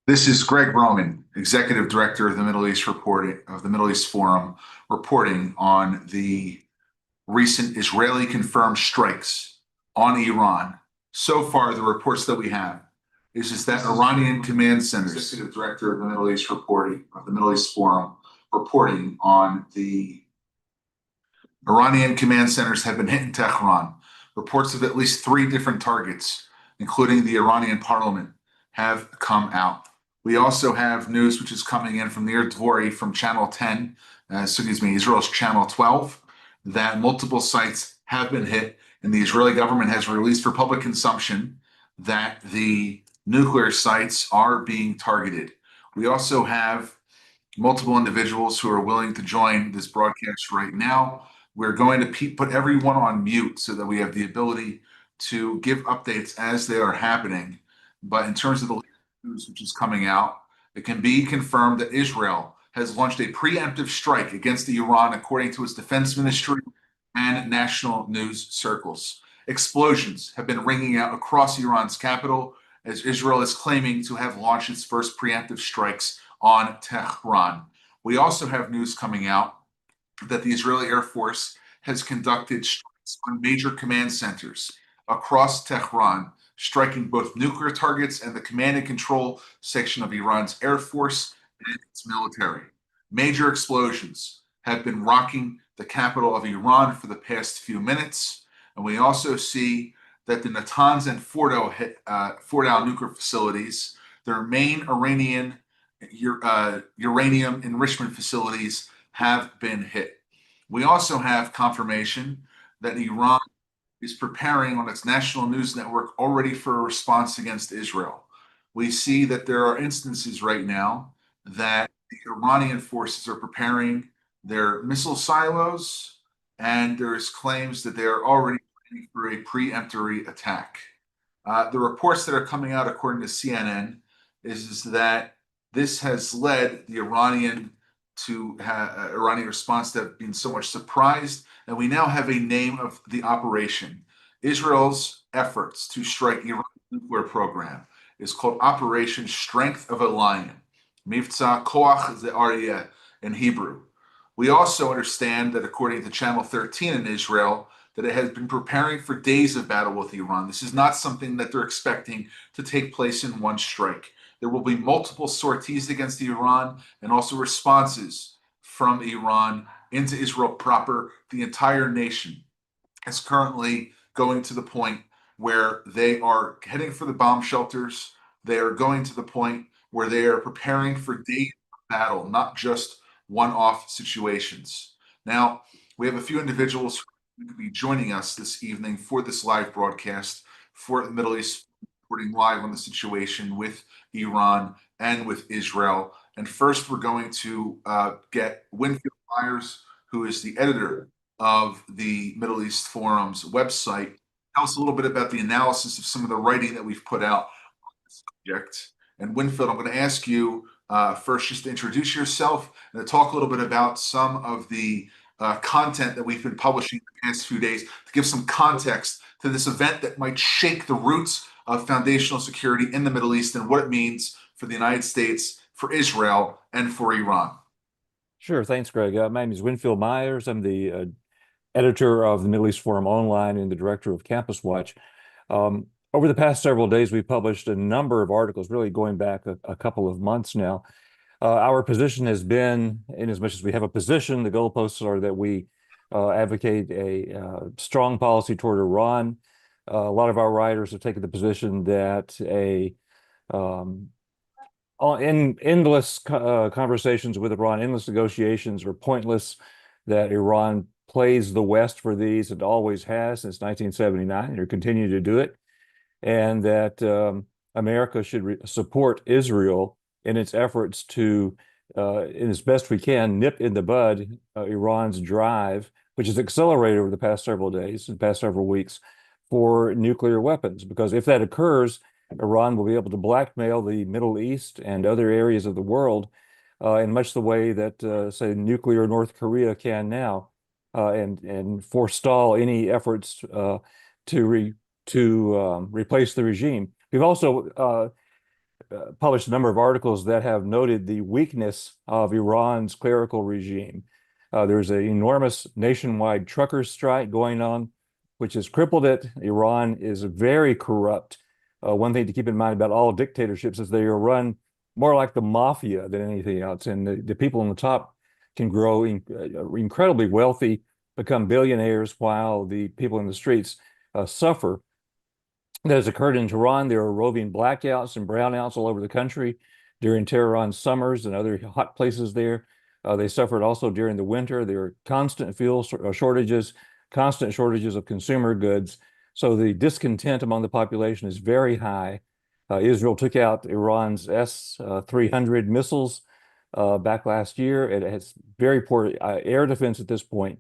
This is Greg Roman, Executive Director of the Middle East Forum, reporting on the recent Israeli confirmed strikes on Iran. So far, the reports that we have is that Iranian command centers, Executive Director of the Middle East Forum, reporting on the Iranian command centers have been hit in Tehran. Reports of at least three different targets, including the Iranian parliament, have come out. We also have news which is coming in from Nir Dvori from Channel 10, Israel's Channel 12, that multiple sites have been hit, and the Israeli government has released for public consumption that the nuclear sites are being targeted. We also have multiple individuals who are willing to join this broadcast right now. We're going to put everyone on mute so that we have the ability to give updates as they are happening. But in terms of the news which is coming out, it can be confirmed that Israel has launched a preemptive strike against Iran, according to its defense ministry and national news circles. Explosions have been ringing out across Iran's capital as Israel is claiming to have launched its first preemptive strikes on Tehran. We also have news coming out that the Israeli Air Force has conducted strikes on major command centers across Tehran, striking both nuclear targets and the command and control section of Iran's Air Force and its military. Major explosions have been rocking the capital of Iran for the past few minutes. And we also see that the Natanz and Fordow nuclear facilities, their main uranium enrichment facilities, have been hit. We also have confirmation that Iran is preparing on its national news network already for a response against Israel. We see that there are instances right now that the Iranian forces are preparing their missile silos, and there's claims that they are already planning for a preemptory attack. The reports that are coming out, according to CNN, is that this has led the Iranian response to have been so much surprised, and we now have a name of the operation. Israel's efforts to strike Iran's nuclear program is called Operation Strength of a Lion, Mivtza Koach Ze'aryeh in Hebrew. We also understand that, according to Channel 13 in Israel, that it has been preparing for days of battle with Iran. This is not something that they're expecting to take place in one strike. There will be multiple sorties against Iran and also responses from Iran into Israel proper. The entire nation is currently going to the point where they are heading for the bomb shelters. They are going to the point where they are preparing for days of battle, not just one-off situations. Now, we have a few individuals who will be joining us this evening for this live broadcast for the Middle East, reporting live on the situation with Iran and with Israel. And first, we're going to get Winfield Myers, who is the editor of the Middle East Forum's website. Tell us a little bit about the analysis of some of the writing that we've put out on this subject. And Winfield, I'm going to ask you first just to introduce yourself and to talk a little bit about some of the content that we've been publishing the past few days to give some context to this event that might shake the roots of foundational security in the Middle East and what it means for the United States, for Israel, and for Iran. Sure. Thanks, Greg. My name is Winfield Myers. I'm the editor of the Middle East Forum Online and the director of Campus Watch. Over the past several days, we've published a number of articles, really going back a couple of months now. Our position has been, in as much as we have a position, the goalposts are that we advocate a strong policy toward Iran. A lot of our writers have taken the position that in endless conversations with Iran, endless negotiations are pointless, that Iran plays the West for these and always has since 1979 and will continue to do it, and that America should support Israel in its efforts to, in as best we can, nip in the bud Iran's drive, which has accelerated over the past several days, the past several weeks, for nuclear weapons. Because if that occurs, Iran will be able to blackmail the Middle East and other areas of the world in much the way that, say, nuclear North Korea can now, and forestall any efforts to replace the regime. We've also published a number of articles that have noted the weakness of Iran's clerical regime. There's an enormous nationwide truckers' strike going on, which has crippled it. Iran is very corrupt. One thing to keep in mind about all dictatorships is they are run more like the mafia than anything else. And the people on the top can grow incredibly wealthy, become billionaires, while the people in the streets suffer. That has occurred in Tehran. There are roving blackouts and brownouts all over the country during Tehran summers and other hot places there. They suffered also during the winter. There are constant fuel shortages, constant shortages of consumer goods. So the discontent among the population is very high. Israel took out Iran's S-300 missiles back last year. It has very poor air defense at this point.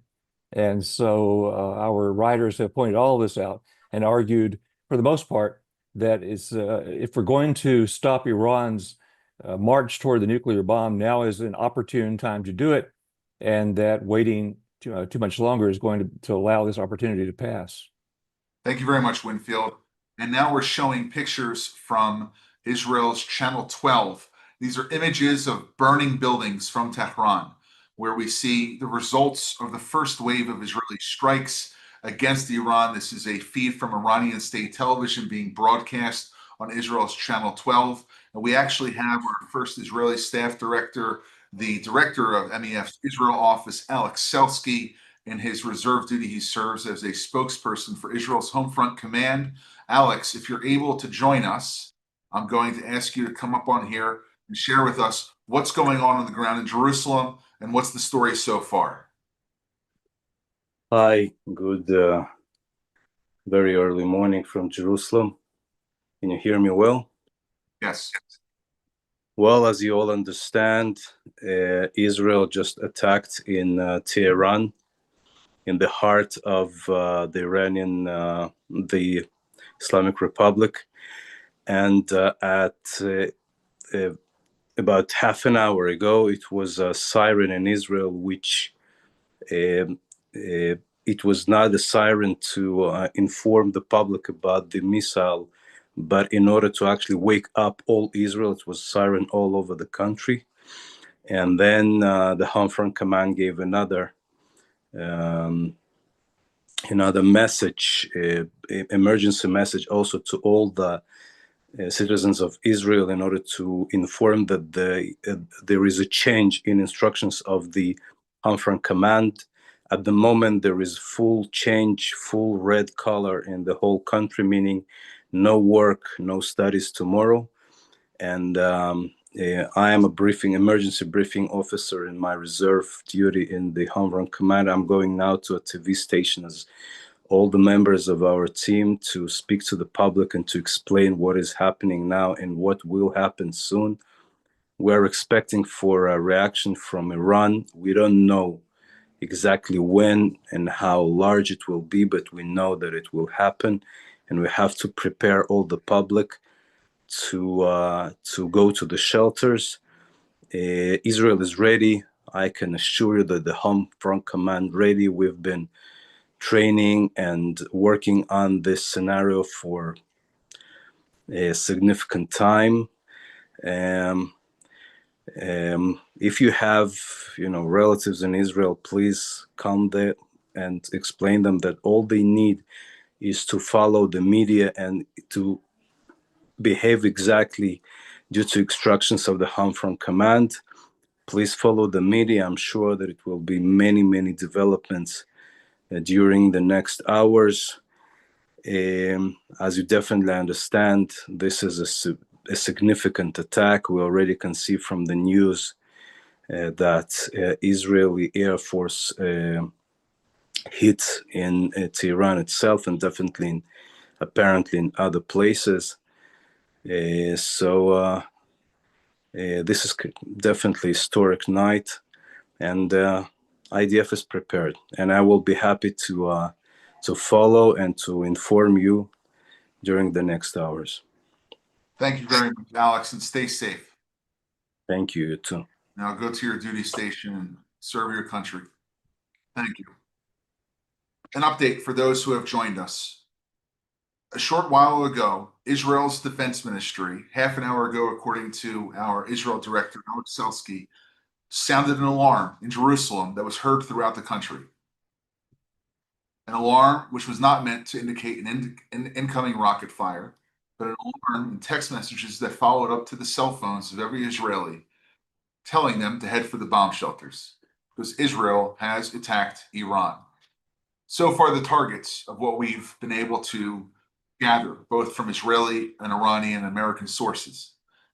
And so our writers have pointed all this out and argued, for the most part, that if we're going to stop Iran's march toward the nuclear bomb, now is an opportune time to do it, and that waiting too much longer is going to allow this opportunity to pass. Thank you very much, Winfield. And now we're showing pictures from Israel's Channel 12. These are images of burning buildings from Tehran, where we see the results of the first wave of Israeli strikes against Iran. This is a feed from Iranian state television being broadcast on Israel's Channel 12. And we actually have our first Israeli staff director, the director of MEF's Israel office, Alex Selsky. In his reserve duty, he serves as a spokesperson for Israel's Home Front Command. Alex, if you're able to join us, I'm going to ask you to come up on here and share with us what's going on the ground in Jerusalem and what's the story so far. Hi, good very early morning from Jerusalem. Can you hear me well? Yes. Well, as you all understand, Israel just attacked in Tehran, in the heart of the Iranian, the Islamic Republic. And at about half an hour ago, it was a siren in Israel, which it was not a siren to inform the public about the missile, but in order to actually wake up all Israel. It was siren all over the country. And then the Home Front Command gave another message, emergency message, also to all the citizens of Israel, in order to inform that there is a change in instructions of the Home Front Command. At the moment, there is full change, full red color in the whole country, meaning no work, no studies tomorrow. And I am a emergency briefing officer in my reserve duty in the Home Front Command. I'm going now to a TV station as all the members of our team to speak to the public and to explain what is happening now and what will happen soon. We're expecting for a reaction from Iran. We don't know exactly when and how large it will be, but we know that it will happen, and we have to prepare all the public to go to the shelters. Israel is ready. I can assure you that the Home Front Command ready. We've been training and working on this scenario for a significant time. If you have, relatives in Israel, please come there and explain them that all they need is to follow the media and to behave exactly due to instructions of the Home Front Command. Please follow the media. I'm sure that it will be many, many developments during the next hours. As you definitely understand, this is a significant attack. We already can see from the news that Israeli Air Force hit in Tehran itself, and definitely apparently in other places. So this is definitely a historic night, and IDF is prepared, and I will be happy to follow and to inform you during the next hours. Thank you very much, Alex, and stay safe. Thank you, you too. Now go to your duty station and serve your country. Thank you. An update for those who have joined us. a short while ago, Israel's defense ministry, half an hour ago, according to our Israel director, Alex Selsky, sounded an alarm in Jerusalem that was heard throughout the country. An alarm which was not meant to indicate an incoming rocket fire, but an alarm in text messages that followed up to the cell phones of every Israeli, telling them to head for the bomb shelters, because Israel has attacked Iran. So far, the targets of what we've been able to gather, both from Israeli and Iranian and American sources,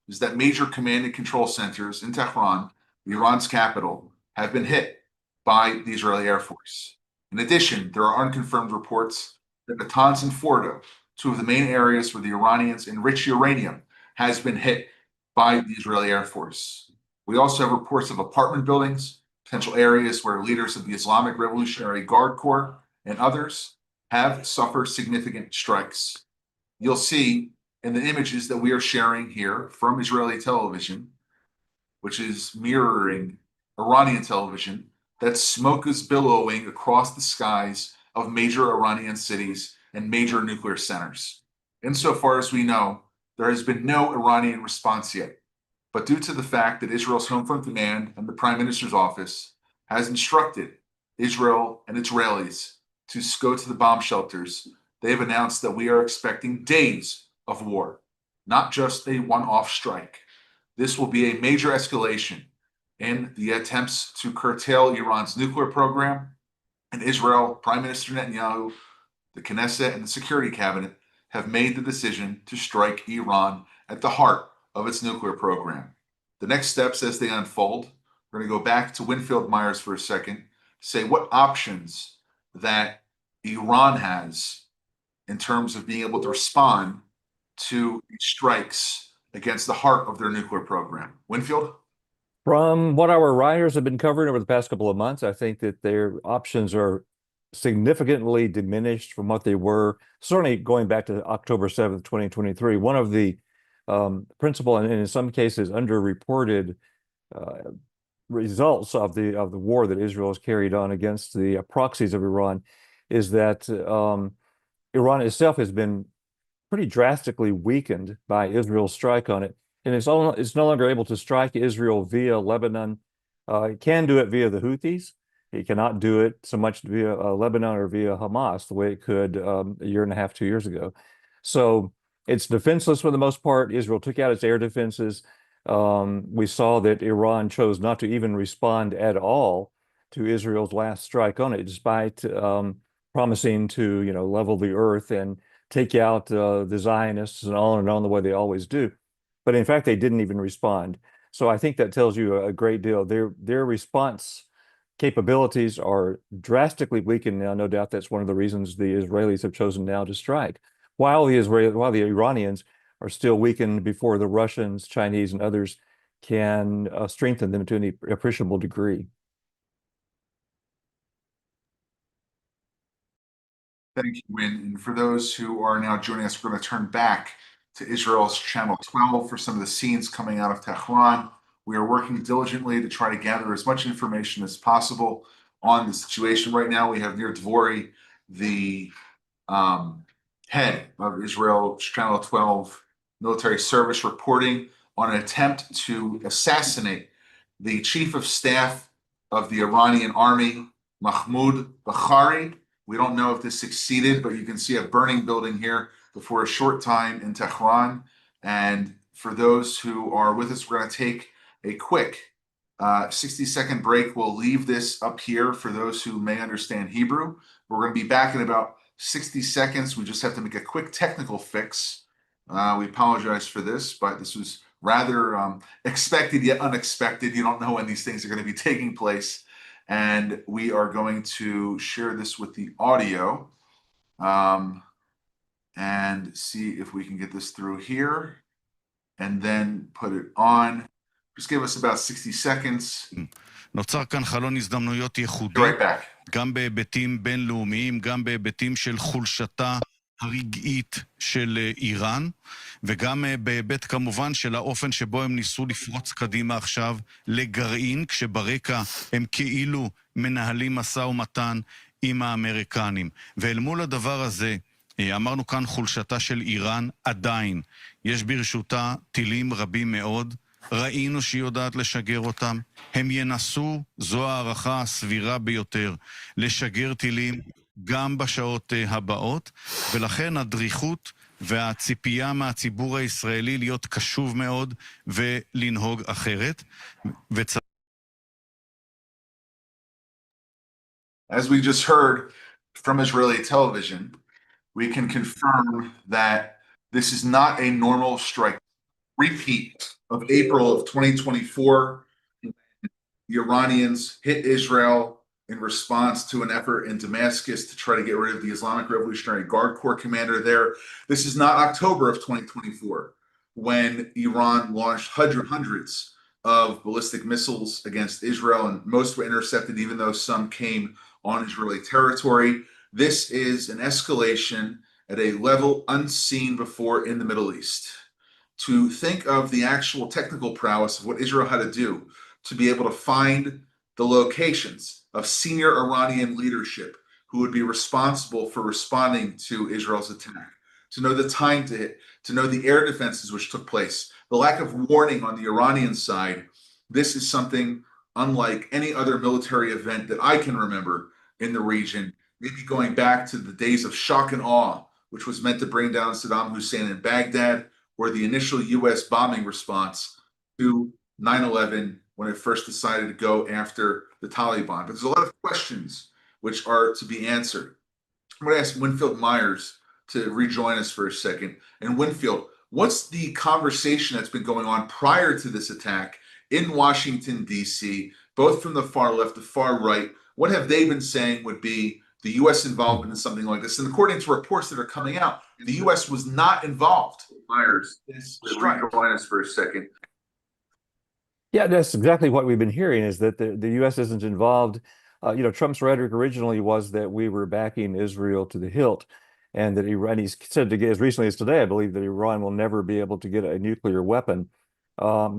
is that major command and control centers in Tehran, Iran's capital, have been hit by the Israeli Air Force. In addition, there are unconfirmed reports that Natanz and Fordo, two of the main areas where the Iranians enrich uranium, has been hit by the Israeli Air Force. We also have reports of apartment buildings, potential areas where leaders of the Islamic Revolutionary Guard Corps and others have suffered significant strikes. You'll see in the images that we are sharing here from Israeli television, which is mirroring Iranian television, that smoke is billowing across the skies of major Iranian cities and major nuclear centers. Insofar as we know, there has been no Iranian response yet. But due to the fact that Israel's Home Front Command and the Prime Minister's office has instructed Israel and Israelis to go to the bomb shelters, they've announced that we are expecting days of war, not just a one-off strike. This will be a major escalation in the attempts to curtail Iran's nuclear program, and Israel, Prime Minister Netanyahu, the Knesset, and the Security Cabinet have made the decision to strike Iran at the heart of its nuclear program. The next steps as they unfold, we're going to go back to Winfield Myers for a second, say what options that Iran has in terms of being able to respond to strikes against the heart of their nuclear program. Winfield? From what our writers have been covering over the past couple of months, I think that their options are significantly diminished from what they were, certainly going back to October 7th, 2023. One of the principal and in some cases underreported results of the war that Israel has carried on against the proxies of Iran is that Iran itself has been pretty drastically weakened by Israel's strike on it. And it's no longer able to strike Israel via Lebanon. It can do it via the Houthis. It cannot do it so much via Lebanon or via Hamas the way it could a year and a half, 2 years ago. So it's defenseless for the most part. Israel took out its air defenses. We saw that Iran chose not to even respond at all to Israel's last strike on it, despite promising to, level the earth and take out the Zionists and on the way they always do. But in fact, they didn't even respond. So I think that tells you a great deal. Their response capabilities are drastically weakened now. No doubt that's one of the reasons the Israelis have chosen now to strike, while the Iranians are still weakened before the Russians, Chinese, and others can strengthen them to any appreciable degree. Thank you, Win. And for those who are now joining us, we're going to turn back to Israel's Channel 12 for some of the scenes coming out of Tehran. We are working diligently to try to gather as much information as possible on the situation right now. We have Nir Dvori, the head of Israel's Channel 12 military service, reporting on an attempt to assassinate the chief of staff of the Iranian army, Mahmoud Bagheri. We don't know if this succeeded, but you can see a burning building here before a short time in Tehran. And for those who are with us, we're going to take a quick 60-second break. We'll leave this up here for those who may understand Hebrew. We're going to be back in about 60 seconds. We just have to make a quick technical fix. We apologize for this, but this was rather expected yet unexpected. You don't know when these things are going to be taking place. And we are going to share this with the audio and see if we can get this through here and then put it on. Just give us about 60 seconds. נוצר כאן חלון הזדמנויות ייחודי, Right back. גם בהיבטים בינלאומיים, גם בהיבטים של חולשתה הרגעית של איראן, וגם בהיבט כמובן של האופן שבו הם ניסו לפרוץ קדימה עכשיו לגרעין, כשברקע הם כאילו מנהלים משא ומתן עם האמריקנים. ואל מול הדבר הזה, אמרנו כאן חולשתה של איראן, עדיין יש ברשותה טילים רבים מאוד, ראינו שהיא יודעת לשגר אותם, הם ינסו, זו הערכה הסבירה ביותר, לשגר טילים גם בשעות הבאות, ולכן הדריכות והציפייה מהציבור הישראלי להיות קשוב מאוד ולנהוג אחרת. As we just heard from Israeli television, we can confirm that this is not a normal strike. Repeat of April of 2024, the Iranians hit Israel in response to an effort in Damascus to try to get rid of the Islamic Revolutionary Guard Corps commander there. This is not October of 2024, when Iran launched hundreds of ballistic missiles against Israel, and most were intercepted, even though some came on Israeli territory. This is an escalation at a level unseen before in the Middle East. To think of the actual technical prowess of what Israel had to do to be able to find the locations of senior Iranian leadership who would be responsible for responding to Israel's attack, to know the time to hit, to know the air defenses which took place, the lack of warning on the Iranian side. This is something unlike any other military event that I can remember in the region, maybe going back to the days of shock and awe, which was meant to bring down Saddam Hussein in Baghdad, or the initial US bombing response to 9/11 when it first decided to go after the Taliban. But there's a lot of questions which are to be answered. I'm going to ask Winfield Myers to rejoin us for a second. And Winfield, what's the conversation that's been going on prior to this attack in Washington, D.C., both from the far left, the far right? What have they been saying would be the U.S. involvement in something like this? And according to reports that are coming out, the U.S. was not involved. Myers, rejoin us for a second. Yeah, that's exactly what we've been hearing, is that the U.S. isn't involved. Trump's rhetoric originally was that we were backing Israel to the hilt, and that Iran, he said as recently as today, I believe, that Iran will never be able to get a nuclear weapon.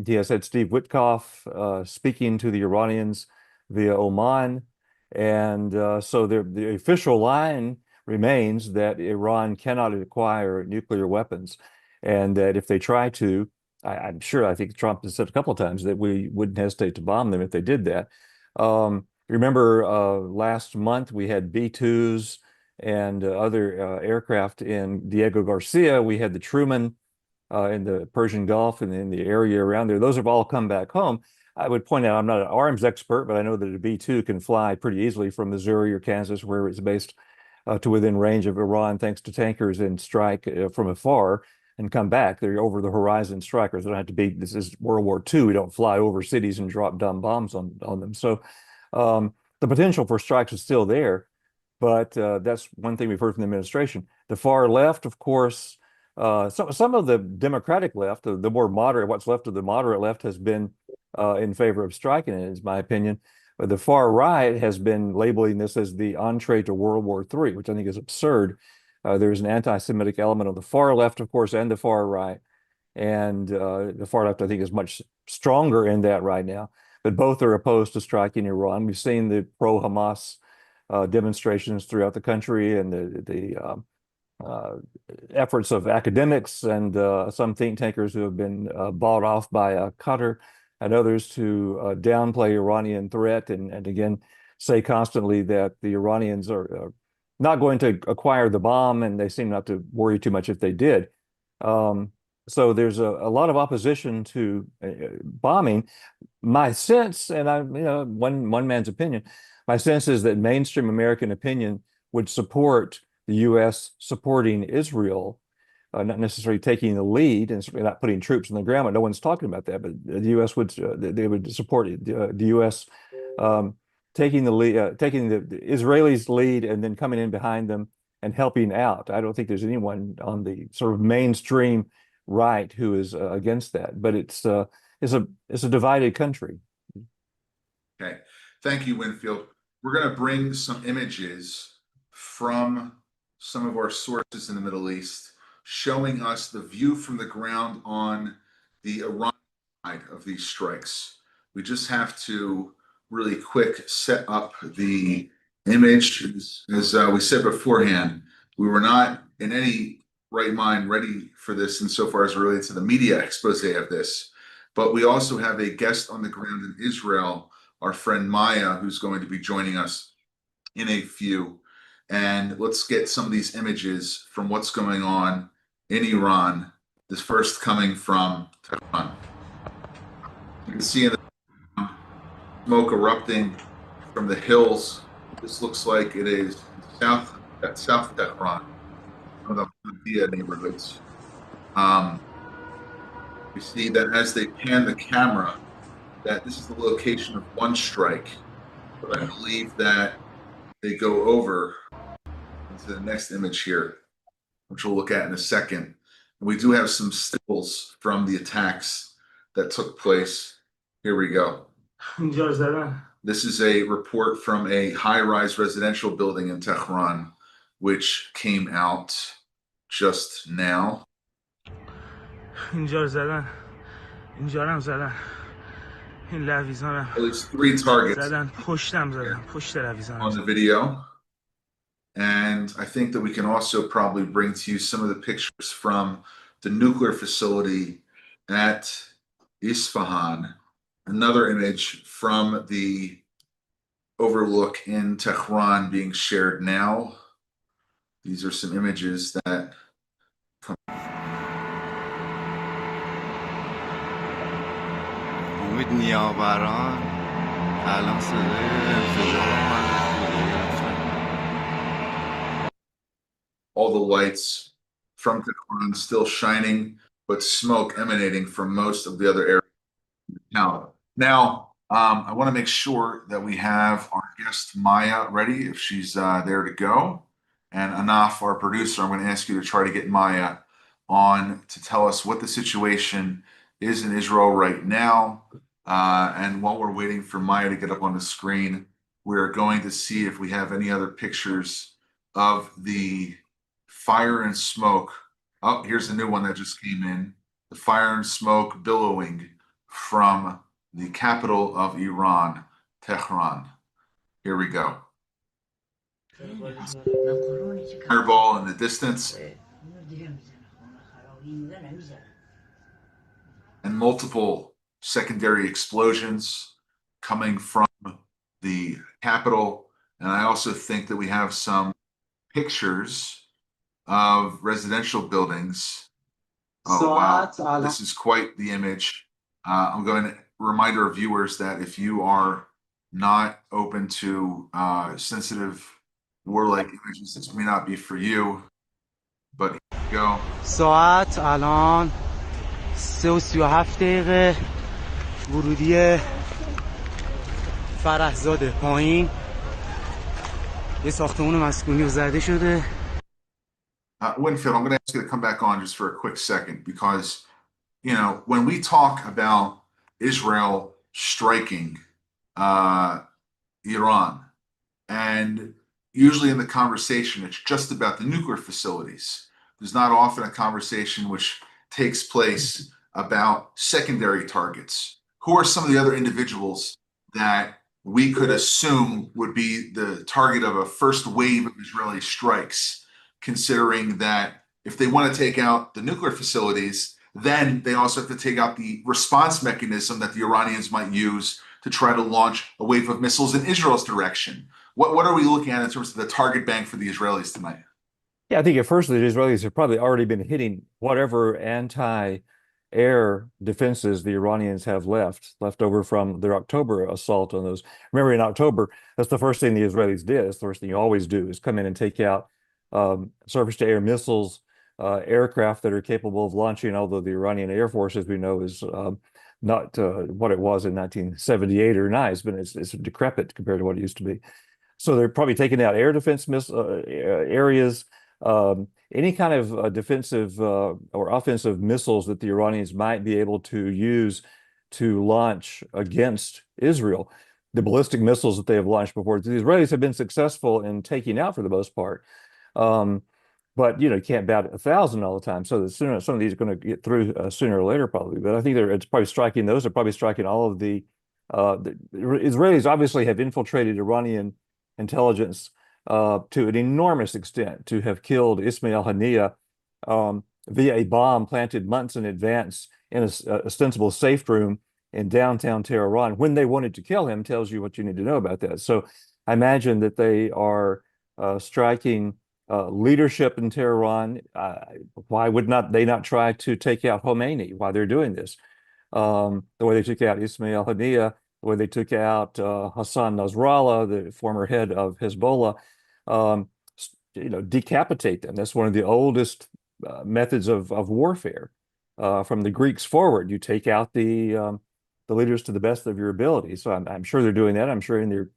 He has had Steve Witkoff speaking to the Iranians via Oman, and so the official line remains that Iran cannot acquire nuclear weapons, and that if they try to, I think Trump has said a couple of times that we wouldn't hesitate to bomb them if they did that. Remember last month we had B-2s and other aircraft in Diego Garcia. We had the Truman in the Persian Gulf and in the area around there. Those have all come back home. I would point out I'm not an arms expert, but I know that a B-2 can fly pretty easily from Missouri or Kansas, where it's based, to within range of Iran, thanks to tankers, and strike from afar and come back. They're over the horizon strikers. They don't have to be, this is World War II. We don't fly over cities and drop dumb bombs on them. So the potential for strikes is still there, but that's one thing we've heard from the administration. The far left, of course, some of the Democratic left, the more moderate, what's left of the moderate left, has been in favor of striking it, is my opinion. But the far right has been labeling this as the entree to World War III, which I think is absurd. There's an anti-Semitic element on the far left, of course, and the far right. And the far left, I think, is much stronger in that right now. But both are opposed to striking Iran. We've seen the pro-Hamas demonstrations throughout the country, and the efforts of academics and some think tankers who have been bought off by Qatar and others to downplay Iranian threat, and again say constantly that the Iranians are not going to acquire the bomb, and they seem not to worry too much if they did. So there's a lot of opposition to bombing. My sense, and one man's opinion, my sense is that mainstream American opinion would support the U.S. supporting Israel, not necessarily taking the lead and not putting troops on the ground. No one's talking about that, but the U.S. would support the U.S. Taking the lead, taking the Israelis' lead, and then coming in behind them and helping out. I don't think there's anyone on the sort of mainstream right who is against that, but it's a divided country. Okay, thank you, Winfield. We're going to bring some images from some of our sources in the Middle East, showing us the view from the ground on the Iran side of these strikes. We just have to really quick set up the image. As we said beforehand, We were not in any right mind ready for this insofar as related to the media expose of this. But we also have a guest on the ground in Israel, our friend Maya, who's going to be joining us in a few. And let's get some of these images from what's going on in Iran. This first coming from Tehran. You can see in the smoke erupting from the hills. This looks like it is south of Tehran, one of the Dia neighborhoods. You see that as they pan the camera, that this is the location of one strike, but I believe that they go over into the next image here, which we'll look at in a second. And we do have some stills from the attacks that took place. Here we go. This is a report from a high-rise residential building in Tehran, which came out just now. At least 3 targets on the video. And I think that we can also probably bring to you some of the pictures from the nuclear facility at Isfahan. Another image from the overlook in Tehran being shared now. These are some images that come. All the lights from Tehran still shining, but smoke emanating from most of the other areas. Now, I want to make sure that we have our guest Maya ready if she's there to go. And Anaf, our producer, I'm going to ask you to try to get Maya on to tell us what the situation is in Israel right now. And while we're waiting for Maya to get up on the screen, we're going to see if we have any other pictures of the fire and smoke. Oh, here's the new one that just came in. The fire and smoke billowing from the capital of Iran, Tehran. Here we go. Fireball in the distance. And multiple secondary explosions coming from the capital. And I also think that we have some pictures of residential buildings. Oh, wow. This is quite the image. I'm going to remind our viewers that if you are not open to sensitive warlike images, this may not be for you. But here we go. ساعت الان 3:37 ورودی فرحزاده پایین یه ساختمان مسکونی زده شده. Winfield, I'm going to ask you to come back on just for a quick second because, you know, when we talk about Israel striking Iran, and usually in the conversation, it's just about the nuclear facilities. There's not often a conversation which takes place about secondary targets. Who are some of the other individuals that we could assume would be the target of a first wave of Israeli strikes, considering that if they want to take out the nuclear facilities, then they also have to take out the response mechanism that the Iranians might use to try to launch a wave of missiles in Israel's direction. What are we looking at in terms of the target bank for the Israelis tonight? Yeah, I think at first the Israelis have probably already been hitting whatever anti-air defenses the Iranians have left over from their October assault on those. Remember, in October, that's the first thing the Israelis did. It's the first thing you always do is come in and take out surface-to-air missiles, aircraft that are capable of launching, although the Iranian Air Force, as we know, is not what it was in 1978 or 9. It's decrepit compared to what it used to be. So they're probably taking out air defense areas, any kind of defensive or offensive missiles that the Iranians might be able to use to launch against Israel. The ballistic missiles that they have launched before, the Israelis have been successful in taking out for the most part. But you know, you can't bat 1,000 all the time. So sooner some of these are going to get through sooner or later, probably. But I think it's probably striking those. They're probably striking all of the Israelis obviously have infiltrated Iranian intelligence to an enormous extent to have killed Ismail Haniyeh via a bomb planted months in advance in a ostensible safe room in downtown Tehran when they wanted to kill him tells you what you need to know about that. So I imagine that they are striking leadership in Tehran. Why would not they not try to take out Khomeini while they're doing this? The way they took out Ismail Haniyeh, the way they took out Hassan Nasrallah, the former head of Hezbollah, decapitate them. That's one of the oldest methods of warfare from the Greeks forward. You take out the leaders to the best of your ability. So I'm sure they're doing that. I'm sure they're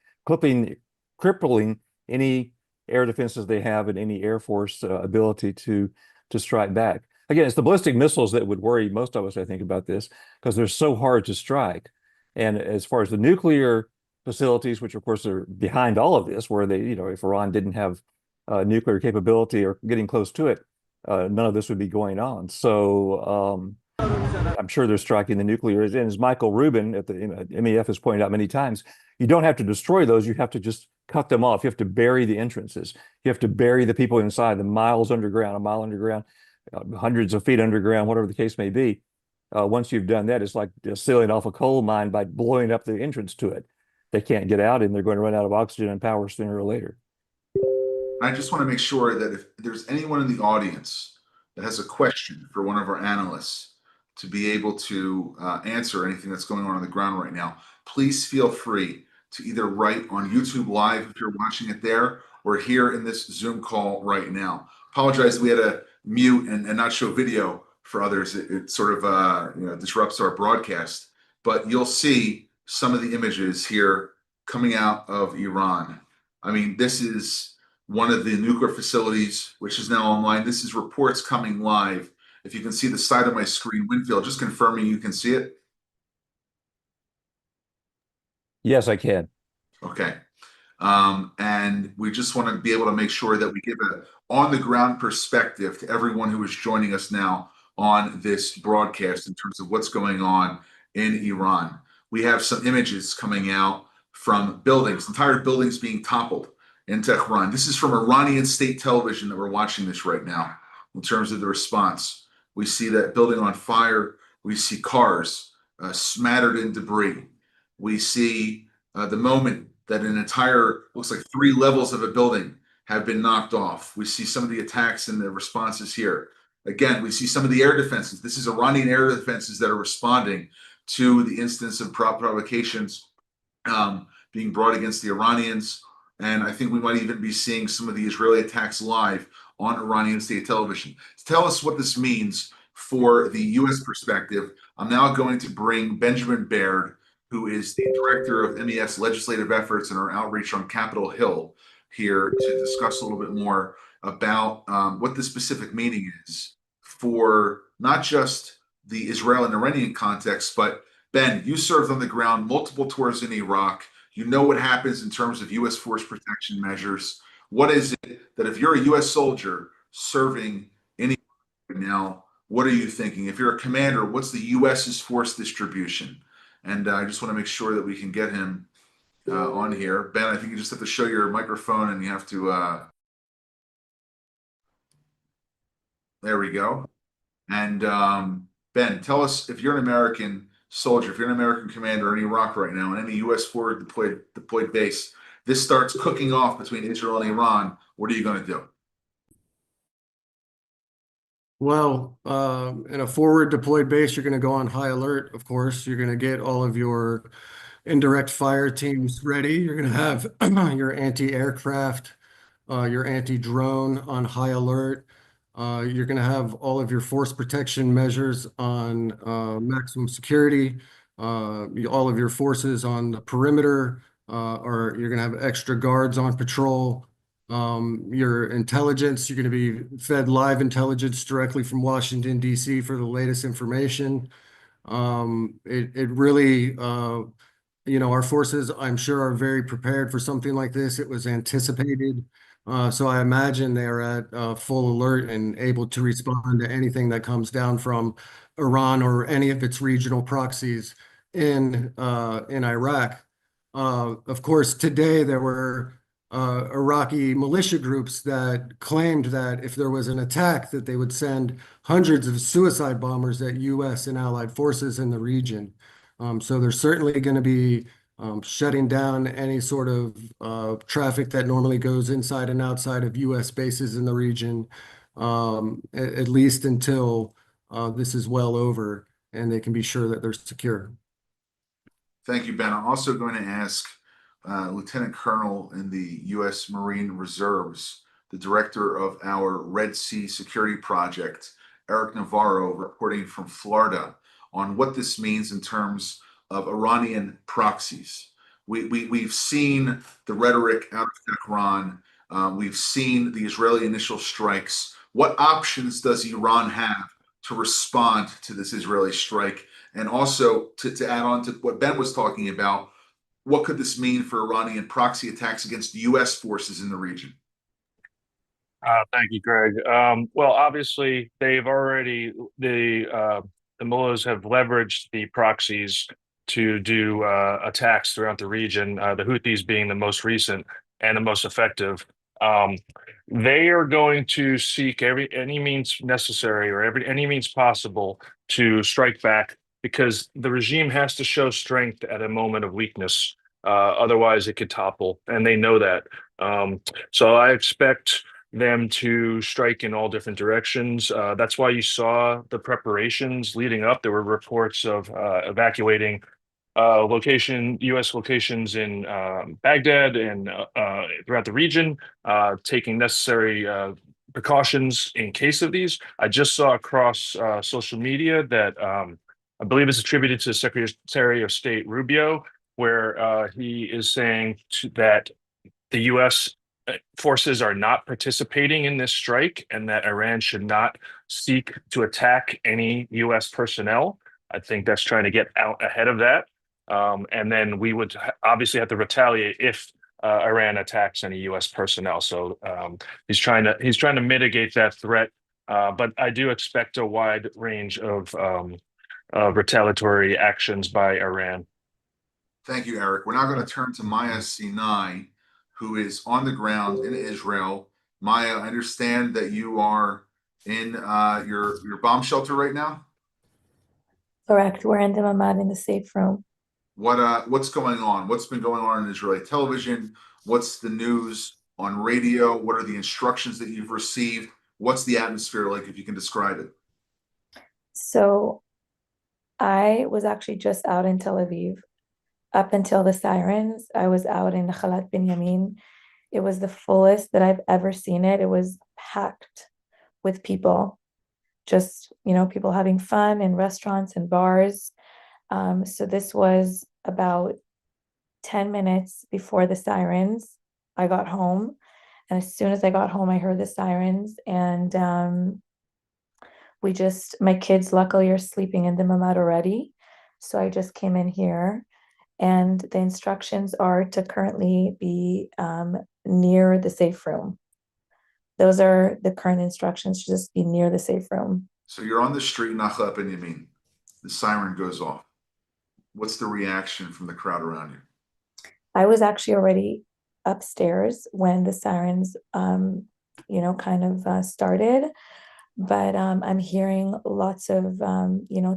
crippling any air defenses they have and any Air Force ability to strike back. Again, it's the ballistic missiles that would worry most of us, I think, about this, because they're so hard to strike. And as far as the nuclear facilities, which of course are behind all of this, where they, if Iran didn't have nuclear capability or getting close to it, none of this would be going on. So I'm sure they're striking the nuclear. And as Michael Rubin at the MEF has pointed out many times, you don't have to destroy those. You have to just cut them off. You have to bury the entrances. You have to bury the people inside, the miles underground, a mile underground, hundreds of feet underground, whatever the case may be. Once you've done that, it's like sealing off a coal mine by blowing up the entrance to it. They can't get out, and they're going to run out of oxygen and power sooner or later. I just want to make sure that if there's anyone in the audience that has a question for one of our analysts to be able to answer anything that's going on the ground right now, please feel free to either write on YouTube Live if you're watching it there, or here in this Zoom call right now. Apologize, we had to mute and not show video for others. It sort of disrupts our broadcast, but you'll see some of the images here coming out of Iran. I mean, this is one of the nuclear facilities, which is now online. This is reports coming live. If you can see the side of my screen, Winfield, just confirming you can see it. Yes, I can. Okay. And we just want to be able to make sure that we give an on-the-ground perspective to everyone who is joining us now on this broadcast in terms of what's going on in Iran. We have some images coming out from buildings, entire buildings being toppled in Tehran. This is from Iranian state television that we're watching this right now in terms of the response. We see that building on fire. We see cars smattered in debris. We see the moment that an entire, looks like 3 levels of a building have been knocked off. We see some of the attacks and the responses here. Again, we see some of the air defenses. This is Iranian air defenses that are responding to the instance of provocations being brought against the Iranians. And I think we might even be seeing some of the Israeli attacks live on Iranian state television. To tell us what this means for the U.S. perspective, I'm now going to bring Benjamin Baird, who is the director of MEF's legislative efforts and our outreach on Capitol Hill, here to discuss a little bit more about what the specific meaning is for not just the Israel and Iranian context, but Ben, you served on the ground, multiple tours in Iraq. You know what happens in terms of U.S. force protection measures. What is it that if you're a U.S. soldier serving in Iraq right now, what are you thinking? If you're a commander, what's the U.S.'s force distribution? And I just want to make sure that we can get him on here. Ben, I think you just have to show your microphone and you have to, there we go. And Ben, tell us, if you're an American soldier, if you're an American commander in Iraq right now, in any U.S. forward deployed base, this starts cooking off between Israel and Iran, what are you going to do? Well, in a forward deployed base, you're going to go on high alert, of course. You're going to get all of your indirect fire teams ready. You're going to have your anti-aircraft, your anti-drone on high alert. You're going to have all of your force protection measures on maximum security. All of your forces on the perimeter, or you're going to have extra guards on patrol. Your intelligence, you're going to be fed live intelligence directly from Washington, D.C. for the latest information. It really, our forces, I'm sure, are very prepared for something like this. It was anticipated. So I imagine they're at full alert and able to respond to anything that comes down from Iran or any of its regional proxies in Iraq. Of course, today there were Iraqi militia groups that claimed that if there was an attack, that they would send hundreds of suicide bombers at U.S. and allied forces in the region. So they're certainly going to be shutting down any sort of traffic that normally goes inside and outside of U.S. bases in the region, at least until this is well over and they can be sure that they're secure. Thank you, Ben. I'm also going to ask Lieutenant Colonel in the U.S. Marine Reserves, the director of our Red Sea Security Project, Eric Navarro, reporting from Florida on what this means in terms of Iranian proxies. We've seen the rhetoric out of Tehran. We've seen the Israeli initial strikes. What options does Iran have to respond to this Israeli strike? And also to add on to what Ben was talking about, what could this mean for Iranian proxy attacks against U.S. forces in the region? Thank you, Greg. Well, obviously, they've already the mullahs have leveraged the proxies to do attacks throughout the region. The Houthis being the most recent and the most effective. They are going to seek any means necessary or any means possible to strike back, because the regime has to show strength at a moment of weakness. Otherwise, it could topple, and they know that. So I expect them to strike in all different directions. That's why you saw the preparations leading up. There were reports of evacuating U.S. locations in Baghdad and throughout the region, taking necessary precautions in case of these. I just saw across social media that I believe it's attributed to Secretary of State Rubio, where he is saying that the U.S. forces are not participating in this strike and that Iran should not seek to attack any U.S. personnel. I think that's trying to get out ahead of that. And then we would obviously have to retaliate if Iran attacks any U.S. personnel. So he's trying to mitigate that threat. But I do expect a wide range of retaliatory actions by Iran. Thank you, Eric. We're now going to turn to Maya Sinai, who is on the ground in Israel. Maya, I understand that you are in your bomb shelter right now. Correct. We're in the mamad in the safe room. What's going on? What's been going on in Israeli television? What's the news on radio? What are the instructions that you've received? What's the atmosphere like, if you can describe it? So I was actually just out in Tel Aviv. Up until the sirens, I was out in Khalat Binyamin. It was the fullest that I've ever seen it. It was packed with people, just, people having fun in restaurants and bars. So this was about 10 minutes before the sirens. I got home, and as soon as I got home, I heard the sirens, and my kids luckily are sleeping in the mamad already. So I just came in here, and the instructions are to currently be near the safe room. Those are the current instructions, to just be near the safe room. So you're on the street in Khalat Binyamin. The siren goes off. What's the reaction from the crowd around you? I was actually already upstairs when the sirens, started. But I'm hearing lots of,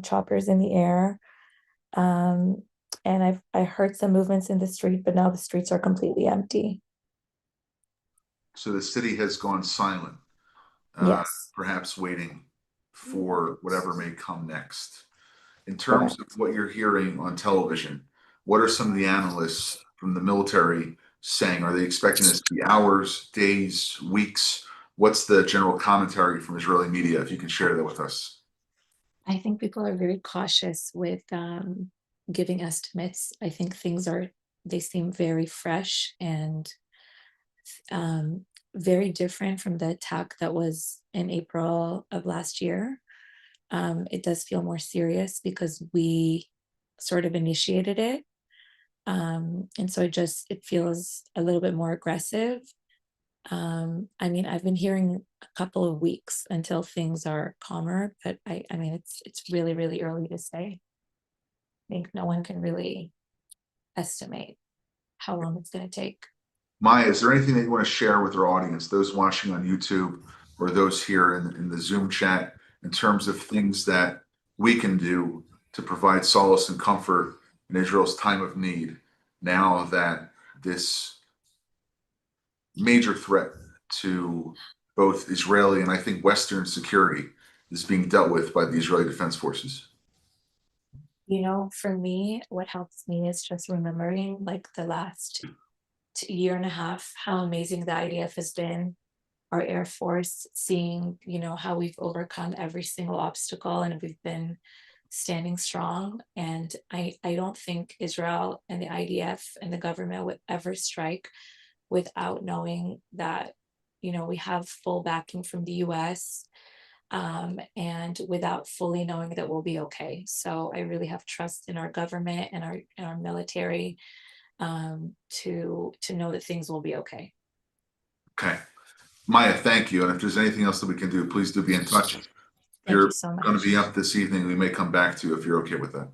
choppers in the air. And I heard some movements in the street, but now the streets are completely empty. So the city has gone silent, Yes. perhaps waiting for whatever may come next. In terms of what you're hearing on television, what are some of the analysts from the military saying? Are they expecting this to be hours, days, weeks? What's the general commentary from Israeli media, if you can share that with us? I think people are very cautious with giving estimates. I think they seem very fresh and very different from the attack that was in April of last year. It does feel more serious because we sort of initiated it. And so it feels a little bit more aggressive. I've been hearing a couple of weeks until things are calmer, but it's really, really early to say. I think no one can really estimate how long it's going to take. Maya, is there anything that you want to share with our audience, those watching on YouTube or those here in the Zoom chat, in terms of things that we can do to provide solace and comfort in Israel's time of need now that this major threat to both Israeli and I think Western security is being dealt with by the Israeli Defense Forces? For me, what helps me is just remembering like the last year and a half, how amazing the IDF has been, our Air Force, seeing, how we've overcome every single obstacle and we've been standing strong. And I don't think Israel and the IDF and the government would ever strike without knowing that, we have full backing from the US, and without fully knowing that we'll be okay. So I really have trust in our government and our military, to know that things will be okay. Okay. Maya, thank you. And if there's anything else that we can do, please do be in touch. If Thank you're you so going much. to be up this evening, we may come back to you if you're okay with that.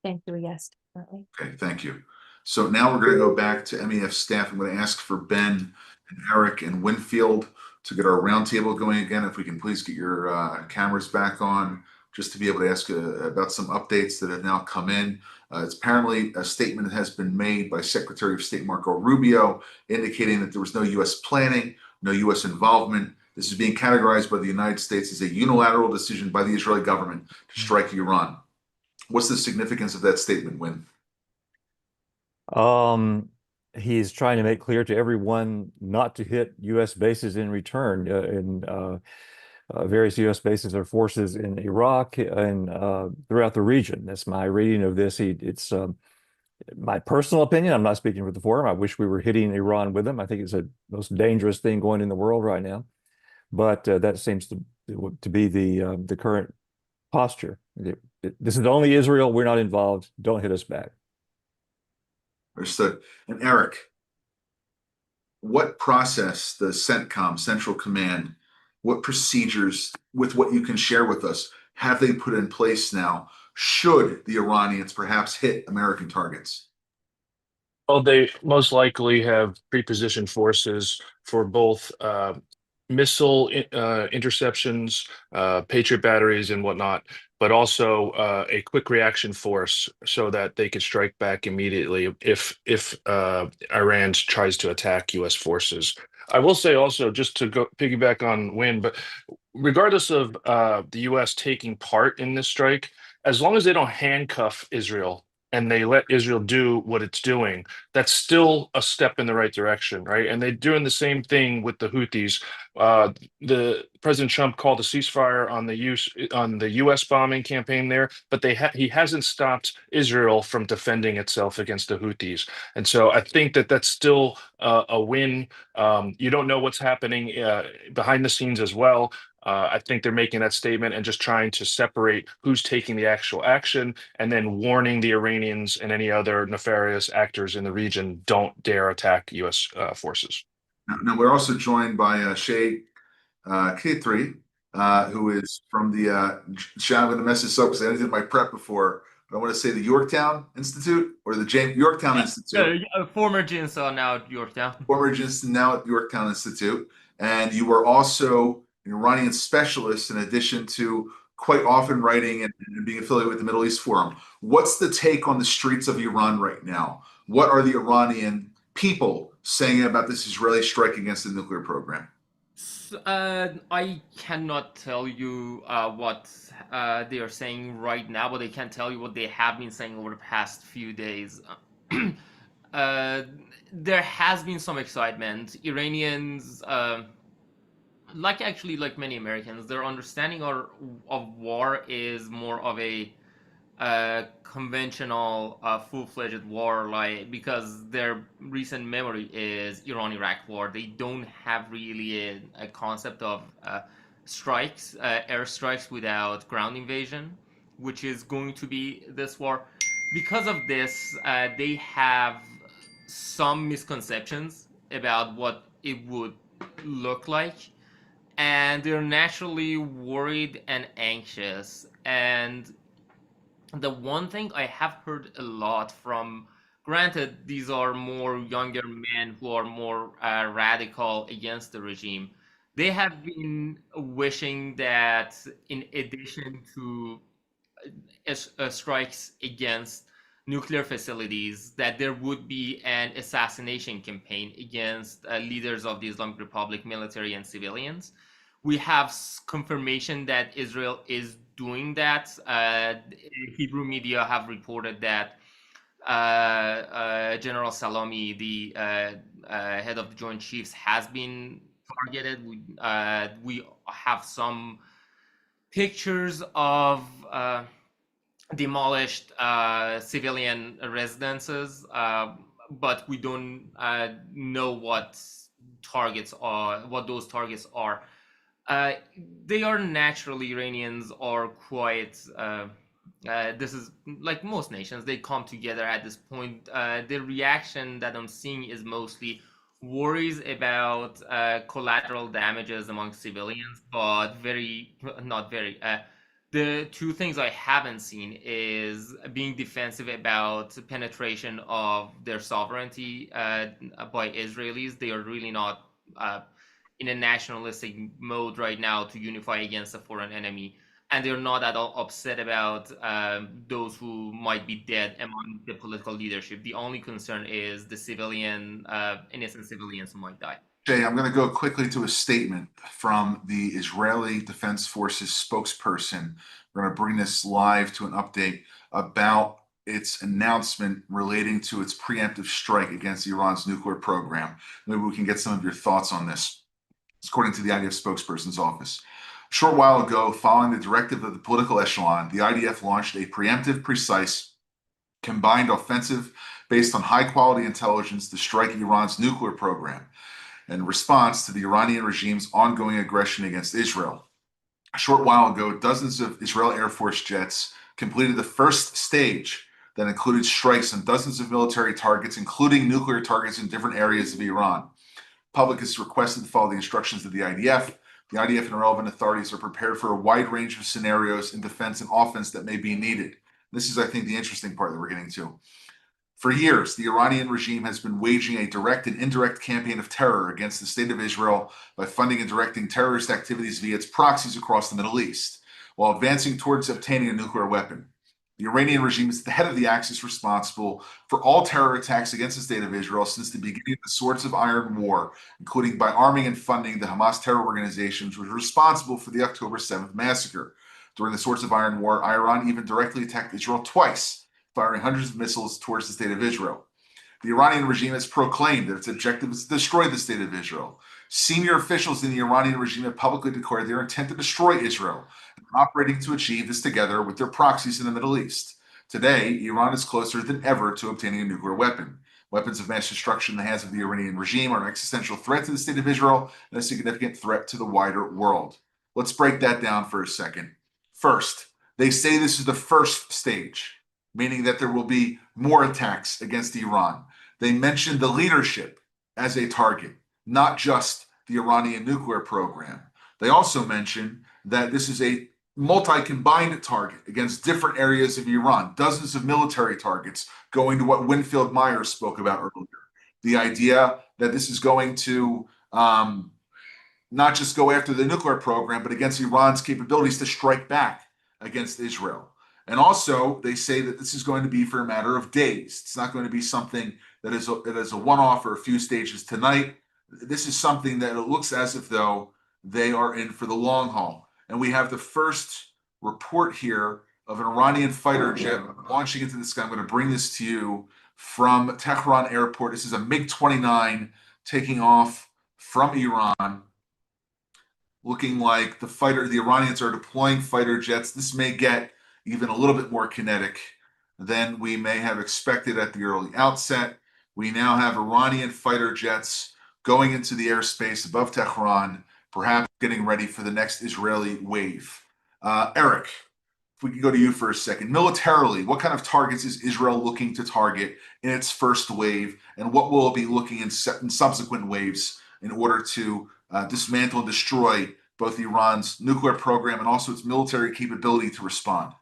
Thank you. Yes, definitely. Okay, thank you. So now we're going to go back to MEF staff. I'm going to ask for Ben and Eric and Winfield to get our roundtable going again. If we can please get your cameras back on, just to be able to ask about some updates that have now come in. It's apparently a statement that has been made by Secretary of State Marco Rubio indicating that there was no U.S. planning, no U.S. involvement. This is being categorized by the United States as a unilateral decision by the Israeli government to strike Iran. What's the significance of that statement, Win? He's trying to make clear to everyone not to hit U.S. bases in return, in various U.S. bases or forces in Iraq and throughout the region. That's my reading of this. It's my personal opinion. I'm not speaking for the forum. I wish we were hitting Iran with them. I think it's the most dangerous thing going in the world right now. But that seems to be the current posture. This is only Israel. We're not involved. Don't hit us back. Understood. And Eric, what process the CENTCOM, Central Command, what procedures, with what you can share with us, have they put in place now should the Iranians perhaps hit American targets? Well, they most likely have pre-positioned forces for both missile interceptions, Patriot batteries, and whatnot, but also a quick reaction force so that they could strike back immediately if Iran tries to attack U.S. forces. I will say also, just to go piggyback on Win, but regardless of the U.S. taking part in this strike, as long as they don't handcuff Israel and they let Israel do what it's doing, that's still a step in the right direction, right? And they're doing the same thing with the Houthis. The President Trump called a ceasefire on the U.S. bombing campaign there, but he hasn't stopped Israel from defending itself against the Houthis. And so I think that that's still a win. You don't know what's happening behind the scenes as well. I think they're making that statement and just trying to separate who's taking the actual action and then warning the Iranians and any other nefarious actors in the region, don't dare attack U.S. Forces. Now we're also joined by Shay K3, who is from the I'm going to mess this up because I didn't do my prep before, but I want to say the Yorktown Institute or the Yorktown Institute. Former GINSA, now Yorktown. Former GINSA, now at Yorktown Institute. And you were also an Iranian specialist in addition to quite often writing and being affiliated with the Middle East Forum. What's the take on the streets of Iran right now? What are the Iranian people saying about this Israeli strike against the nuclear program? I cannot tell you what they are saying right now, but I can tell you what they have been saying over the past few days. There has been some excitement. Iranians, like many Americans, their understanding of war is more of a conventional full-fledged war, because their recent memory is Iran-Iraq war. They don't have really a concept of strikes, airstrikes without ground invasion, which is going to be this war. Because of this, they have some misconceptions about what it would look like, and they're naturally worried and anxious. And the one thing I have heard a lot from Granted, these are more younger men who are more radical against the regime. They have been wishing that, in addition to strikes against nuclear facilities, that there would be an assassination campaign against leaders of the Islamic Republic, military and civilians. We have confirmation that Israel is doing that. Hebrew media have reported that General Salami, the head of the Joint Chiefs, has been targeted. We have some pictures of demolished civilian residences, but we don't know what those targets are. Uh, they are naturally, Iranians are quite. This is like most nations; they come together at this point. The reaction that I'm seeing is mostly worries about collateral damages among civilians, but not very. The two things I haven't seen is being defensive about penetration of their sovereignty by Israelis. They are really not in a nationalistic mode right now to unify against a foreign enemy. And they're not at all upset about those who might be dead among the political leadership. The only concern is the innocent civilians who might die. Jay, I'm going to go quickly to a statement from the Israeli Defense Forces spokesperson. We're going to bring this live to an update about its announcement relating to its preemptive strike against Iran's nuclear program. Maybe we can get some of your thoughts on this. According to the IDF spokesperson's office. A short while ago, following the directive of the political echelon, the IDF launched a preemptive, precise, combined offensive based on high-quality intelligence to strike Iran's nuclear program in response to the Iranian regime's ongoing aggression against Israel. A short while ago, dozens of Israeli Air Force jets completed the first stage that included strikes on dozens of military targets, including nuclear targets in different areas of Iran. Public is requested to follow the instructions of the IDF. The IDF and relevant authorities are prepared for a wide range of scenarios in defense and offense that may be needed. This is, I think, the interesting part that we're getting to. For years, the Iranian regime has been waging a direct and indirect campaign of terror against the state of Israel by funding and directing terrorist activities via its proxies across the Middle East, while advancing towards obtaining a nuclear weapon. The Iranian regime is the head of the axis responsible for all terror attacks against the state of Israel since the beginning of the Swords of Iron War, including by arming and funding the Hamas terror organization, which was responsible for the October 7th massacre. During the Swords of Iron War, Iran even directly attacked Israel twice, firing hundreds of missiles towards the state of Israel. The Iranian regime has proclaimed that its objective is to destroy the state of Israel. Senior officials in the Iranian regime have publicly declared their intent to destroy Israel, and are operating to achieve this together with their proxies in the Middle East. Today, Iran is closer than ever to obtaining a nuclear weapon. Weapons of mass destruction in the hands of the Iranian regime are an existential threat to the state of Israel and a significant threat to the wider world. Let's break that down for a second. First, they say this is the first stage, meaning that there will be more attacks against Iran. They mentioned the leadership as a target, not just the Iranian nuclear program. They also mention that this is a multi-combined target against different areas of Iran, dozens of military targets, going to what Winfield Myers spoke about earlier. The idea that this is going to not just go after the nuclear program, but against Iran's capabilities to strike back against Israel. And also, they say that this is going to be for a matter of days. It's not going to be something that is a one-off or a few stages tonight. This is something that it looks as if though they are in for the long haul. And we have the first report here of an Iranian fighter jet launching into the sky. I'm going to bring this to you from Tehran airport. This is a MiG-29 taking off from Iran. Looking like the Iranians are deploying fighter jets. This may get even a little bit more kinetic than we may have expected at the early outset. We now have Iranian fighter jets going into the airspace above Tehran, perhaps getting ready for the next Israeli wave. Eric, if we could go to you for a second. Militarily, what kind of targets is Israel looking to target in its first wave, and what will it be looking in subsequent waves in order to dismantle and destroy both Iran's nuclear program and also its military capability to respond?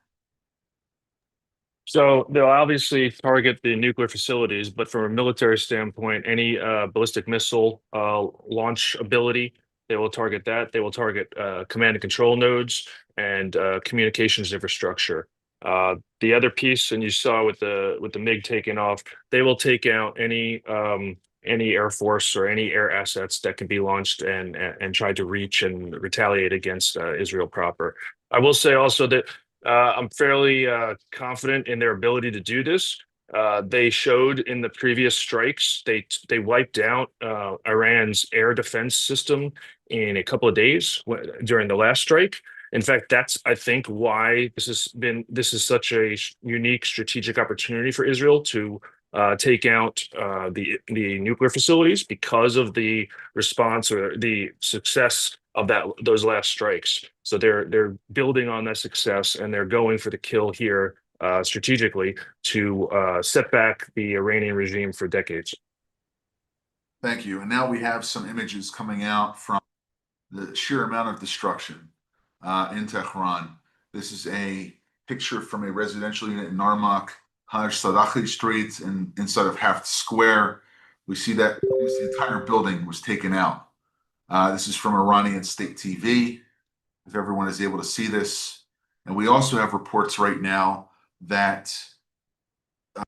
So they'll obviously target the nuclear facilities, but from a military standpoint, any ballistic missile launch ability, they will target that. They will target command and control nodes and communications infrastructure. The other piece, and you saw with the MiG taking off, they will take out any air force or any air assets that can be launched and try to reach and retaliate against Israel proper. I will say also that I'm fairly confident in their ability to do this. They showed in the previous strikes they wiped out Iran's air defense system in a couple of days during the last strike. In fact, that's I think why this is such a unique strategic opportunity for Israel to take out the nuclear facilities because of the response or the success of those last strikes. So they're building on that success and they're going for the kill here strategically to set back the Iranian regime for decades. Thank you. And now we have some images coming out from the sheer amount of destruction in Tehran. This is a picture from a residential unit in Narmak, Haj Sadachi Street, and inside of Haft Square. We see that the entire building was taken out. This is from Iranian state TV, if everyone is able to see this. And we also have reports right now that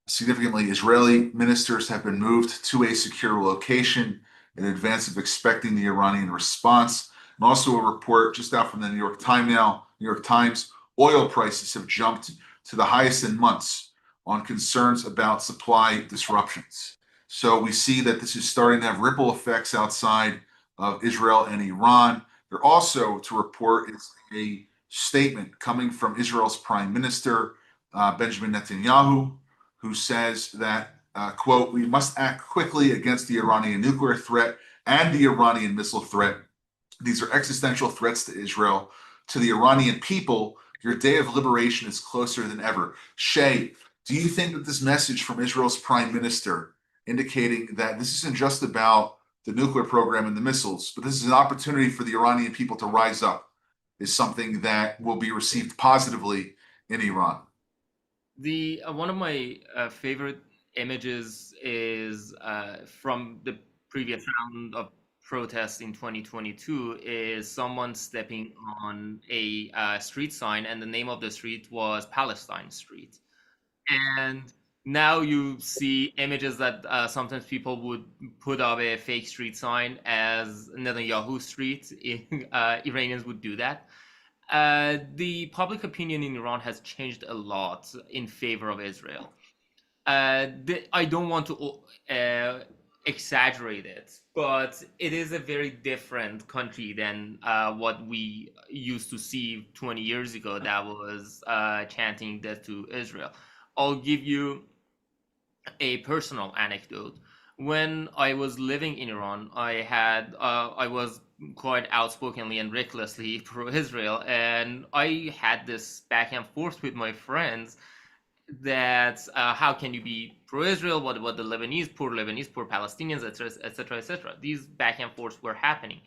significantly Israeli ministers have been moved to a secure location in advance of expecting the Iranian response. And also a report just out from the New York Times, oil prices have jumped to the highest in months on concerns about supply disruptions. So we see that this is starting to have ripple effects outside of Israel and Iran. There also, to report, is a statement coming from Israel's Prime Minister, Benjamin Netanyahu, who says that, quote, we must act quickly against the Iranian nuclear threat and the Iranian missile threat. These are existential threats to Israel. To the Iranian people, your day of liberation is closer than ever. Shay, do you think that this message from Israel's Prime Minister indicating that this isn't just about the nuclear program and the missiles, but this is an opportunity for the Iranian people to rise up, is something that will be received positively in Iran? One of my favorite images is from the previous round of protests in 2022 is someone stepping on a street sign, and the name of the street was Palestine Street. And now you see images that sometimes people would put up a fake street sign as Netanyahu Street. Iranians would do that. The public opinion in Iran has changed a lot in favor of Israel. I don't want to exaggerate it, but it is a very different country than what we used to see 20 years ago that was chanting death to Israel. I'll give you a personal anecdote. When I was living in Iran, I was quite outspokenly and recklessly pro-Israel, and I had this back and forth with my friends that how can you be pro-Israel? What the Lebanese, poor Palestinians, etc., etc. These back and forths were happening,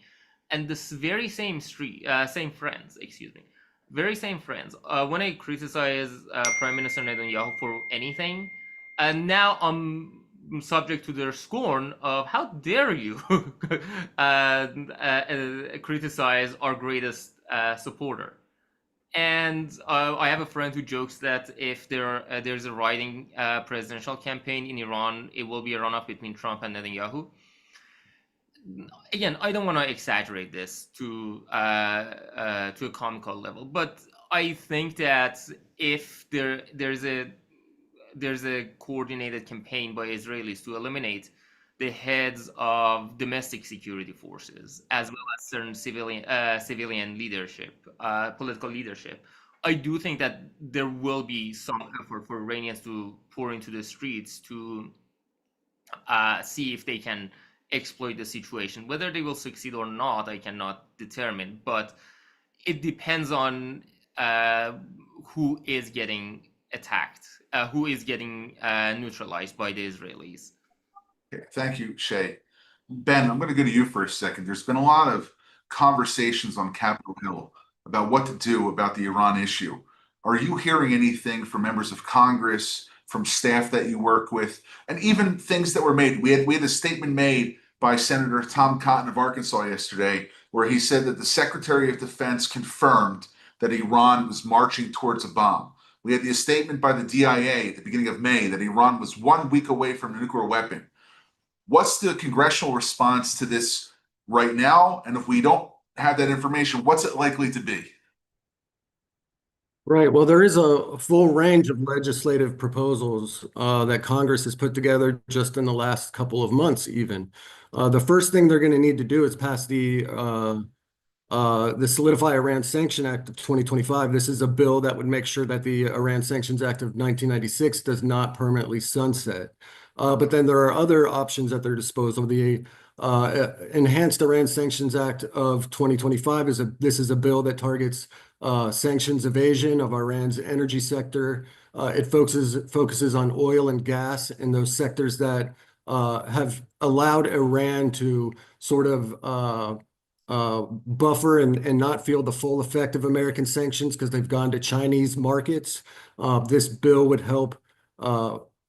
and this very same friends, when I criticize Prime Minister Netanyahu for anything, and now I'm subject to their scorn of how dare you criticize our greatest supporter. And I have a friend who jokes that if there's a riding presidential campaign in Iran, it will be a runoff between Trump and Netanyahu. Again, I don't want to exaggerate this to a comical level, but I think that if there's a coordinated campaign by Israelis to eliminate the heads of domestic security forces, as well as certain civilian leadership, political leadership, I do think that there will be some effort for Iranians to pour into the streets to see if they can exploit the situation. Whether they will succeed or not, I cannot determine, but it depends on who is getting attacked, who is getting neutralized by the Israelis. Okay, thank you, Shay. Ben, I'm going to go to you for a second. There's been a lot of conversations on Capitol Hill about what to do about the Iran issue. are you hearing anything from members of Congress, from staff that you work with, and even things that were made? We had a statement made by Senator Tom Cotton of Arkansas yesterday, where he said that the Secretary of Defense confirmed that Iran was marching towards a bomb. We had the statement by the DIA at the beginning of May that Iran was 1 week away from a nuclear weapon. What's the congressional response to this right now? And if we don't have that information, what's it likely to be? Right. Well, there is a full range of legislative proposals that Congress has put together just in the last couple of months, even. The first thing they're going to need to do is pass the Solidify Iran Sanction Act of 2025. This is a bill that would make sure that the Iran Sanctions Act of 1996 does not permanently sunset. But then there are other options at their disposal. The Enhanced Iran Sanctions Act of 2025 this is a bill that targets sanctions evasion of Iran's energy sector. It focuses on oil and gas in those sectors that have allowed Iran to sort of buffer and not feel the full effect of American sanctions because they've gone to Chinese markets. This bill would help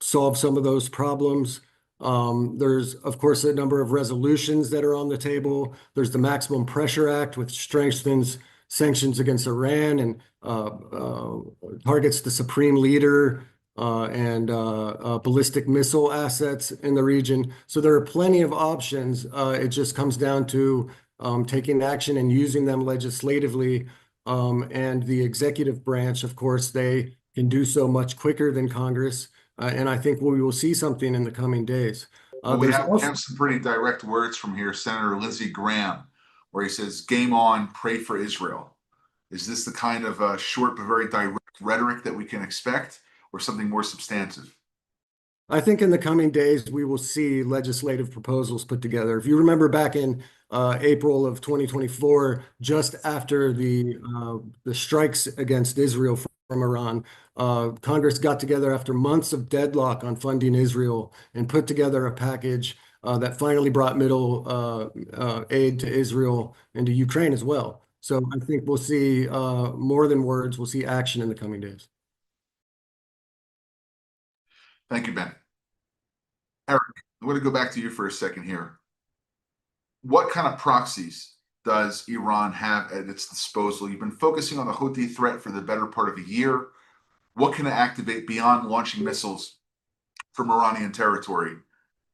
solve some of those problems. There's, of course, a number of resolutions that are on the table. There's the Maximum Pressure Act, which strengthens sanctions against Iran and targets the supreme leader and ballistic missile assets in the region. So there are plenty of options. It just comes down to taking action and using them legislatively. And the executive branch, of course, they can do so much quicker than Congress. And I think we will see something in the coming days. Well, we have some pretty direct words from here. Senator Lindsey Graham, where he says, "Game on, pray for Israel." Is this the kind of short but very direct rhetoric that we can expect, or something more substantive? I think in the coming days, we will see legislative proposals put together. If you remember back in April of 2024, just after the strikes against Israel from Iran, Congress got together after months of deadlock on funding Israel and put together a package that finally brought middle aid to Israel and to Ukraine as well. So I think we'll see more than words. We'll see action in the coming days. Thank you, Ben. Eric, I'm going to go back to you for a second here. What kind of proxies does Iran have at its disposal? You've been focusing on the Houthi threat for the better part of a year. What can it activate beyond launching missiles from Iranian territory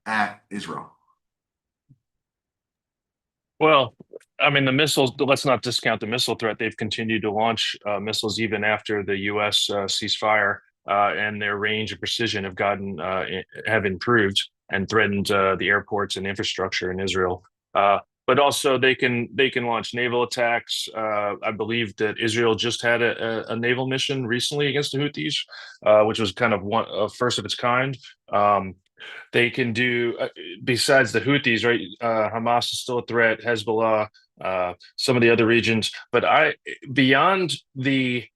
at Israel? Well, I mean, the missiles, let's not discount the missile threat. They've continued to launch missiles even after the U.S. Ceasefire, and their range and precision have improved and threatened the airports and infrastructure in Israel. But also they can launch naval attacks. I believe that Israel just had a naval mission recently against the Houthis, which was kind of first of its kind. They can do, besides the Houthis, right? Hamas is still a threat, Hezbollah, some of the other regions. But beyond the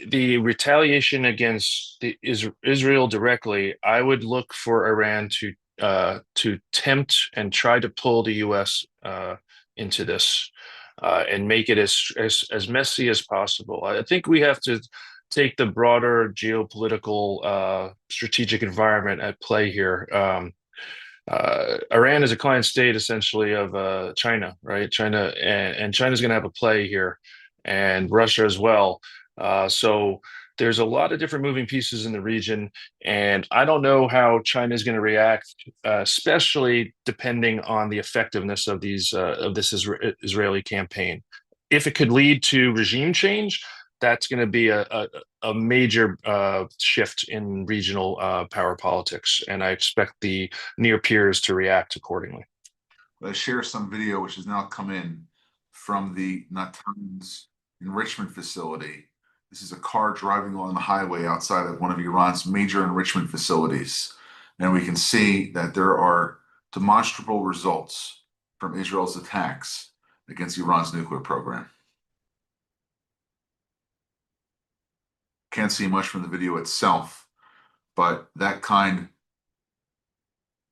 retaliation against Israel directly, I would look for Iran to tempt and try to pull the U.S. Into this and make it as messy as possible. I think we have to take the broader geopolitical strategic environment at play here. Iran is a client state essentially of China, right? China and China's going to have a play here, and Russia as well. So there's a lot of different moving pieces in the region, and I don't know how China is going to react, especially depending on the effectiveness of this Israeli campaign. If it could lead to regime change, that's going to be a major shift in regional power politics, and I expect the near peers to react accordingly. Let's share some video which has now come in from the Natanz enrichment facility. This is a car driving along the highway outside of one of Iran's major enrichment facilities, and we can see that there are demonstrable results from Israel's attacks against Iran's nuclear program. Can't see much from the video itself, but that kind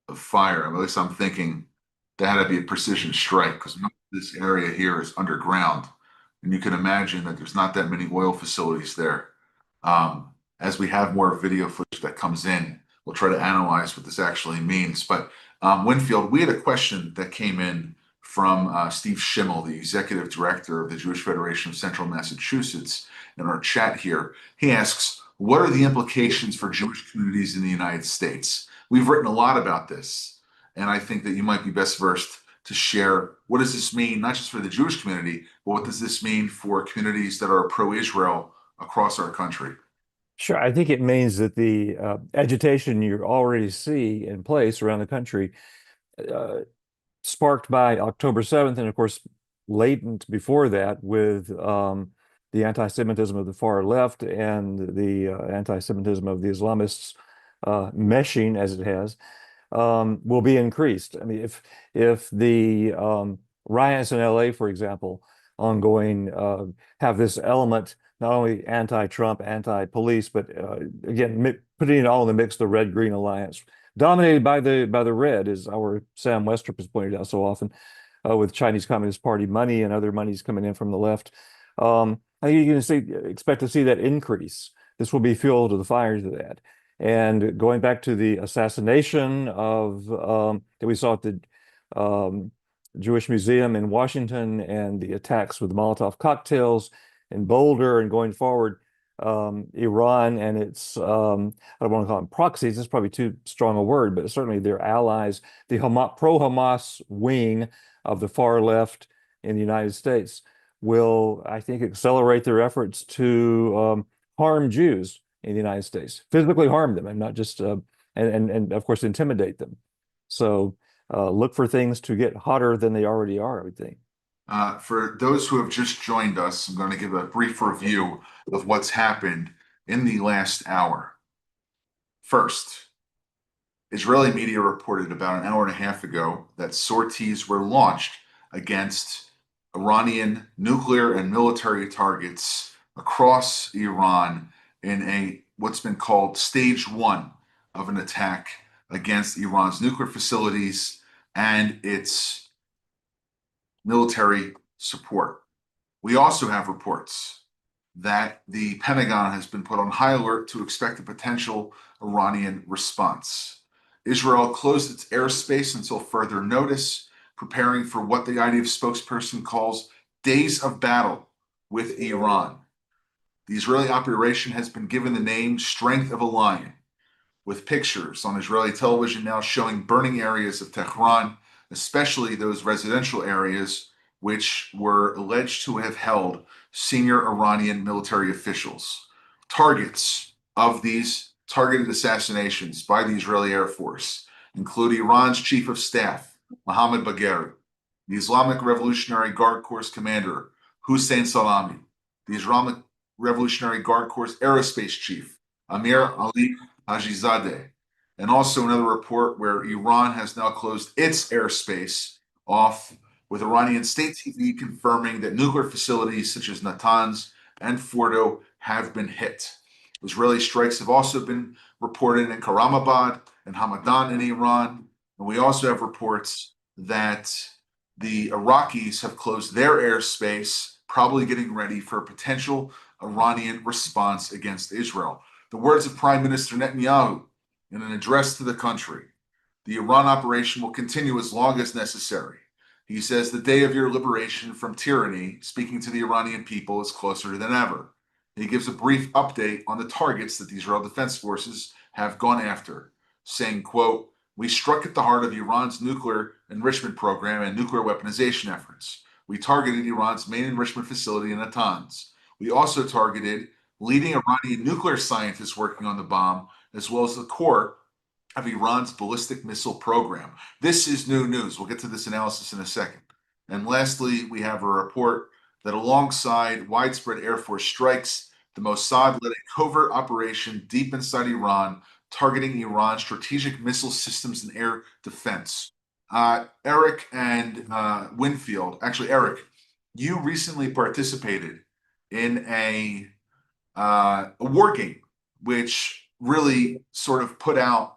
of fire, at least I'm thinking that had to be a precision strike, because this area here is underground, and you can imagine that there's not that many oil facilities there. As we have more video footage that comes in, we'll try to analyze what this actually means. But Winfield, we had a question that came in from Steve Schimmel, the executive director of the Jewish Federation of Central Massachusetts, in our chat here. He asks, what are the implications for Jewish communities in the United States? We've written a lot about this, and I think that you might be best versed to share what does this mean, not just for the Jewish community, but what does this mean for communities that are pro-Israel across our country? Sure. I think it means that the agitation you already see in place around the country, sparked by October 7th, and of course, latent before that with the anti-Semitism of the far left and the anti-Semitism of the Islamists meshing as it has, will be increased. I mean, if the riots in LA, for example, ongoing, have this element not only anti-Trump, anti-police, but again, putting it all in the mix, the red-green alliance, dominated by the red, as our Sam Westrup has pointed out so often, with Chinese Communist Party money and other monies coming in from the left. I think you're going to expect to see that increase. This will be fuel to the fire to that. And going back to the assassination of that we saw at the Jewish Museum in Washington, and the attacks with Molotov cocktails in Boulder, and going forward, Iran and its, I don't want to call them proxies, it's probably too strong a word, but certainly their allies, the pro-Hamas wing of the far left in the United States, will, I think, accelerate their efforts to harm Jews in the United States, physically harm them, and not just, and of course, intimidate them. So look for things to get hotter than they already are, I would think. For those who have just joined us, I'm going to give a brief review of what's happened in the last hour. First, Israeli media reported about an hour and a half ago that sorties were launched against Iranian nuclear and military targets across Iran in what's been called stage one of an attack against Iran's nuclear facilities and its military support. We also have reports that the Pentagon has been put on high alert to expect a potential Iranian response. Israel closed its airspace until further notice, preparing for what the IDF spokesperson calls days of battle with Iran. The Israeli operation has been given the name Strength of a Lion, with pictures on Israeli television now showing burning areas of Tehran, especially those residential areas which were alleged to have held senior Iranian military officials. Targets of these targeted assassinations by the Israeli Air Force include Iran's Chief of Staff, Mohammad Bagheri, the Islamic Revolutionary Guard Corps Commander, Hussein Salami, the Islamic Revolutionary Guard Corps Aerospace Chief, Amir Ali Hajizadeh, and also another report where Iran has now closed its airspace off, with Iranian state TV confirming that nuclear facilities such as Natanz and Fordo have been hit. Israeli strikes have also been reported in Karamabad and Hamadan in Iran. And we also have reports that the Iraqis have closed their airspace, probably getting ready for a potential Iranian response against Israel. The words of Prime Minister Netanyahu in an address to the country: the Iran operation will continue as long as necessary. He says the day of your liberation from tyranny, speaking to the Iranian people, is closer than ever. He gives a brief update on the targets that the Israel Defense Forces have gone after, saying, quote, "We struck at the heart of Iran's nuclear enrichment program and nuclear weaponization efforts. We targeted Iran's main enrichment facility in Natanz. We also targeted leading Iranian nuclear scientists working on the bomb, as well as the core of Iran's ballistic missile program." This is new news. We'll get to this analysis in a second. And lastly, we have a report that alongside widespread Air Force strikes, the Mossad led a covert operation deep inside Iran, targeting Iran's strategic missile systems and air defense. Eric and Winfield, actually, Eric, you recently participated in a war game, which really sort of put out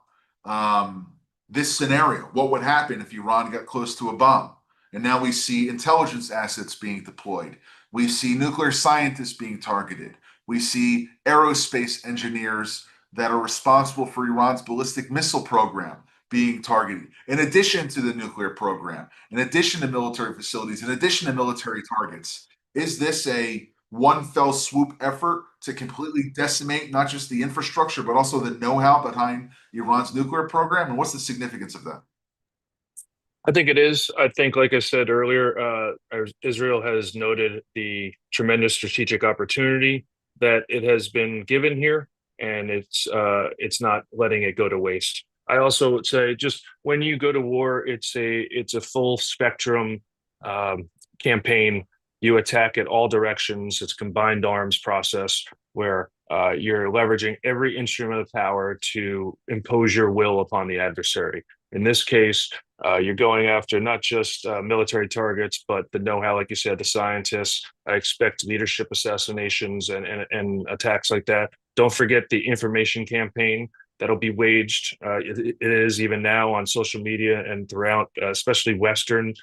this scenario. What would happen if Iran got close to a bomb? And now we see intelligence assets being deployed. We see nuclear scientists being targeted. We see aerospace engineers that are responsible for Iran's ballistic missile program being targeted, in addition to the nuclear program, in addition to military facilities, in addition to military targets. Is this a one fell swoop effort to completely decimate not just the infrastructure, but also the know-how behind Iran's nuclear program? And what's the significance of that? I think it is. I think, like I said earlier, Israel has noted the tremendous strategic opportunity that it has been given here, and it's not letting it go to waste. I also would say, just when you go to war, it's a full spectrum campaign. You attack at all directions. It's combined arms process where you're leveraging every instrument of power to impose your will upon the adversary. In this case, you're going after not just military targets, but the know-how, like you said, the scientists. I expect leadership assassinations and attacks like that. Don't forget the information campaign that'll be waged. It is even now on social media and throughout, especially Western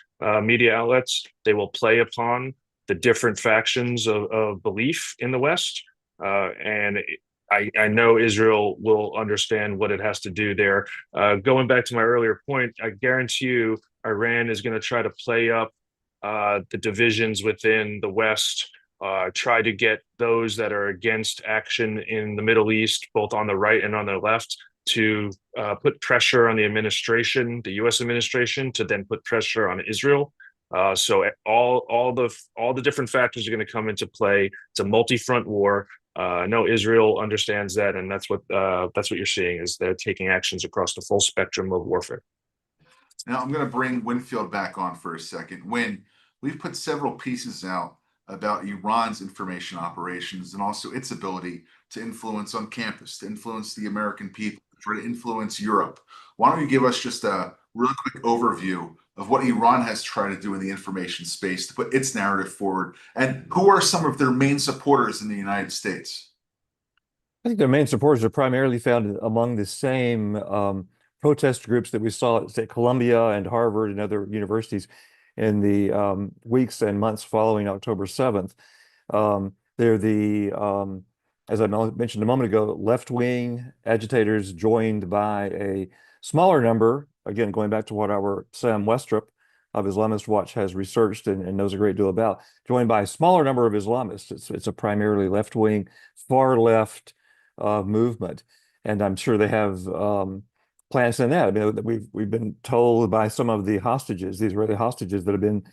media outlets. They will play upon the different factions of belief in the West. And I know Israel will understand what it has to do there. Going back to my earlier point, I guarantee you Iran is going to try to play up the divisions within the West, try to get those that are against action in the Middle East, both on the right and on the left, to put pressure on the administration, the U.S. administration, to then put pressure on Israel. So all the different factors are going to come into play. It's a multi-front war. I know Israel understands that, and that's what you're seeing is they're taking actions across the full spectrum of warfare. Now I'm going to bring Winfield back on for a second. Win, we've put several pieces out about Iran's information operations and also its ability to influence on campus, to influence the American people, to try to influence Europe. Why don't you give us just a real quick overview of what Iran has tried to do in the information space to put its narrative forward, and who are some of their main supporters in the United States? I think their main supporters are primarily found among the same protest groups that we saw at, say, Columbia and Harvard and other universities in the weeks and months following October 7th. They're the, as I mentioned a moment ago, left-wing agitators joined by a smaller number, again, going back to what our Sam Westrup of Islamist Watch has researched and knows a great deal about, joined by a smaller number of Islamists. It's a primarily left-wing, far left movement. And I'm sure they have plans in that. I mean, we've been told by some of the hostages, these Israeli hostages that have been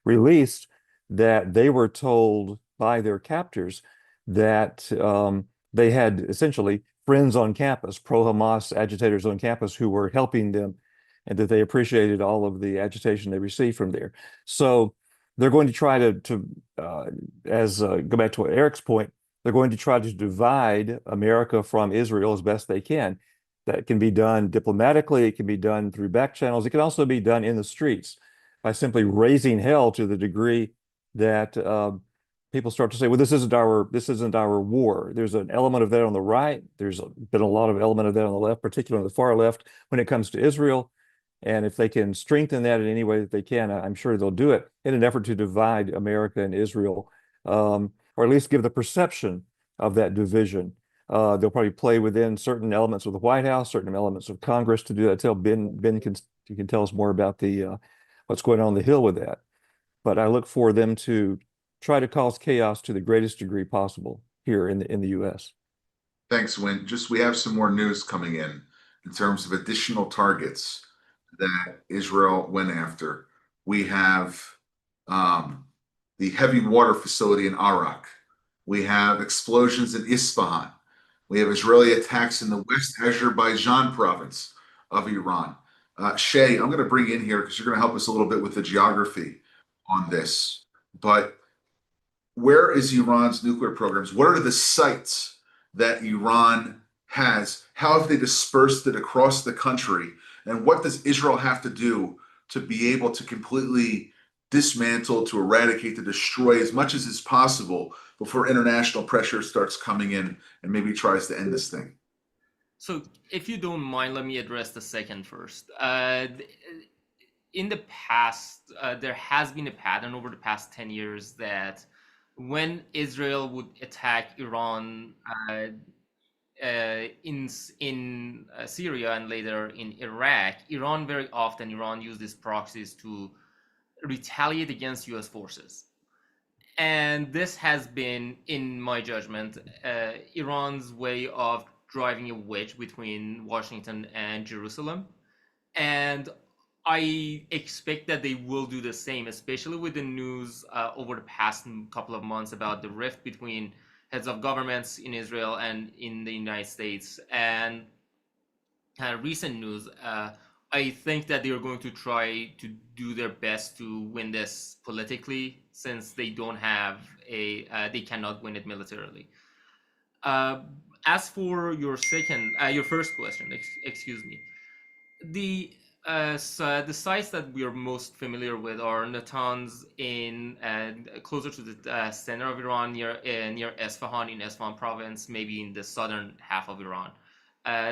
released, that they were told by their captors that they had essentially friends on campus, pro-Hamas agitators on campus who were helping them, and that they appreciated all of the agitation they received from there. So they're going to try to go back to Eric's point, they're going to try to divide America from Israel as best they can. That can be done diplomatically, it can be done through back channels, it can also be done in the streets by simply raising hell to the degree that people start to say, well, this isn't our war. There's an element of that on the right. There's been a lot of element of that on the left, particularly on the far left, when it comes to Israel. And if they can strengthen that in any way that they can, I'm sure they'll do it in an effort to divide America and Israel, or at least give the perception of that division. They'll probably play within certain elements of the White House, certain elements of Congress to do that. Tell Ben can tell us more about the what's going on the Hill with that. But I look for them to try to cause chaos to the greatest degree possible here in the U.S. Thanks, Win. We have some more news coming in terms of additional targets that Israel went after. We have the heavy water facility in Arak. We have explosions in Isfahan. We have Israeli attacks in the West Azerbaijan province of Iran. Shay, I'm going to bring you in here because you're going to help us a little bit with the geography on this. But where is Iran's nuclear programs? What are the sites that Iran has? How have they dispersed it across the country? And what does Israel have to do to be able to completely dismantle, to eradicate, to destroy as much as is possible before international pressure starts coming in and maybe tries to end this thing? So if you don't mind, let me address the second first. In the past, there has been a pattern over the past 10 years that when Israel would attack Iran in Syria and later in Iraq, Iran used these proxies to retaliate against U.S. forces. And this has been, in my judgment, Iran's way of driving a wedge between Washington and Jerusalem. And I expect that they will do the same, especially with the news over the past couple of months about the rift between heads of governments in Israel and in the United States. And recent news, I think that they're going to try to do their best to win this politically, since they don't have they cannot win it militarily. As for your first question, excuse me, the the sites that we are most familiar with are Natanz in closer to the center of Iran, near Esfahan, in Esfahan province, maybe in the southern half of Iran.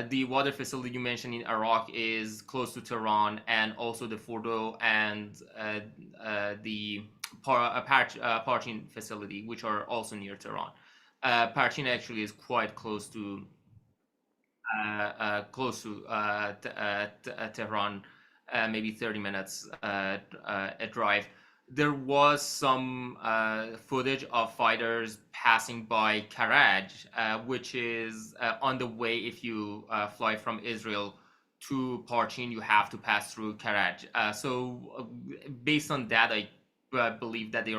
The water facility you mentioned in Iraq is close to Tehran, and also the Fordo and the Parchin facility, which are also near Tehran. Parchin actually is quite close to Tehran, maybe 30 minutes a drive. There was some footage of fighters passing by Karaj, which is on the way. If you fly from Israel to Parchin, you have to pass through Karaj. So based on that, I believe that they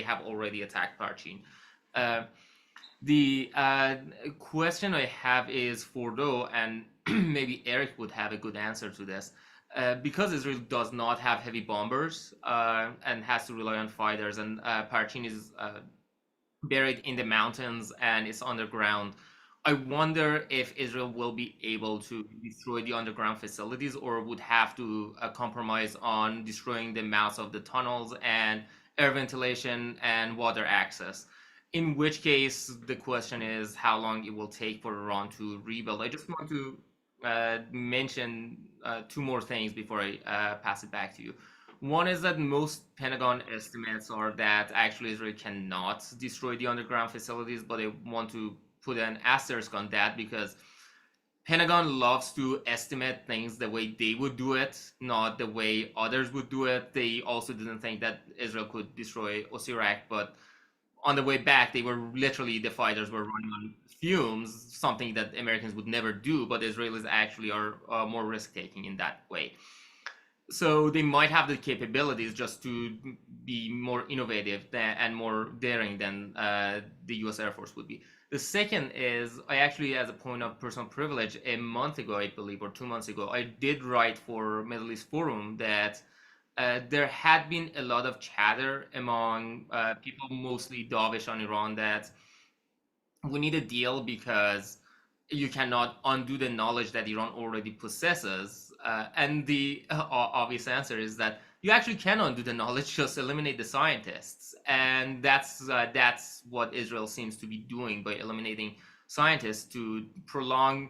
have already attacked Parchin. The question I have is Fordo, and maybe Eric would have a good answer to this. Because Israel does not have heavy bombers and has to rely on fighters, and Parchin is buried in the mountains and it's underground, I wonder if Israel will be able to destroy the underground facilities, or would have to compromise on destroying the mouths of the tunnels and air ventilation and water access. In which case, the question is how long it will take for Iran to rebuild. I just want to mention two more things before I pass it back to you. One is that most Pentagon estimates are that actually Israel cannot destroy the underground facilities, but I want to put an asterisk on that, because Pentagon loves to estimate things the way they would do it, not the way others would do it. They also didn't think that Israel could destroy Osirak, but on the way back, the fighters were running on fumes, something that Americans would never do, but Israelis actually are more risk-taking in that way. So they might have the capabilities just to be more innovative and more daring than the US Air Force would be. The second is, I actually, as a point of personal privilege, a month ago, I believe, or 2 months ago, I did write for Middle East Forum that there had been a lot of chatter among people, mostly dovish on Iran, that we need a deal because you cannot undo the knowledge that Iran already possesses. And the obvious answer is that you actually can undo the knowledge, just eliminate the scientists. And that's what Israel seems to be doing by eliminating scientists, to prolong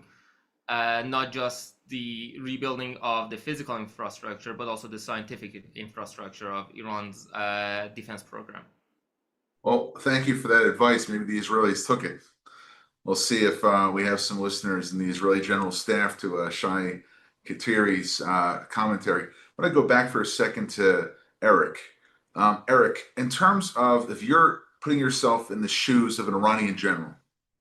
not just the rebuilding of the physical infrastructure, but also the scientific infrastructure of Iran's defense program. Well, thank you for that advice. Maybe the Israelis took it. We'll see if we have some listeners in the Israeli General Staff to Shai Katiri's commentary. I want to go back for a second to Eric. Eric, in terms of, if you're putting yourself in the shoes of an Iranian general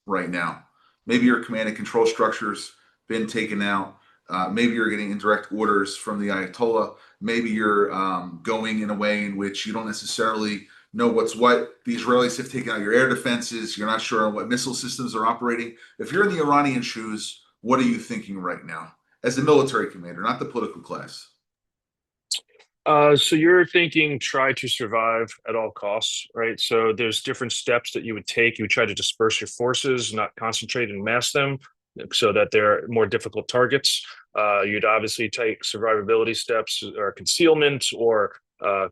right now, maybe your command and control structure's been taken out, maybe you're getting indirect orders from the Ayatollah, maybe you're going in a way in which you don't necessarily know what's what. The Israelis have taken out your air defenses. You're not sure on what missile systems are operating. If you're in the Iranian shoes, what are you thinking right now as the military commander, not the political class? So you're thinking try to survive at all costs, right? So there's different steps that you would take. You would try to disperse your forces, not concentrate and mass them, so that they're more difficult targets. You'd obviously take survivability steps, or concealment, or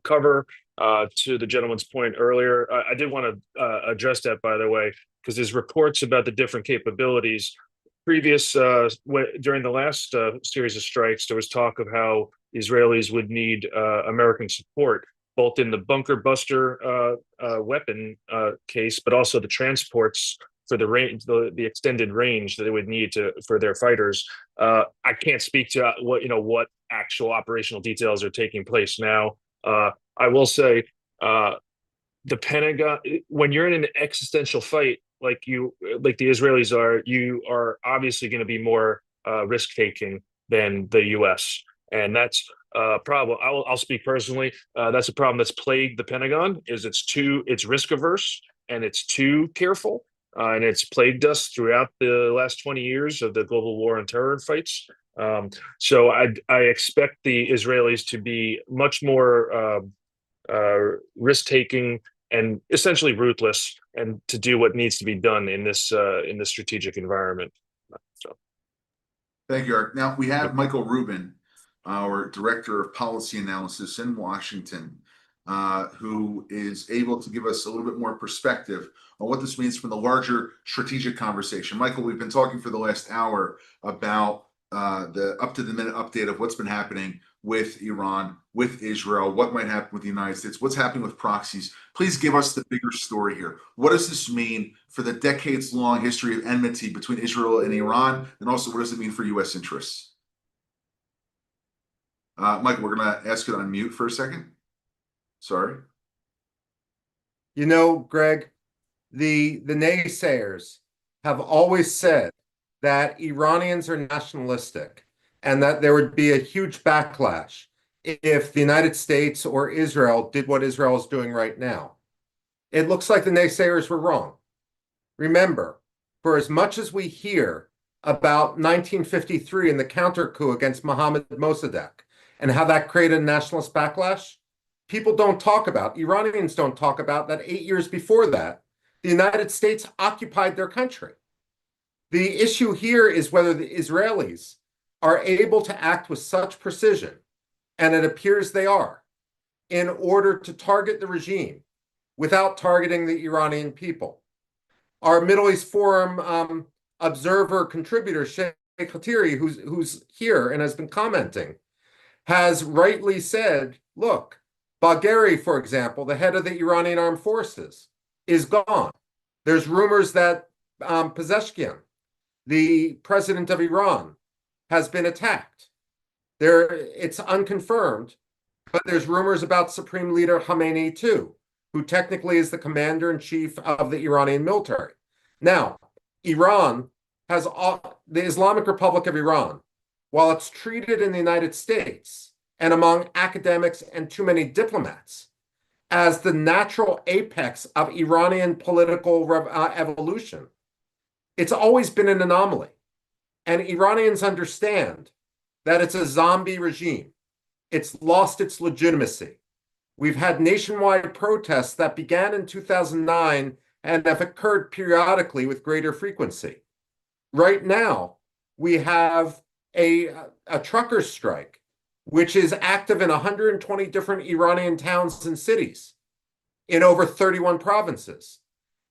cover. To the gentleman's point earlier, I did want to address that, by the way, because there's reports about the different capabilities. During the last series of strikes, there was talk of how Israelis would need American support, both in the bunker buster weapon case, but also the transports for the range, the extended range that they would need for their fighters. I can't speak to what actual operational details are taking place now. I will say the Pentagon, when you're in an existential fight like the Israelis are, you are obviously going to be more risk taking than the U.S. And that's a problem. I'll speak personally. That's a problem that's plagued the Pentagon. It's risk averse and it's too careful. And it's plagued us throughout the last 20 years of the global war on terror fights. So I expect the Israelis to be much more risk-taking and essentially ruthless, and to do what needs to be done in this strategic environment. So, thank you, Eric. Now we have Michael Rubin, our Director of Policy Analysis in Washington, who is able to give us a little bit more perspective on what this means from the larger strategic conversation. Michael, we've been talking for the last hour about the up-to-the-minute update of what's been happening with Iran, with Israel, what might happen with the United States, what's happening with proxies. Please give us the bigger story here. What does this mean for the decades-long history of enmity between Israel and Iran? And also, what does it mean for U.S. interests? Michael, we're going to ask you to unmute for a second. Sorry. You know, Greg, the naysayers have always said that Iranians are nationalistic and that there would be a huge backlash if the United States or Israel did what Israel is doing right now. It looks like the naysayers were wrong. Remember, for as much as we hear about 1953 and the counter coup against Mohammad Mossadegh and how that created a nationalist backlash, people don't talk about, Iranians don't talk about that 8 years before that, the United States occupied their country. The issue here is whether the Israelis are able to act with such precision, and it appears they are, in order to target the regime without targeting the Iranian people. Our Middle East Forum observer contributor, Sheikh Hatiri, who's here and has been commenting, has rightly said, look, Bagheri, for example, the head of the Iranian armed forces, is gone. There's rumors that Pezeshkian, the president of Iran, has been attacked. It's unconfirmed, but there's rumors about Supreme Leader Khamenei too, who technically is the commander-in-chief of the Iranian military. Now, Iran has the Islamic Republic of Iran, while it's treated in the United States and among academics and too many diplomats as the natural apex of Iranian political evolution, it's always been an anomaly. And Iranians understand that it's a zombie regime. It's lost its legitimacy. We've had nationwide protests that began in 2009 and have occurred periodically with greater frequency. Right now, we have a trucker strike, which is active in 120 different Iranian towns and cities in over 31 provinces.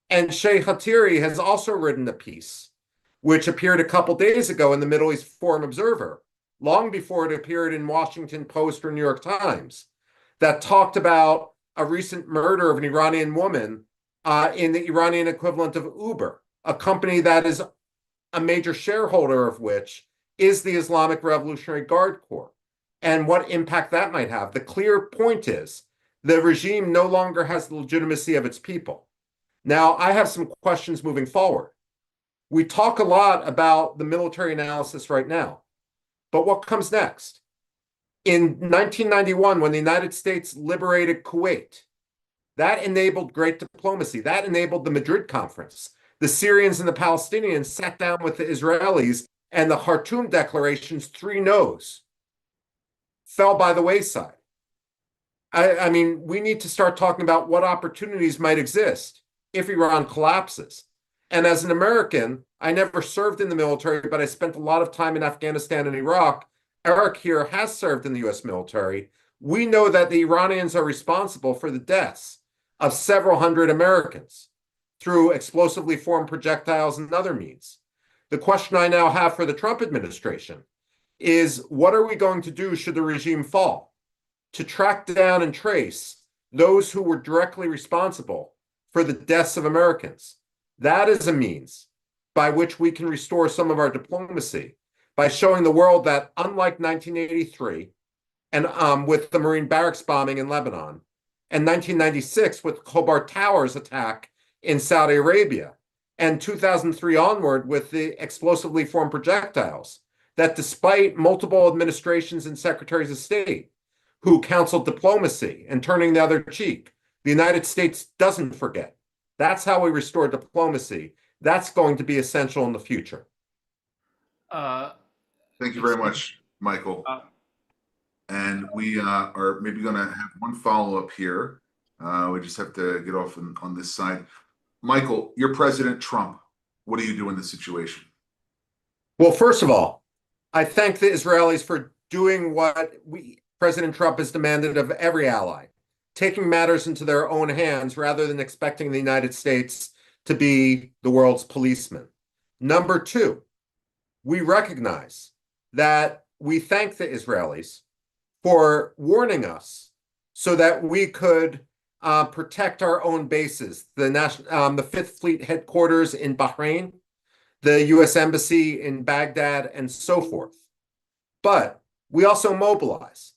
And Sheikh Hatiri has also written a piece, which appeared a couple days ago in the Middle East Forum Observer, long before it appeared in Washington Post or New York Times, that talked about a recent murder of an Iranian woman in the Iranian equivalent of Uber, a company that is a major shareholder of which is the Islamic Revolutionary Guard Corps, and what impact that might have. The clear point is the regime no longer has the legitimacy of its people. Now, I have some questions moving forward. We talk a lot about the military analysis right now, but what comes next? In 1991, when the United States liberated Kuwait, that enabled great diplomacy. That enabled the Madrid Conference. The Syrians and the Palestinians sat down with the Israelis, and the Khartoum declarations, 3 no's, fell by the wayside. I mean, we need to start talking about what opportunities might exist if Iran collapses. And as an American, I never served in the military, but I spent a lot of time in Afghanistan and Iraq. Eric here has served in the US military. We know that the Iranians are responsible for the deaths of several hundred Americans through explosively formed projectiles and other means. The question I now have for the Trump administration is, what are we going to do should the regime fall? To track down and trace those who were directly responsible for the deaths of Americans. That is a means by which we can restore some of our diplomacy, by showing the world that, unlike 1983, and with the Marine barracks bombing in Lebanon, and 1996 with Khobar Towers attack in Saudi Arabia, and 2003 onward with the explosively formed projectiles, that despite multiple administrations and secretaries of state who counseled diplomacy and turning the other cheek, the United States doesn't forget. That's how we restore diplomacy. That's going to be essential in the future. Thank you very much, Michael. And we are maybe going to have one follow-up here. We just have to get off on this side. Michael, you're President Trump. What do you do in this situation? Well, first of all, I thank the Israelis for doing what President Trump has demanded of every ally, taking matters into their own hands rather than expecting the United States to be the world's policeman. Number two, we recognize that we thank the Israelis for warning us so that we could protect our own bases, the Fifth Fleet headquarters in Bahrain, the U.S. Embassy in Baghdad, and so forth. But we also mobilize.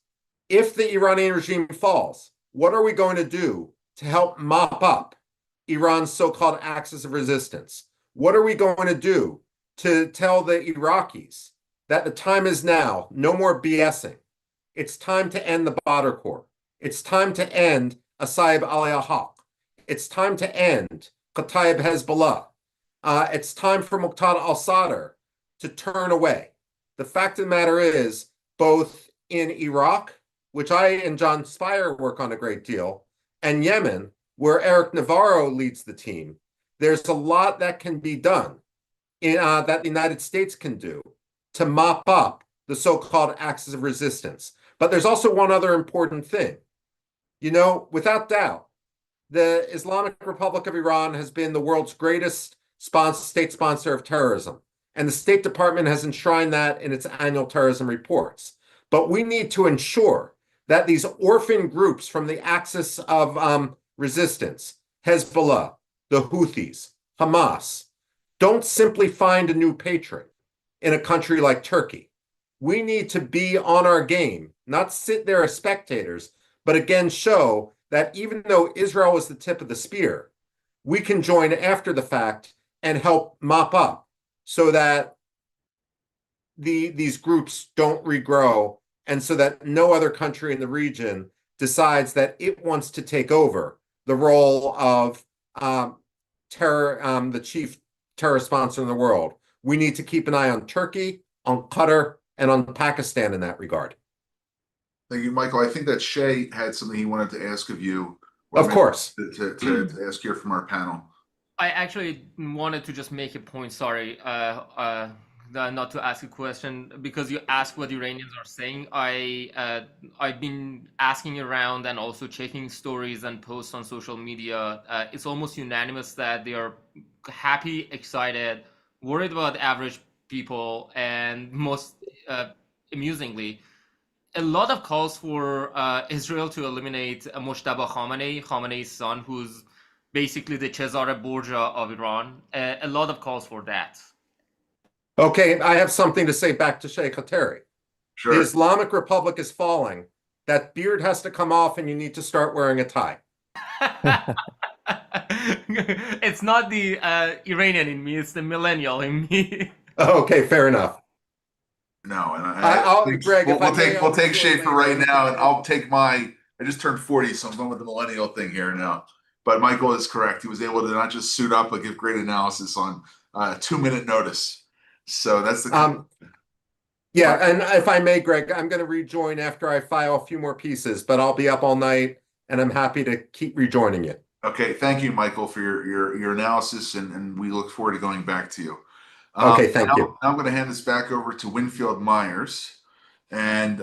If the Iranian regime falls, what are we going to do to help mop up Iran's so-called axis of resistance? What are we going to do to tell the Iraqis that the time is now, no more BSing? It's time to end the Badr Corps. It's time to end Asayib al-Haq. It's time to end Kataib Hezbollah. It's time for Muqtada al-Sadr to turn away. The fact of the matter is, both in Iraq, which I and John Spire work on a great deal, and Yemen, where Eric Navarro leads the team, there's a lot that can be done that the United States can do to mop up the so-called axis of resistance. But there's also one other important thing. You know, without doubt, the Islamic Republic of Iran has been the world's greatest state sponsor of terrorism, and the State Department has enshrined that in its annual terrorism reports. But we need to ensure that these orphan groups from the axis of resistance, Hezbollah, the Houthis, Hamas, don't simply find a new patron in a country like Turkey. We need to be on our game, not sit there as spectators, but again show that even though Israel was the tip of the spear, we can join after the fact and help mop up so that these groups don't regrow, and so that no other country in the region decides that it wants to take over the role of the chief terror sponsor in the world. We need to keep an eye on Turkey, on Qatar, and on Pakistan in that regard. Thank you, Michael. I think that Shay had something he wanted to ask of you. Of course. To ask here from our panel. I actually wanted to just make a point, sorry, not to ask a question, because you asked what Iranians are saying. I've been asking around and also checking stories and posts on social media. It's almost unanimous that they are happy, excited, worried about average people, and most amusingly, a lot of calls for Israel to eliminate Mojtaba Khamenei's son, who's basically the Cesare Borgia of Iran. A lot of calls for that. Okay, I have something to say back to Sheikh Hatari. Sure. The Islamic Republic is falling. That beard has to come off and you need to start wearing a tie. It's not the Iranian in me, it's the millennial in me. Okay, fair enough. No, and Greg, we'll take Shay for right now, and I'll take I just turned 40, so I'm going with the millennial thing here now. But Michael is correct. He was able to not just suit up, but give great analysis on 2-minute notice. So that's the yeah. And if I may, Greg, I'm going to rejoin after I file a few more pieces, but I'll be up all night, and I'm happy to keep rejoining you. Okay, thank you, Michael, for your analysis, and we look forward to going back to you. Okay, thank you. Now I'm going to hand this back over to Winfield Myers. And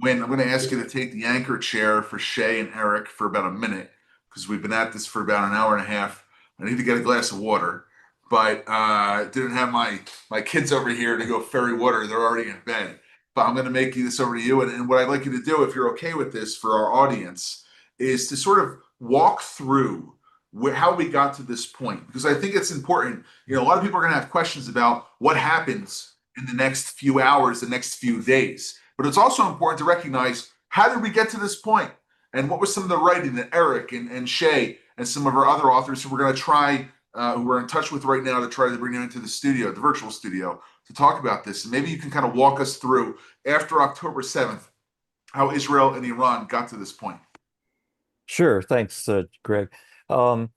Win, I'm going to ask you to take the anchor chair for Shay and Eric for about a minute, because we've been at this for about an hour and a half. I need to get a glass of water, but didn't have my kids over here to go ferry water. They're already in bed. But I'm going to make this over to you. And what I'd like you to do, if you're okay with this for our audience, is to sort of walk through how we got to this point, because I think it's important. A lot of people are going to have questions about what happens in the next few hours, the next few days. But it's also important to recognize, how did we get to this point? And what was some of the writing that Eric and Shay and some of our other authors who we're going to try, who we're in touch with right now, to try to bring them into the studio, the virtual studio, to talk about this. And maybe you can kind of walk us through, after October 7th, how Israel and Iran got to this point. Sure, thanks, Greg. One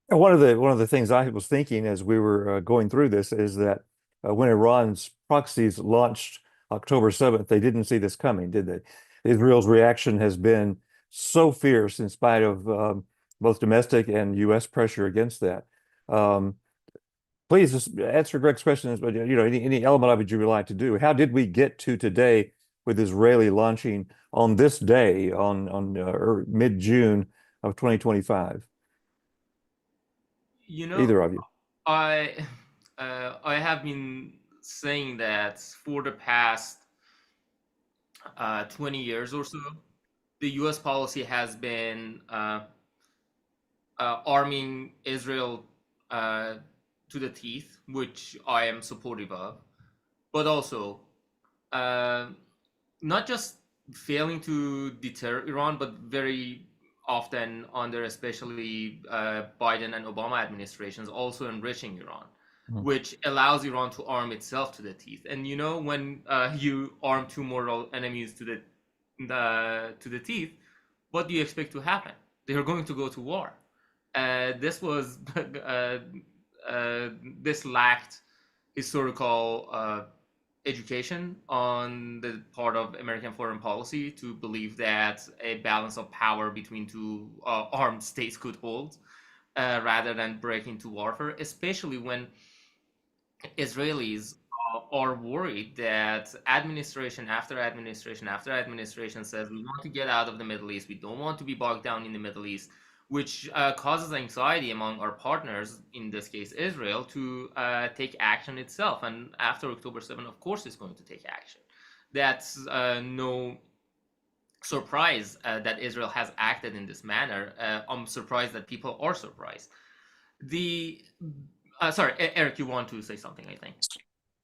of the things I was thinking as we were going through this is that when Iran's proxies launched October 7th, they didn't see this coming, did they? Israel's reaction has been so fierce in spite of both domestic and U.S. pressure against that. Please just answer Greg's questions, but any element of it you would like to do. How did we get to today with Israeli launching on this day, on mid-June of 2025? Either of you. I have been saying that for the past 20 years or so, the U.S. policy has been arming Israel to the teeth, which I am supportive of, but also not just failing to deter Iran, but very often under especially Biden and Obama administrations, also enriching Iran, which allows Iran to arm itself to the teeth. And when you arm two mortal enemies to the teeth, what do you expect to happen? They are going to go to war. This lacked historical education on the part of American foreign policy to believe that a balance of power between two armed states could hold, rather than break into warfare, especially when Israelis are worried that administration after administration after administration says, we want to get out of the Middle East, we don't want to be bogged down in the Middle East, which causes anxiety among our partners, in this case Israel, to take action itself. And after October 7, of course, it's going to take action. That's no surprise that Israel has acted in this manner. I'm surprised that people are surprised. Sorry, Eric, you want to say something, I think.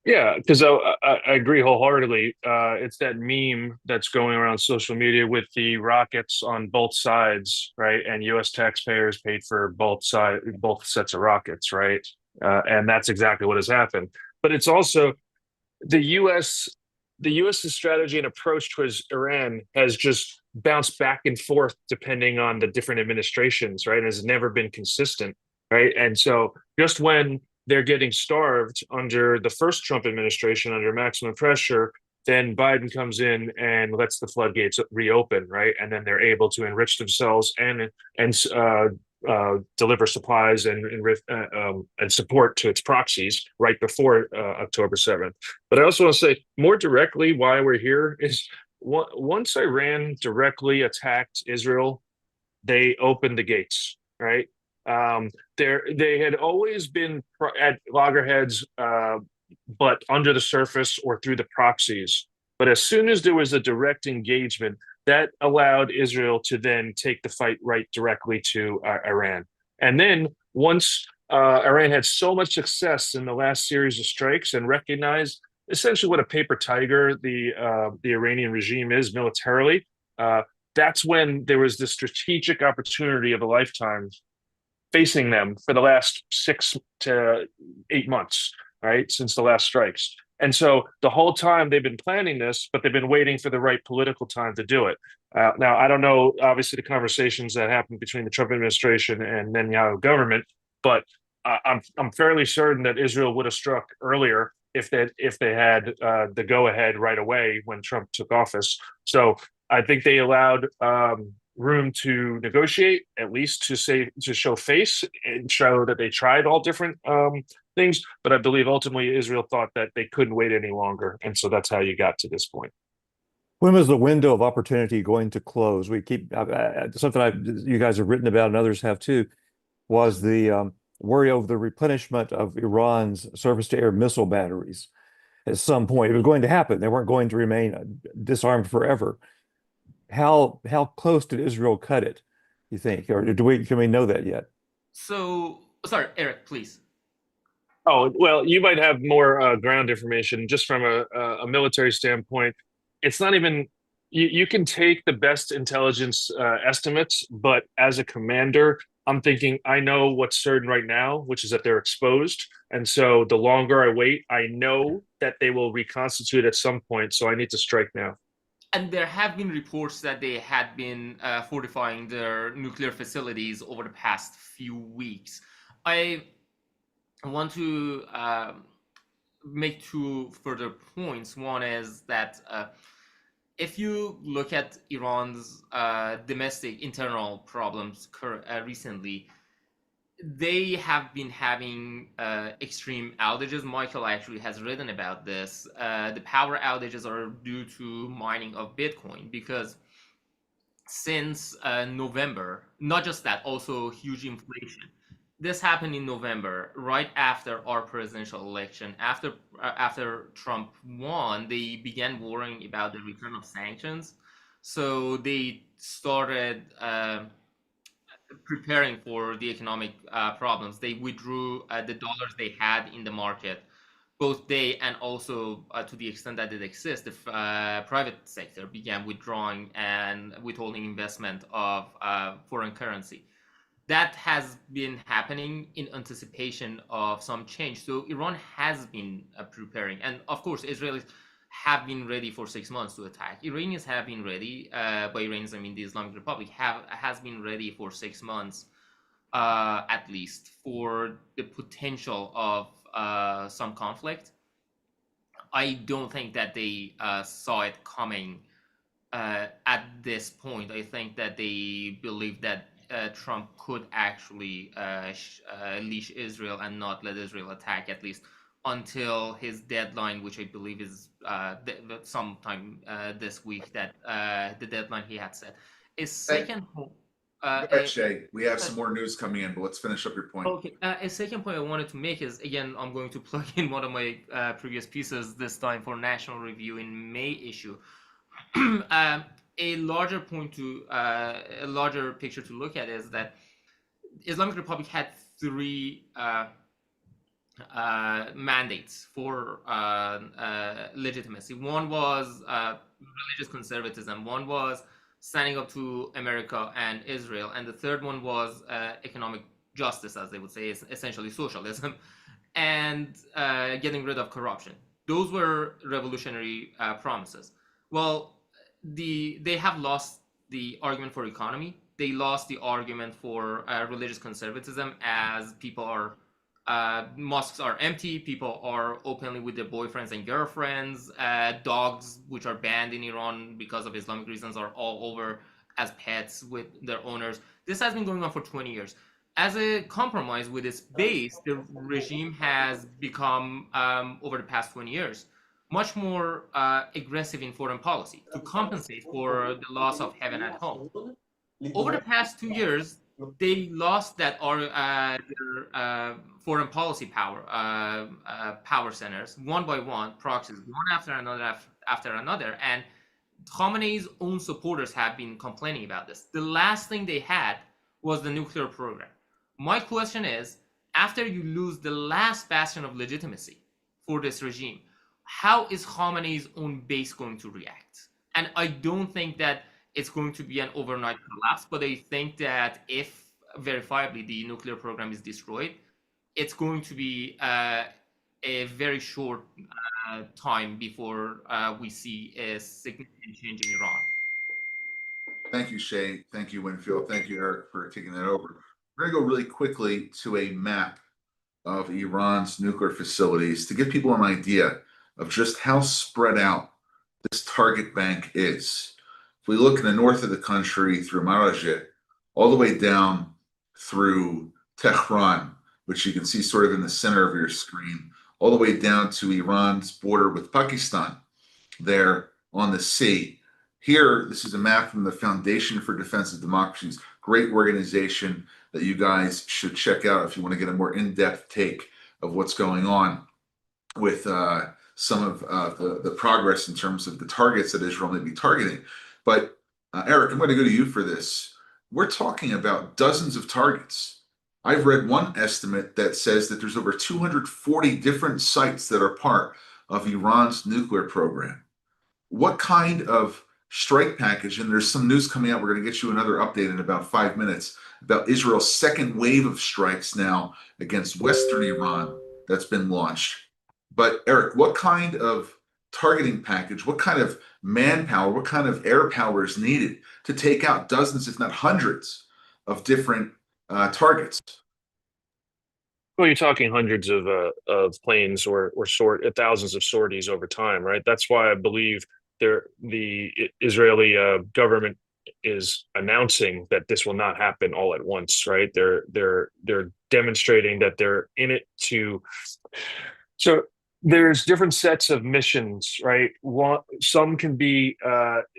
Yeah, because I agree wholeheartedly. It's that meme that's going around social media with the rockets on both sides, right? And U.S. taxpayers paid for both sets of rockets, right? And that's exactly what has happened. But it's also the U.S.'s strategy and approach towards Iran has just bounced back and forth depending on the different administrations, right? It has never been consistent, right? And so just when they're getting starved under the first Trump administration under maximum pressure, then Biden comes in and lets the floodgates reopen, right? And then they're able to enrich themselves and deliver supplies and support to its proxies right before October 7th. But I also want to say more directly why we're here is once Iran directly attacked Israel, they opened the gates, right? They had always been at loggerheads, but under the surface or through the proxies. But as soon as there was a direct engagement, that allowed Israel to then take the fight right directly to Iran. And then once Iran had so much success in the last series of strikes and recognized essentially what a paper tiger the Iranian regime is militarily, that's when there was the strategic opportunity of a lifetime facing them for the last 6 to 8 months, right, since the last strikes. And so the whole time they've been planning this, but they've been waiting for the right political time to do it. Now, I don't know, obviously, the conversations that happened between the Trump administration and Netanyahu government, but I'm fairly certain that Israel would have struck earlier if they had the go-ahead right away when Trump took office. So I think they allowed room to negotiate, at least to show face and show that they tried all different things. But I believe ultimately Israel thought that they couldn't wait any longer, and so that's how you got to this point. When was the window of opportunity going to close? We keep something you guys have written about and others have too, was the worry over the replenishment of Iran's surface-to-air missile batteries. At some point, it was going to happen. They weren't going to remain disarmed forever. How close did Israel cut it you think, or can we know that yet? So, sorry, Eric, please. Oh, well, you might have more ground information just from a military standpoint. It's not even, you can take the best intelligence estimates, but as a commander, I'm thinking I know what's certain right now, which is that they're exposed. And so the longer I wait, I know that they will reconstitute at some point. So I need to strike now. And there have been reports that they had been fortifying their nuclear facilities over the past few weeks. I want to make two further points. One is that if you look at Iran's domestic internal problems recently, they have been having extreme outages. Michael actually has written about this. The power outages are due to mining of Bitcoin, because since November, not just that, also huge inflation. This happened in November, right after our presidential election. After Trump won, they began worrying about the return of sanctions. So they started preparing for the economic problems. They withdrew the dollars they had in the market. Both they and also to the extent that it exists, the private sector began withdrawing and withholding investment of foreign currency. That has been happening in anticipation of some change. So Iran has been preparing. And of course, Israelis have been ready for 6 months to attack. Iranians have been ready. By Iranians, I mean the Islamic Republic has been ready for 6 months, at least, for the potential of some conflict. I don't think that they saw it coming at this point. I think that they believe that Trump could actually leash Israel and not let Israel attack, at least until his deadline, which I believe is sometime this week, that the deadline he had set. A second Go ahead, Shay. We have some more news coming in, but let's finish up your point. Okay. A second point I wanted to make is, again, I'm going to plug in one of my previous pieces, this time for National Review in May issue. A larger picture to look at is that Islamic Republic had three mandates for legitimacy. One was religious conservatism. One was standing up to America and Israel, and the third one was economic justice, as they would say, essentially socialism, and getting rid of corruption. Those were revolutionary promises. Well, they have lost the argument for economy. They lost the argument for religious conservatism, as people are mosques are empty, people are openly with their boyfriends and girlfriends, dogs, which are banned in Iran because of Islamic reasons, are all over as pets with their owners. This has been going on for 20 years. As a compromise with its base, the regime has become, over the past 20 years, much more aggressive in foreign policy to compensate for the loss of heaven at home. Over the past 2 years, they lost that their foreign policy power centers one by one, proxies, one after another, and Khamenei's own supporters have been complaining about this. The last thing they had was the nuclear program. My question is, after you lose the last bastion of legitimacy for this regime, how is Khamenei's own base going to react? And I don't think that it's going to be an overnight collapse, but I think that if verifiably the nuclear program is destroyed, it's going to be a very short time before we see a significant change in Iran. Thank you, Shay. Thank you, Winfield. Thank you, Eric, for taking that over. We're going to go really quickly to a map of Iran's nuclear facilities to give people an idea of just how spread out this target bank is. If we look in the north of the country through Marajit, all the way down through Tehran, which you can see sort of in the center of your screen, all the way down to Iran's border with Pakistan, there on the sea. Here, this is a map from the Foundation for Defense of Democracies, great organization that you guys should check out if you want to get a more in-depth take of what's going on with some of the progress in terms of the targets that Israel may be targeting. But Eric, I'm going to go to you for this. we're talking about dozens of targets. I've read one estimate that says that there's over 240 different sites that are part of Iran's nuclear program. What kind of strike package, and there's some news coming out, we're going to get you another update in about 5 minutes, about Israel's second wave of strikes now against Western Iran that's been launched. But Eric, what kind of targeting package, what kind of manpower, what kind of air power is needed to take out dozens, if not hundreds, of different targets? Well, you're talking hundreds of planes or thousands of sorties over time, right? That's why I believe the Israeli government is announcing that this will not happen all at once, right? They're demonstrating that they're in it to. So there's different sets of missions, right? Some can be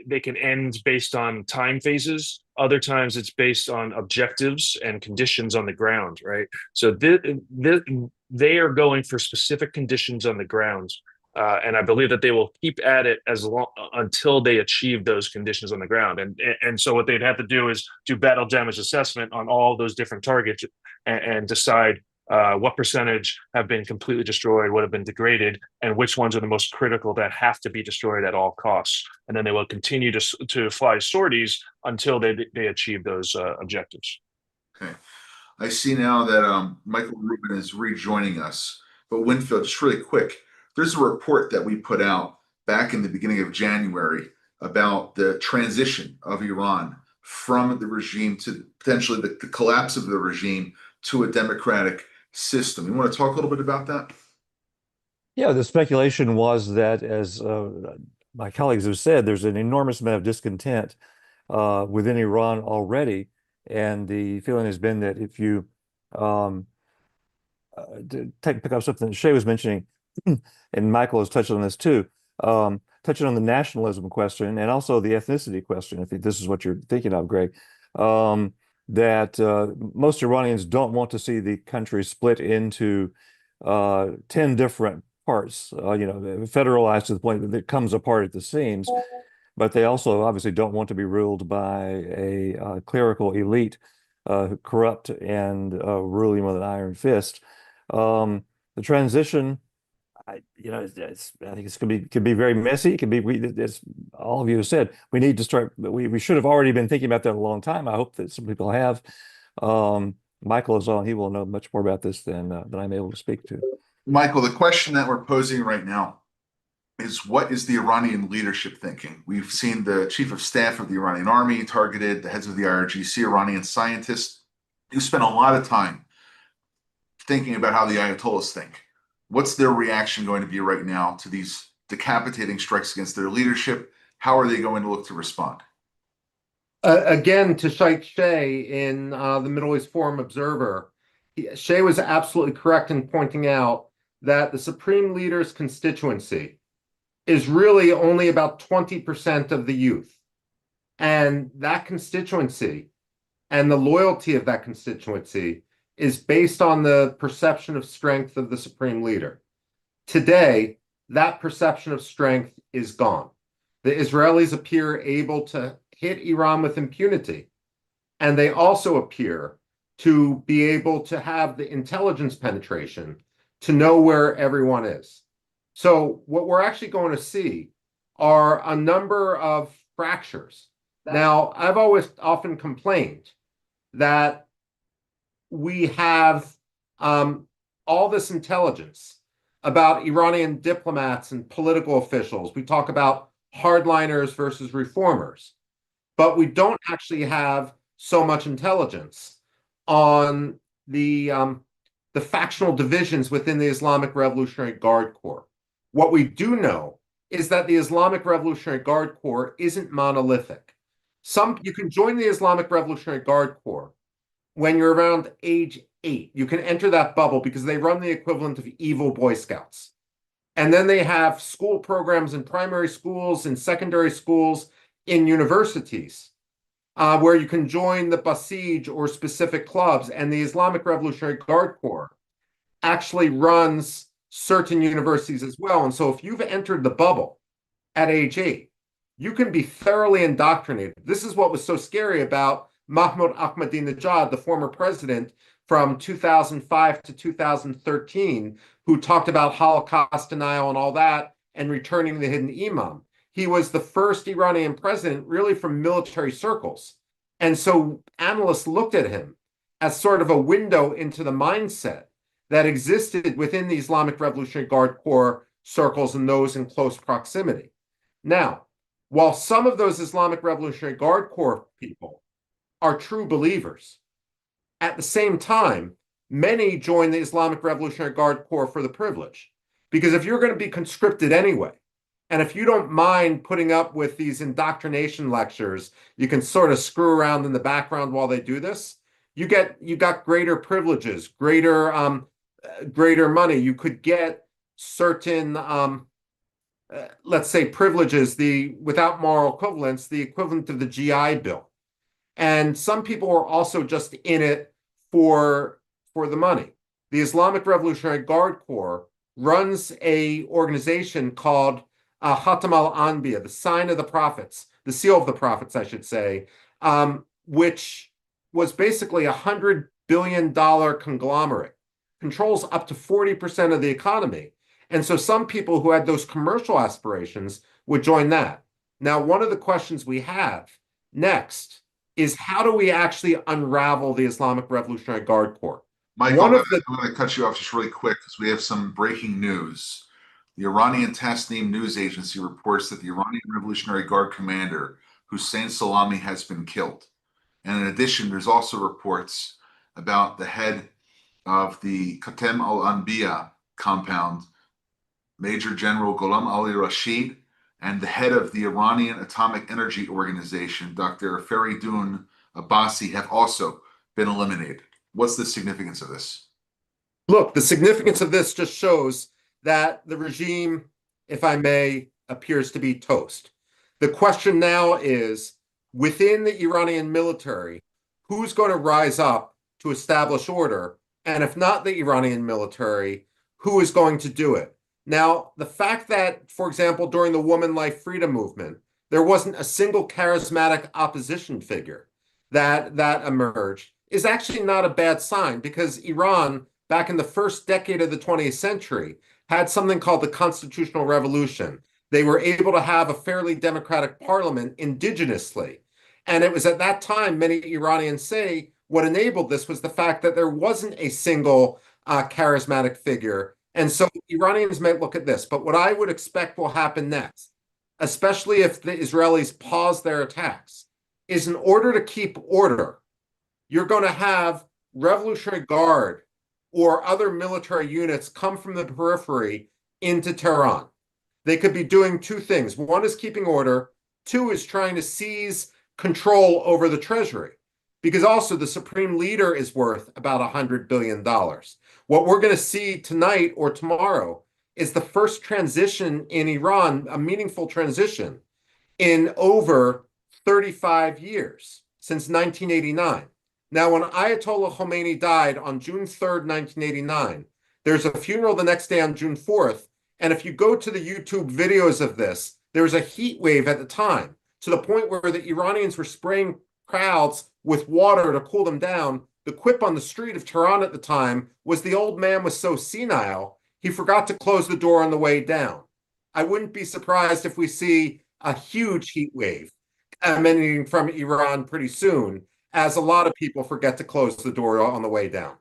they can end based on time phases. Other times it's based on objectives and conditions on the ground, right? So they are going for specific conditions on the ground, and I believe that they will keep at it until they achieve those conditions on the ground. And so what they'd have to do is do battle damage assessment on all those different targets and decide what percentage have been completely destroyed, what have been degraded, and which ones are the most critical that have to be destroyed at all costs. And then they will continue to fly sorties until they achieve those objectives. Okay. I see now that Michael Rubin is rejoining us. But Winfield, just really quick, there's a report that we put out back in the beginning of January about the transition of Iran from the regime to potentially the collapse of the regime to a democratic system. You want to talk a little bit about that? Yeah, the speculation was that, as my colleagues have said, there's an enormous amount of discontent within Iran already. And the feeling has been that if you pick up something that Shay was mentioning, and Michael has touched on this too, touching on the nationalism question and also the ethnicity question, if this is what you're thinking of, Greg, that most Iranians don't want to see the country split into 10 different parts, federalized to the point that it comes apart at the seams. But they also obviously don't want to be ruled by a clerical elite, corrupt and ruling with an iron fist. The transition, I think it's could be very messy. It could be, as all of you have said, we need to start. We should have already been thinking about that a long time. I hope that some people have. Michael is on; he will know much more about this than I'm able to speak to. Michael, the question that we're posing right now is, what is the Iranian leadership thinking? We've seen the chief of staff of the Iranian army targeted, the heads of the IRGC, Iranian scientists. You spent a lot of time thinking about how the Ayatollahs think. What's their reaction going to be right now to these decapitating strikes against their leadership? How are they going to look to respond? Again, to cite Shay in the Middle East Forum Observer, Shay was absolutely correct in pointing out that the Supreme Leader's constituency is really only about 20% of the youth. And that constituency and the loyalty of that constituency is based on the perception of strength of the Supreme Leader. Today, that perception of strength is gone. The Israelis appear able to hit Iran with impunity, and they also appear to be able to have the intelligence penetration to know where everyone is. So what we're actually going to see are a number of fractures. Now, I've always often complained that we have all this intelligence about Iranian diplomats and political officials. We talk about hardliners versus reformers, but we don't actually have so much intelligence on the factional divisions within the Islamic Revolutionary Guard Corps. What we do know is that the Islamic Revolutionary Guard Corps isn't monolithic. You can join the Islamic Revolutionary Guard Corps when you're around age 8. You can enter that bubble because they run the equivalent of evil Boy Scouts. And then they have school programs in primary schools, in secondary schools, in universities, where you can join the Basij or specific clubs. And the Islamic Revolutionary Guard Corps actually runs certain universities as well. And so if you've entered the bubble at age 8, you can be thoroughly indoctrinated. This is what was so scary about Mahmoud Ahmadinejad, the former president from 2005 to 2013, who talked about Holocaust denial and all that, and returning the hidden imam. He was the first Iranian president really from military circles. And so analysts looked at him as sort of a window into the mindset that existed within the Islamic Revolutionary Guard Corps circles and those in close proximity. Now, while some of those Islamic Revolutionary Guard Corps people are true believers, at the same time, many join the Islamic Revolutionary Guard Corps for the privilege. Because if you're going to be conscripted anyway, and if you don't mind putting up with these indoctrination lectures, you can sort of screw around in the background while they do this. You got greater privileges, greater money. You could get certain let's say privileges, without moral equivalence, the equivalent of the GI Bill. And some people are also just in it for the money. The Islamic Revolutionary Guard Corps runs a organization called Khatam al-Anbiya, the sign of the prophets, the seal of the prophets, I should say, which was basically $100 billion conglomerate, controls up to 40% of the economy. And so some people who had those commercial aspirations would join that. Now, one of the questions we have next is how do we actually unravel the Islamic Revolutionary Guard Corps? Michael, I'm going to cut you off just really quick because we have some breaking news. The Iranian Tasnim news agency reports that the Iranian Revolutionary Guard commander, Hussein Salami, has been killed. And in addition, there's also reports about the head of the Khatam al-Anbiya compound, Major General Ghulam Ali Rashid, and the head of the Iranian Atomic Energy Organization, Dr. Faridun Abbasi, have also been eliminated. What's the significance of this? Look, the significance of this just shows that the regime, if I may, appears to be toast. The question now is, within the Iranian military, who's going to rise up to establish order? And if not the Iranian military, who is going to do it? Now, the fact that, for example, during the Woman Life Freedom Movement, there wasn't a single charismatic opposition figure that emerged is actually not a bad sign, because Iran, back in the first decade of the 20th century, had something called the Constitutional Revolution. They were able to have a fairly democratic parliament indigenously. And it was at that time, many Iranians say, what enabled this was the fact that there wasn't a single charismatic figure. And so Iranians might look at this. But what I would expect will happen next, especially if the Israelis pause their attacks, is in order to keep order, you're going to have Revolutionary Guard or other military units come from the periphery into Tehran. They could be doing two things. One is keeping order. Two is trying to seize control over the treasury, because also the supreme leader is worth about $100 billion. What we're going to see tonight or tomorrow is the first transition in Iran, a meaningful transition, in over 35 years, since 1989. Now, when Ayatollah Khomeini died on June 3rd, 1989, there's a funeral the next day on June 4th. And if you go to the YouTube videos of this, there was a heat wave at the time, to the point where the Iranians were spraying crowds with water to cool them down. The quip on the street of Tehran at the time was the old man was so senile, he forgot to close the door on the way down. I wouldn't be surprised if we see a huge heat wave emanating from Iran pretty soon, as a lot of people forget to close the door on the way down.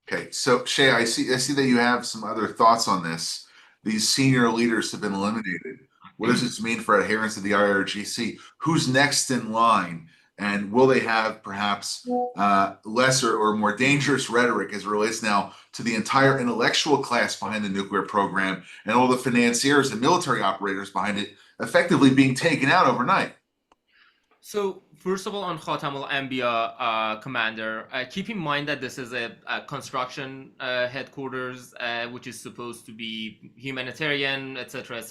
Okay, so Shay, I see that you have some other thoughts on this. These senior leaders have been eliminated. What does this mean for adherence to the IRGC? Who's next in line? And will they have perhaps lesser or more dangerous rhetoric as it relates now to the entire intellectual class behind the nuclear program and all the financiers and military operators behind it effectively being taken out overnight? So first of all, on Khatam al-Anbiya commander, keep in mind that this is a construction headquarters, which is supposed to be humanitarian, etc.,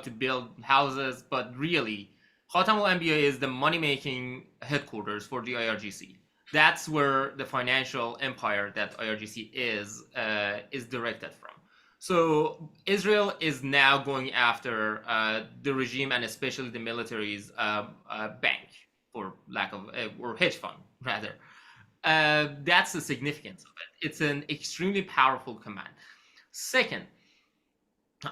to build houses. But really, Khatam al-Anbiya is the money-making headquarters for the IRGC. That's where the financial empire that IRGC is directed from. So Israel is now going after the regime and especially the military's bank, for lack of, or hedge fund rather. That's the significance of it. It's an extremely powerful command. Second,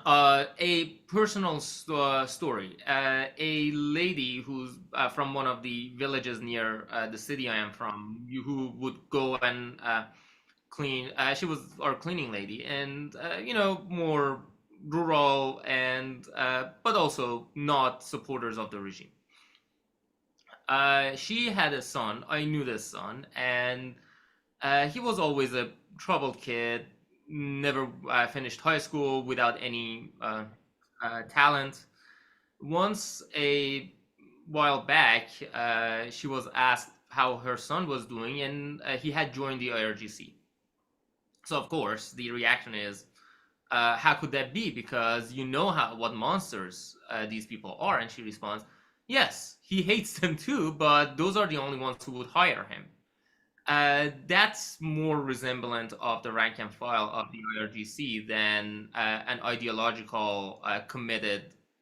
a personal story. A lady who's from one of the villages near the city I am from, who would go and clean. She was our cleaning lady, and more rural and but also not supporters of the regime. She had a son. I knew this son, and he was always a troubled kid. Never finished high school without any talent. Once a while back, she was asked how her son was doing, and he had joined the IRGC. So of course, the reaction is, how could that be? Because you know what monsters these people are. And she responds, yes, he hates them too, but those are the only ones who would hire him. That's more resemblant of the rank and file of the IRGC than an ideological committed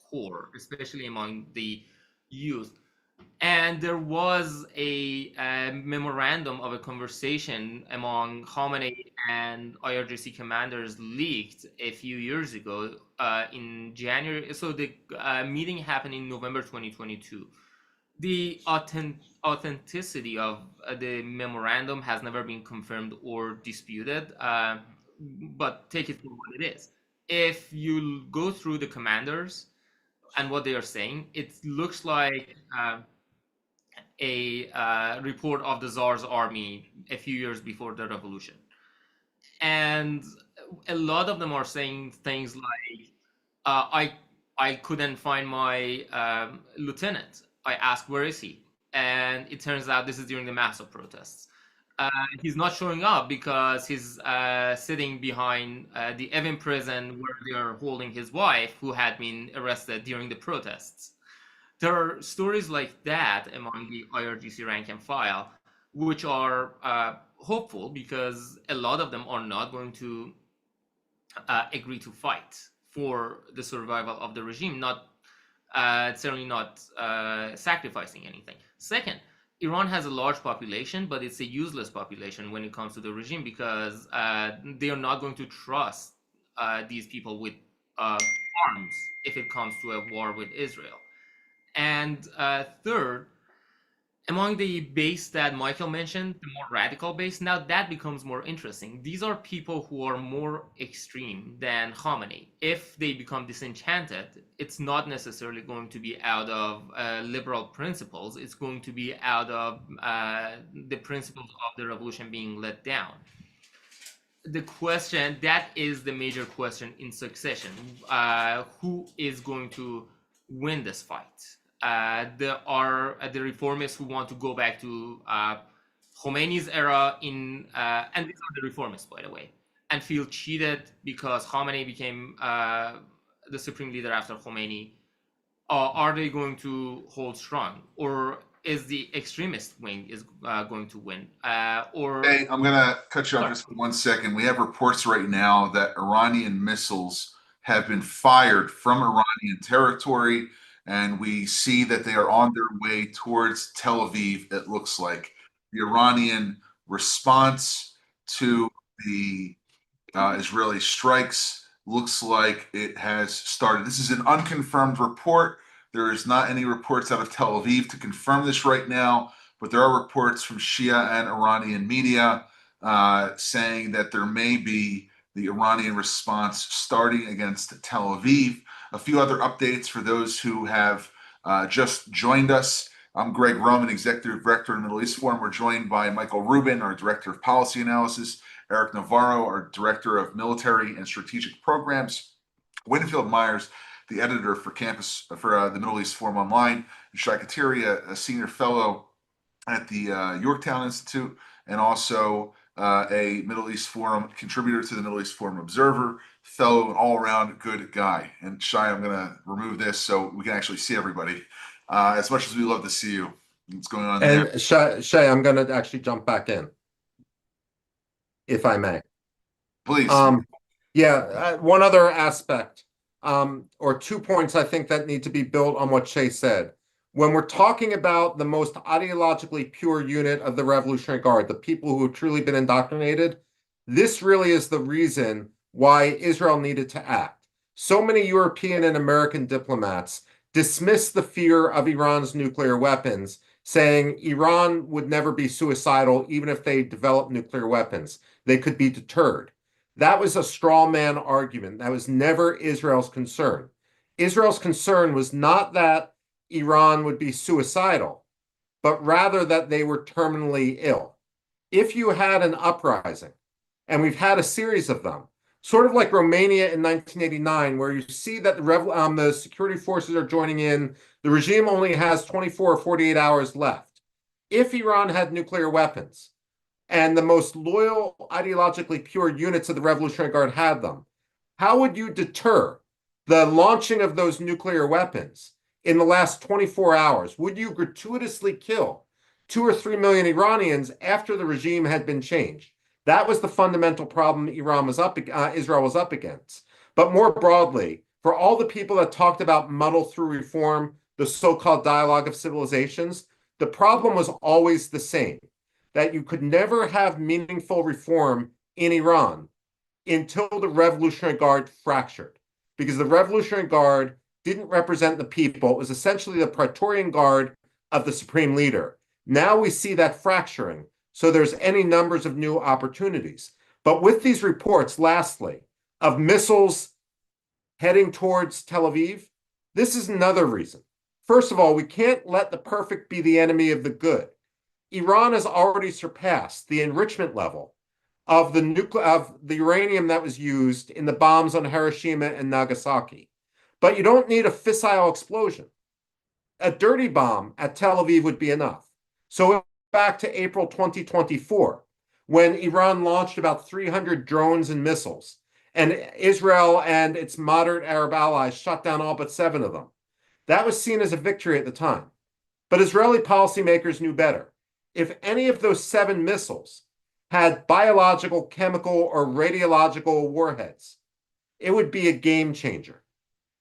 core, especially among the youth. And there was a memorandum of a conversation among Khamenei and IRGC commanders leaked a few years ago in January. So the meeting happened in November 2022. The authenticity of the memorandum has never been confirmed or disputed, but take it for what it is. If you go through the commanders and what they are saying, it looks like a report of the Tsar's army a few years before the revolution. And a lot of them are saying things like, I couldn't find my lieutenant. I asked, where is he? And it turns out this is during the massive protests. He's not showing up because he's sitting behind the Evin prison where they're holding his wife, who had been arrested during the protests. There are stories like that among the IRGC rank and file, which are hopeful because a lot of them are not going to agree to fight for the survival of the regime, certainly not sacrificing anything. Second, Iran has a large population, but it's a useless population when it comes to the regime because they are not going to trust these people with arms if it comes to a war with Israel. And third, among the base that Michael mentioned, the more radical base, now that becomes more interesting. These are people who are more extreme than Khamenei. If they become disenchanted, it's not necessarily going to be out of liberal principles. It's going to be out of the principles of the revolution being let down. The question, that is the major question in succession. Who is going to win this fight? There are the reformists who want to go back to Khomeini's era and these are the reformists, by the way, and feel cheated because Khamenei became the supreme leader after Khomeini. Are they going to hold strong, or is the extremist wing going to win? Hey, I'm going to cut you off just for 1 second. We have reports right now that Iranian missiles have been fired from Iranian territory, and we see that they are on their way towards Tel Aviv, it looks like. The Iranian response to the Israeli strikes looks like it has started. This is an unconfirmed report. There is not any reports out of Tel Aviv to confirm this right now, but there are reports from Shia and Iranian media saying that there may be the Iranian response starting against Tel Aviv. A few other updates for those who have just joined us. I'm Greg Roman, Executive Director of the Middle East Forum. We're joined by Michael Rubin, our Director of Policy Analysis, Eric Navarro, our Director of Military and Strategic Programs, Winfield Myers, the editor for the Middle East Forum Online, and Shai Kateri, a Senior Fellow at the Yorktown Institute, and also a Middle East Forum contributor to the Middle East Forum Observer, fellow, and all-around good guy. And Shai, I'm going to remove this so we can actually see everybody. As much as we love to see you, what's going on there? And Shay, I'm going to actually jump back in, if I may. Please. One other aspect, or 2 points I think that need to be built on what Shay said. when we're talking about the most ideologically pure unit of the Revolutionary Guard, the people who have truly been indoctrinated, this really is the reason why Israel needed to act. So many European and American diplomats dismissed the fear of Iran's nuclear weapons, saying Iran would never be suicidal even if they developed nuclear weapons. They could be deterred. That was a straw man argument. That was never Israel's concern. Israel's concern was not that Iran would be suicidal, but rather that they were terminally ill. If you had an uprising, and we've had a series of them, sort of like Romania in 1989, where you see that the security forces are joining in, the regime only has 24 or 48 hours left. If Iran had nuclear weapons, and the most loyal, ideologically pure units of the Revolutionary Guard had them, how would you deter the launching of those nuclear weapons in the last 24 hours? Would you gratuitously kill 2 or 3 million Iranians after the regime had been changed? That was the fundamental problem Israel was up against. But more broadly, for all the people that talked about muddle through reform, the so-called dialogue of civilizations, the problem was always the same, that you could never have meaningful reform in Iran until the Revolutionary Guard fractured, because the Revolutionary Guard didn't represent the people. It was essentially the Praetorian Guard of the supreme leader. Now we see that fracturing. So there's any numbers of new opportunities. But with these reports, lastly, of missiles heading towards Tel Aviv, this is another reason. First of all, we can't let the perfect be the enemy of the good. Iran has already surpassed the enrichment level of the uranium that was used in the bombs on Hiroshima and Nagasaki. But you don't need a fissile explosion. A dirty bomb at Tel Aviv would be enough. So back to April 2024, when Iran launched about 300 drones and missiles, and Israel and its moderate Arab allies shut down all but 7 of them. That was seen as a victory at the time. But Israeli policymakers knew better. If any of those 7 missiles had biological, chemical, or radiological warheads, it would be a game changer.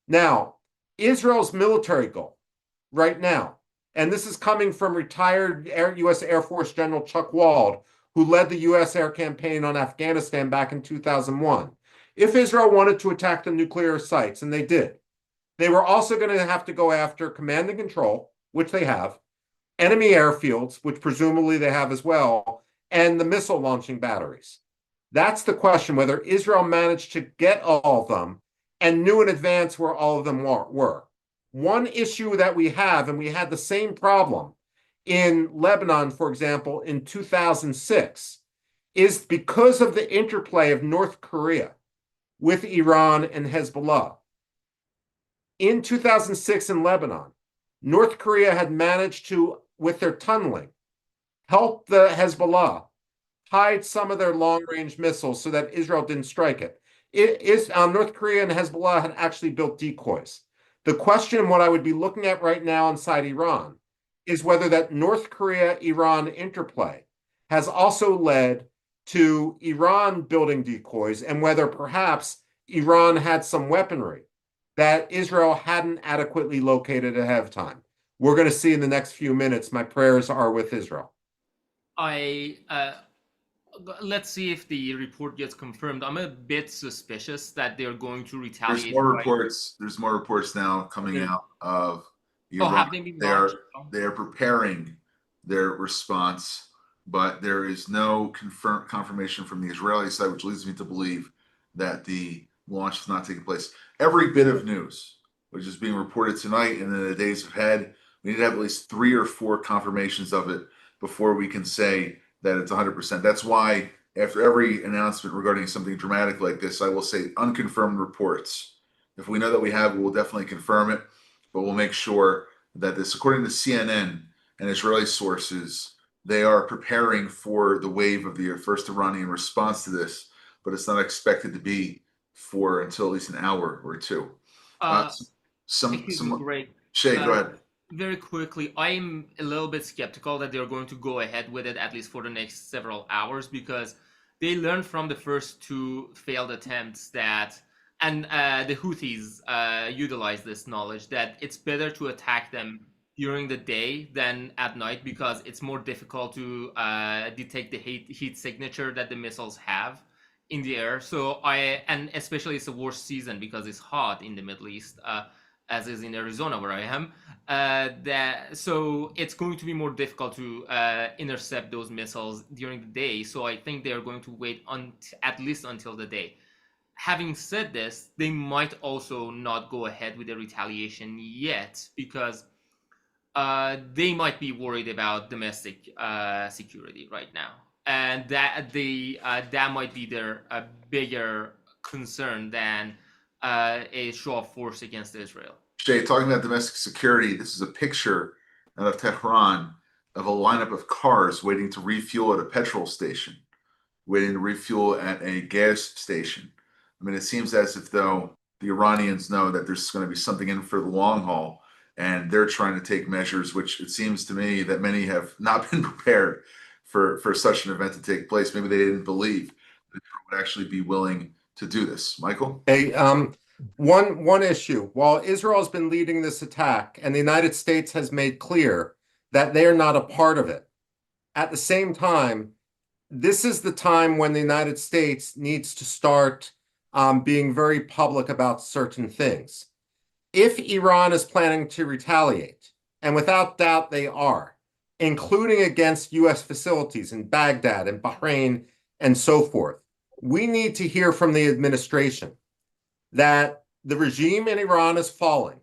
Now, Israel's military goal right now, and this is coming from retired U.S. Air Force General Chuck Wald, who led the U.S. air campaign on Afghanistan back in 2001. If Israel wanted to attack the nuclear sites, and they did, they were also going to have to go after command and control, which they have, enemy airfields, which presumably they have as well, and the missile launching batteries. That's the question, whether Israel managed to get all of them and knew in advance where all of them were. One issue that we have, and we had the same problem in Lebanon, for example, in 2006, is because of the interplay of North Korea with Iran and Hezbollah. In 2006 in Lebanon, North Korea had managed to, with their tunneling, help the Hezbollah hide some of their long-range missiles so that Israel didn't strike it. North Korea and Hezbollah had actually built decoys. The question, what I would be looking at right now inside Iran, is whether that North Korea-Iran interplay has also led to Iran building decoys, and whether perhaps Iran had some weaponry that Israel hadn't adequately located ahead of time. We're going to see in the next few minutes. My prayers are with Israel. Let's see if the report gets confirmed. I'm a bit suspicious that they're going to retaliate. There's more reports now coming out of Iran. Have they been they are preparing their response, but there is no confirmation from the Israeli side, which leads me to believe that the launch is not taking place. Every bit of news which is being reported tonight and in the days ahead, we need to have at least 3 or 4 confirmations of it before we can say that it's 100%. That's why after every announcement regarding something dramatic like this, I will say unconfirmed reports. If we know that we have, we'll definitely confirm it, but we'll make sure that this, according to CNN and Israeli sources, they are preparing for the wave of the first Iranian response to this, but it's not expected to be for until at least an hour or 2. Shay, go ahead. Very quickly, I'm a little bit skeptical that they're going to go ahead with it, at least for the next several hours, because they learned from the first 2 failed attempts that, and the Houthis utilize this knowledge, that it's better to attack them during the day than at night because it's more difficult to detect the heat signature that the missiles have in the air. And especially it's the worst season because it's hot in the Middle East, as is in Arizona where I am. So it's going to be more difficult to intercept those missiles during the day. So I think they are going to wait at least until the day. Having said this, they might also not go ahead with the retaliation yet because they might be worried about domestic security right now, and that might be their bigger concern than a show of force against Israel. Jay, talking about domestic security, this is a picture out of Tehran of a lineup of cars waiting to refuel at a petrol station, waiting to refuel at a gas station. I mean, it seems as if though the Iranians know that there's going to be something in for the long haul, and they're trying to take measures, which it seems to me that many have not been prepared for such an event to take place. Maybe they didn't believe that they would actually be willing to do this. Michael? Hey, one issue. While Israel has been leading this attack and the United States has made clear that they are not a part of it, at the same time, this is the time when the United States needs to start being very public about certain things. If Iran is planning to retaliate, and without doubt they are, including against U.S. facilities in Baghdad and Bahrain and so forth, we need to hear from the administration that the regime in Iran is falling,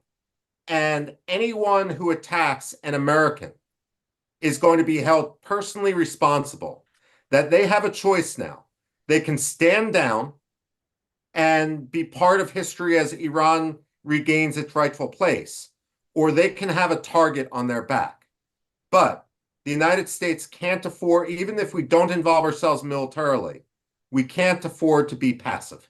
and anyone who attacks an American is going to be held personally responsible, that they have a choice now. They can stand down and be part of history as Iran regains its rightful place, or they can have a target on their back. But the United States can't afford, even if we don't involve ourselves militarily, we can't afford to be passive.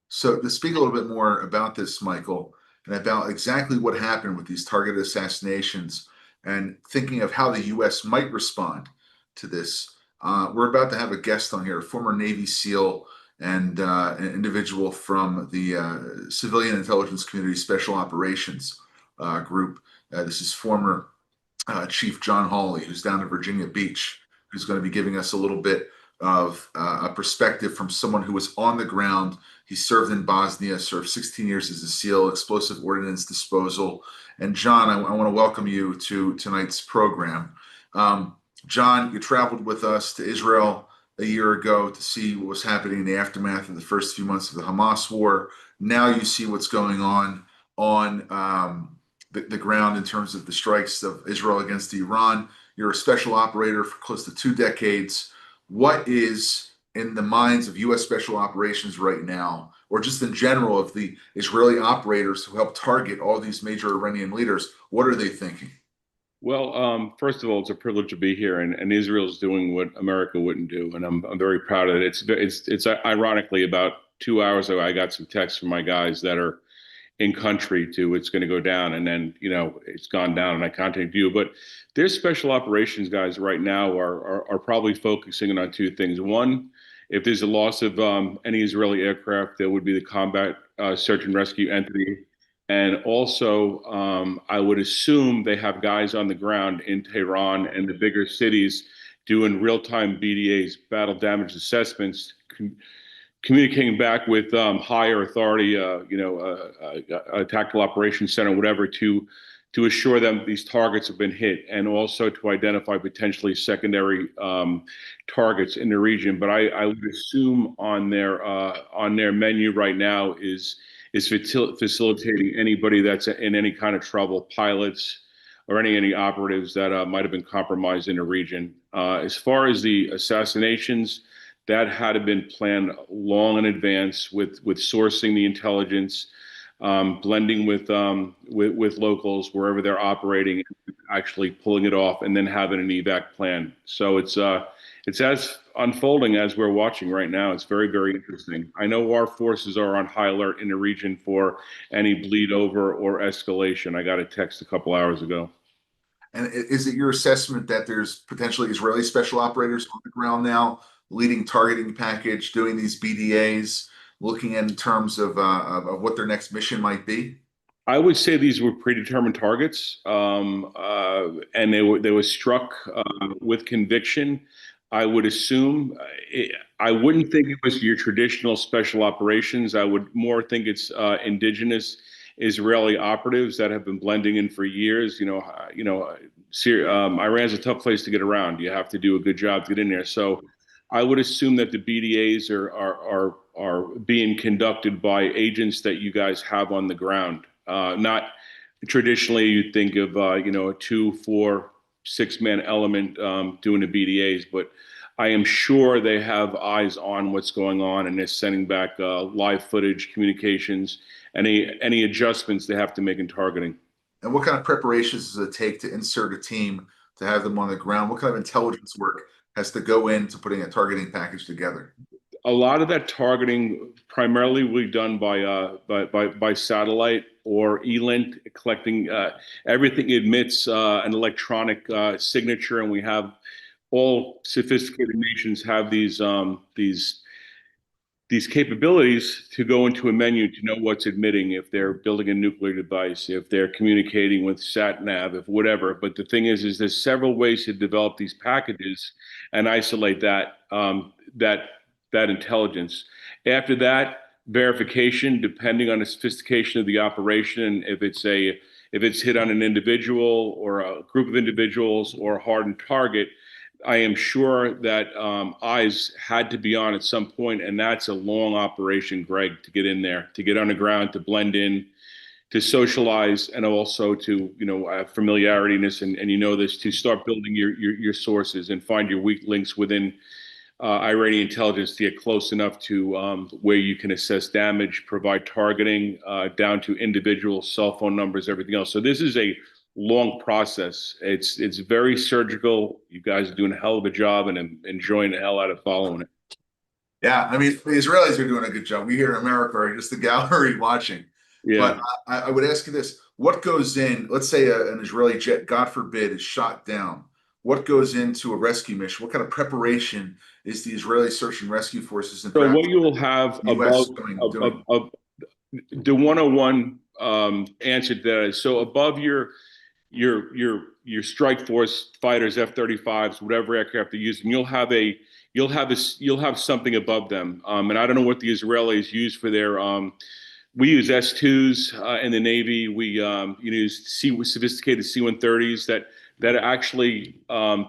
So to speak a little bit more about this, Michael, and about exactly what happened with these targeted assassinations and thinking of how the U.S. might respond to this, we're about to have a guest on here, a former Navy SEAL and an individual from the Civilian Intelligence Community Special Operations Group. This is former Chief John Hawley, who's down in Virginia Beach, who's going to be giving us a little bit of a perspective from someone who was on the ground. He served in Bosnia, served 16 years as a SEAL, explosive ordnance disposal. And John, I want to welcome you to tonight's program. John, you traveled with us to Israel a year ago to see what was happening in the aftermath of the first few months of the Hamas war. Now you see what's going on the ground in terms of the strikes of Israel against Iran. You're a special operator for close to 2 decades. What is in the minds of U.S. special operations right now, or just in general of the Israeli operators who help target all these major Iranian leaders? What are they thinking? Well, first of all, it's a privilege to be here, and Israel's doing what America wouldn't do, and I'm very proud of it. It's ironically about 2 hours ago, I got some texts from my guys that are in country to it's going to go down, and then it's gone down, and I contacted you. But their special operations guys right now are probably focusing on 2 things. One, if there's a loss of any Israeli aircraft, there would be the combat search and rescue entity. And also, I would assume they have guys on the ground in Tehran and the bigger cities doing real-time BDAs, battle damage assessments, communicating back with higher authority, a tactical operations center, whatever, to assure them these targets have been hit, and also to identify potentially secondary targets in the region. But I would assume on their menu right now is facilitating anybody that's in any kind of trouble, pilots or any operatives that might have been compromised in the region. As far as the assassinations, that had been planned long in advance with sourcing the intelligence, blending with locals wherever they're operating, actually pulling it off, and then having an evac plan. So it's as unfolding as we're watching right now. It's very, very interesting. I know our forces are on high alert in the region for any bleed over or escalation. I got a text a couple hours ago. And is it your assessment that there's potentially Israeli special operators on the ground now, leading targeting package, doing these BDAs, looking in terms of what their next mission might be? I would say these were predetermined targets, and they were struck with conviction. I would assume I wouldn't think it was your traditional special operations. I would more think it's indigenous Israeli operatives that have been blending in for years. Iran's a tough place to get around. You have to do a good job to get in there. So I would assume that the BDAs are being conducted by agents that you guys have on the ground. Not traditionally, you'd think of a 2, 4, 6-man element doing the BDAs, but I am sure they have eyes on what's going on, and they're sending back live footage, communications, any adjustments they have to make in targeting. And what kind of preparations does it take to insert a team to have them on the ground? What kind of intelligence work has to go into putting a targeting package together? A lot of that targeting primarily will be done by satellite or ELINT, collecting everything emits an electronic signature, and we have all sophisticated nations have these capabilities to go into a menu to know what's admitting, if they're building a nuclear device, if they're communicating with sat-nav, if whatever. But the thing is there's several ways to develop these packages and isolate that intelligence. After that, verification, depending on the sophistication of the operation, if it's hit on an individual or a group of individuals or a hardened target, I am sure that eyes had to be on at some point, and that's a long operation, Greg, to get in there, to get on the ground, to blend in, to socialize, and also to have familiariness, and this, to start building your sources and find your weak links within Iranian intelligence to get close enough to where you can assess damage, provide targeting down to individual cell phone numbers, everything else. So this is a long process. It's very surgical. You guys are doing a hell of a job, and I'm enjoying the hell out of following it. Yeah, I mean, the Israelis are doing a good job. We here in America are just the gallery watching. Yeah. But I would ask you this: what goes in? Let's say an Israeli jet, God forbid, is shot down. What goes into a rescue mission? What kind of preparation is the Israeli search and rescue forces? And so what you will have above the 101 answer to that is, so above your strike force fighters, F-35s, whatever aircraft they're using, you'll have something above them. And I don't know what the Israelis use for their. We use S2s in the Navy. We use sophisticated C-130s that actually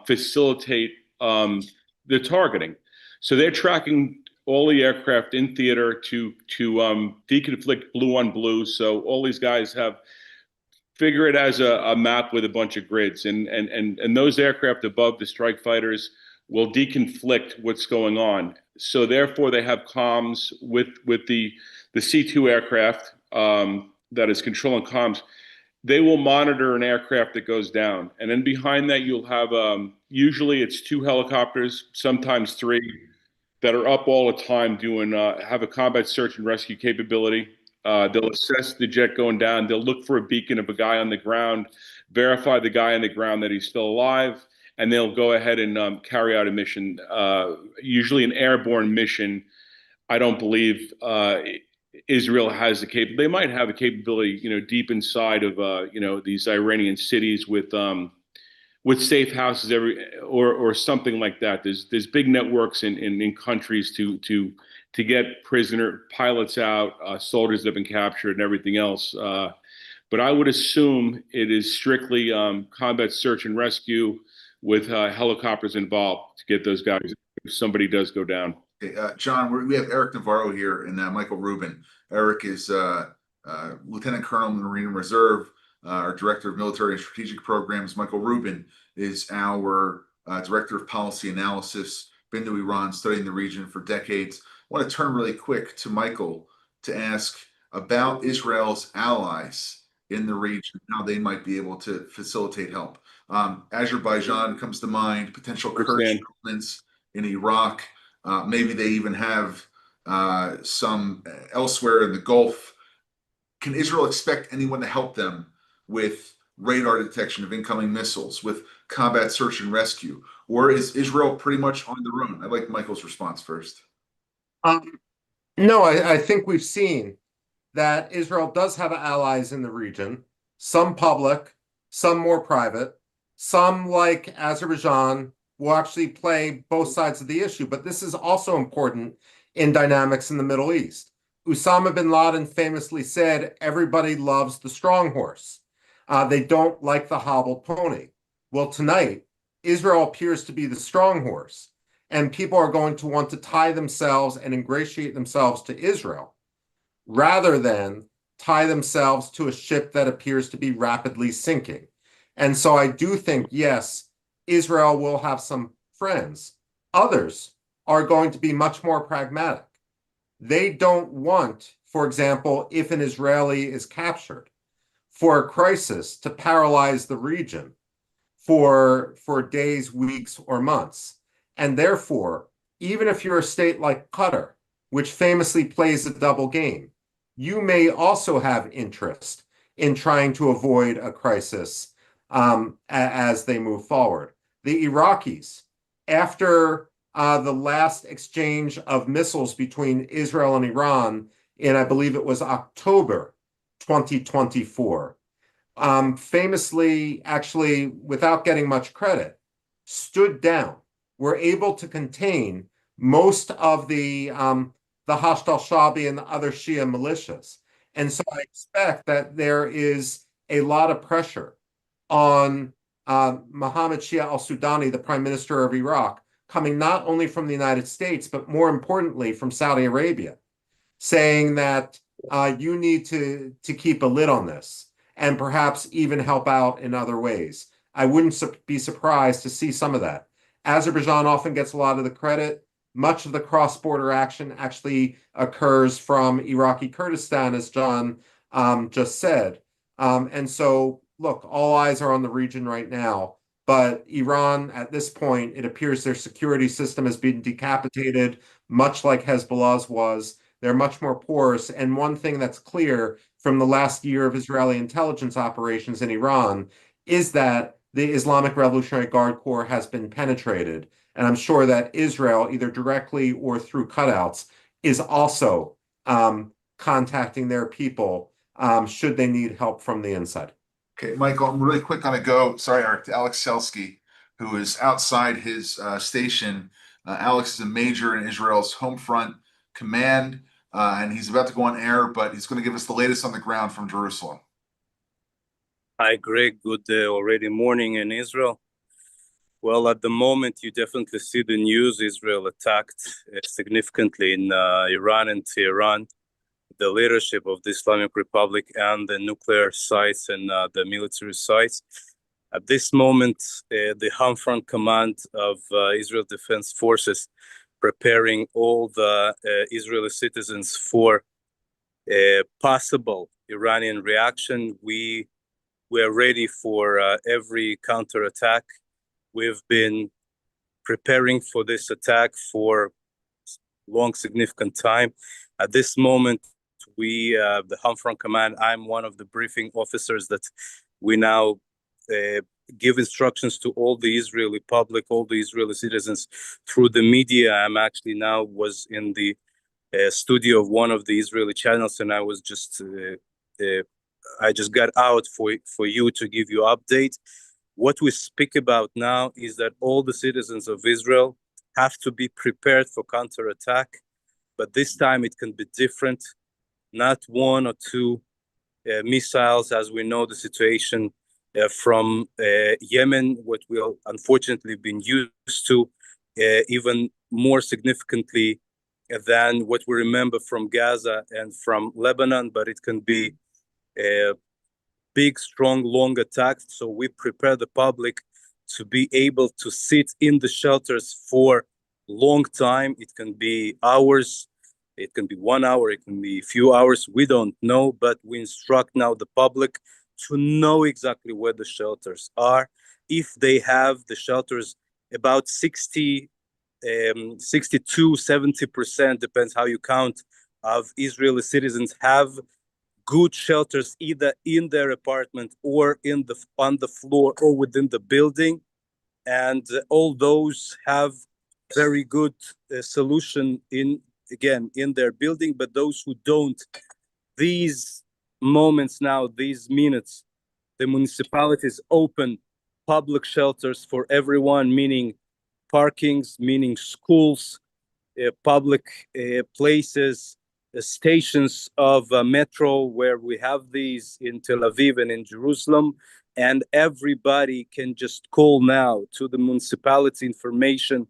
facilitate the targeting. So they're tracking all the aircraft in theater to deconflict blue on blue. So all these guys figure it as a map with a bunch of grids, and those aircraft above the strike fighters will deconflict what's going on. So therefore, they have comms with the C2 aircraft that is controlling comms. They will monitor an aircraft that goes down, and then behind that you'll have usually it's 2 helicopters, sometimes 3, that are up all the time doing have a combat search and rescue capability. They'll assess the jet going down. They'll look for a beacon of a guy on the ground, verify the guy on the ground that he's still alive, and they'll go ahead and carry out a mission, usually an airborne mission. I don't believe Israel has the capability. They might have a capability, deep inside of these Iranian cities with safe houses or something like that. There's big networks in countries to get prisoner pilots out, soldiers that have been captured, and everything else. But I would assume it is strictly combat search and rescue with helicopters involved to get those guys if somebody does go down. Okay, John, we have Eric Navarro here and Michael Rubin. Eric is Lieutenant Colonel in the Marine Reserve, our Director of Military and Strategic Programs. Michael Rubin is our Director of Policy Analysis, been to Iran, studying the region for decades. I want to turn really quick to Michael to ask about Israel's allies in the region, how they might be able to facilitate help. Azerbaijan comes to mind, potential Kurdish movements in Iraq. Maybe they even have some elsewhere in the Gulf. Can Israel expect anyone to help them with radar detection of incoming missiles, with combat search and rescue? Or is Israel pretty much on their own? I'd like Michael's response first. No, I think we've seen that Israel does have allies in the region, some public, some more private, some like Azerbaijan will actually play both sides of the issue. But this is also important in dynamics in the Middle East. Osama bin Laden famously said, everybody loves the strong horse. They don't like the hobbled pony. Well, tonight, Israel appears to be the strong horse, and people are going to want to tie themselves and ingratiate themselves to Israel rather than tie themselves to a ship that appears to be rapidly sinking. And so I do think, yes, Israel will have some friends. Others are going to be much more pragmatic. They don't want, for example, if an Israeli is captured, for a crisis to paralyze the region for days, weeks, or months. And therefore, even if you're a state like Qatar, which famously plays a double game, you may also have interest in trying to avoid a crisis as they move forward. The Iraqis, after the last exchange of missiles between Israel and Iran in, I believe it was October 2024, famously, actually, without getting much credit, stood down, were able to contain most of the Hashd al-Shabi and the other Shia militias. And so I expect that there is a lot of pressure on Mohammed Shia al-Sudani, the prime minister of Iraq, coming not only from the United States, but more importantly from Saudi Arabia, saying that you need to keep a lid on this and perhaps even help out in other ways. I wouldn't be surprised to see some of that. Azerbaijan often gets a lot of the credit. Much of the cross-border action actually occurs from Iraqi Kurdistan, as John just said. And so, look, all eyes are on the region right now. But Iran, at this point, it appears their security system has been decapitated, much like Hezbollah's was. They're much more porous. And one thing that's clear from the last year of Israeli intelligence operations in Iran is that the Islamic Revolutionary Guard Corps has been penetrated. And I'm sure that Israel, either directly or through cutouts, is also contacting their people should they need help from the inside. Okay, Michael, I'm really quick on a go. Sorry, Alex Selsky, who is outside his station. Alex is a major in Israel's home front command, and he's about to go on air, but he's going to give us the latest on the ground from Jerusalem. Hi, Greg. Good already morning in Israel. Well, at the moment, you definitely see the news. Israel attacked significantly in Iran and Tehran, the leadership of the Islamic Republic and the nuclear sites and the military sites. At this moment, the Home Front Command of Israel Defense Forces preparing all the Israeli citizens for a possible Iranian reaction. We are ready for every counterattack. We've been preparing for this attack for long, significant time. At this moment, the Home Front Command, I'm one of the briefing officers that we now give instructions to all the Israeli public, all the Israeli citizens through the media. I'm actually now was in the studio of one of the Israeli channels, and I was just I just got out for you to give you update. What we speak about now is that all the citizens of Israel have to be prepared for counterattack, but this time it can be different. Not one or two missiles, as we know the situation from Yemen, what we have unfortunately been used to, even more significantly than what we remember from Gaza and from Lebanon, but it can be big, strong, long attacks. So we prepare the public to be able to sit in the shelters for long time. It can be hours, it can be 1 hour, it can be a few hours. We don't know, but we instruct now the public to know exactly where the shelters are. If they have the shelters, about 62, 70%, depends how you count, of Israeli citizens have good shelters either in their apartment or on the floor or within the building. And all those have very good solution in their building, but those who don't, these moments now, these minutes, the municipalities open public shelters for everyone, meaning parkings, meaning schools, public places, stations of metro, where we have these in Tel Aviv and in Jerusalem. And everybody can just call now to the municipality information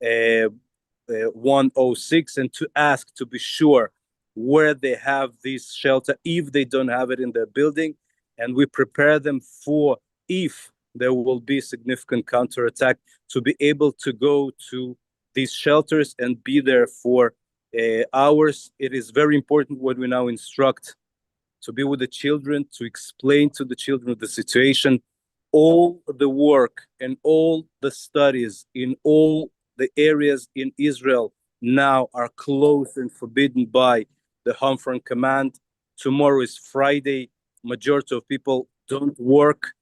106 and to ask to be sure where they have this shelter if they don't have it in their building. And we prepare them for, if there will be significant counterattack, to be able to go to these shelters and be there for hours. It is very important when we now instruct to be with the children, to explain to the children the situation. All the work and all the studies in all the areas in Israel now are closed and forbidden by the Home Front Command. Tomorrow is Friday. Majority of people don't work.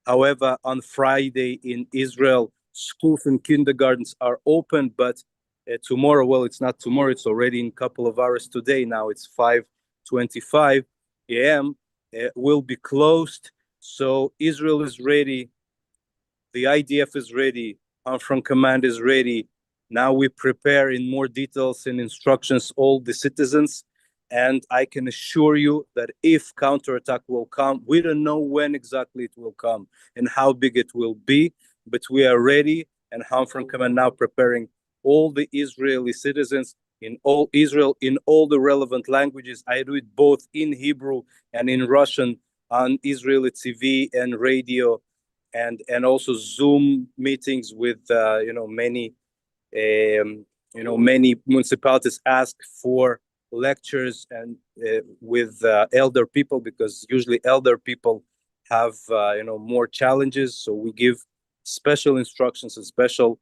However, on Friday in Israel, schools and kindergartens are open, but tomorrow, well, it's not tomorrow, it's already in a couple of hours today. Now it's 5:25 a.m. Will be closed. So Israel is ready. The IDF is ready. Home Front Command is ready. Now we prepare in more details and instructions all the citizens. And I can assure you that if counterattack will come, we don't know when exactly it will come and how big it will be, but we are ready. And Home Front Command now preparing all the Israeli citizens in all Israel, in all the relevant languages. I do it both in Hebrew and in Russian on Israeli TV and radio, and also Zoom meetings with many many municipalities ask for lectures and with elder people, because usually elder people have more challenges. So we give special instructions and special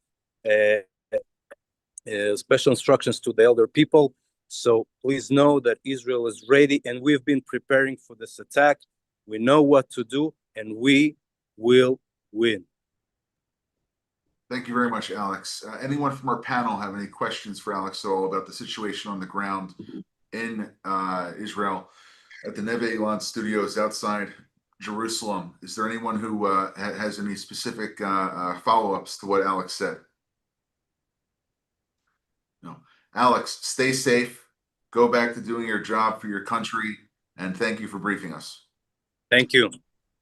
instructions to the elder people. So please know that Israel is ready, and we've been preparing for this attack. We know what to do, and we will win. Thank you very much, Alex. Anyone from our panel have any questions for Alex at all about the situation on the ground in Israel at the Neve Ilan studios outside Jerusalem? Is there anyone who has any specific follow-ups to what Alex said? No. Alex, stay safe. Go back to doing your job for your country, and thank you for briefing us. Thank you.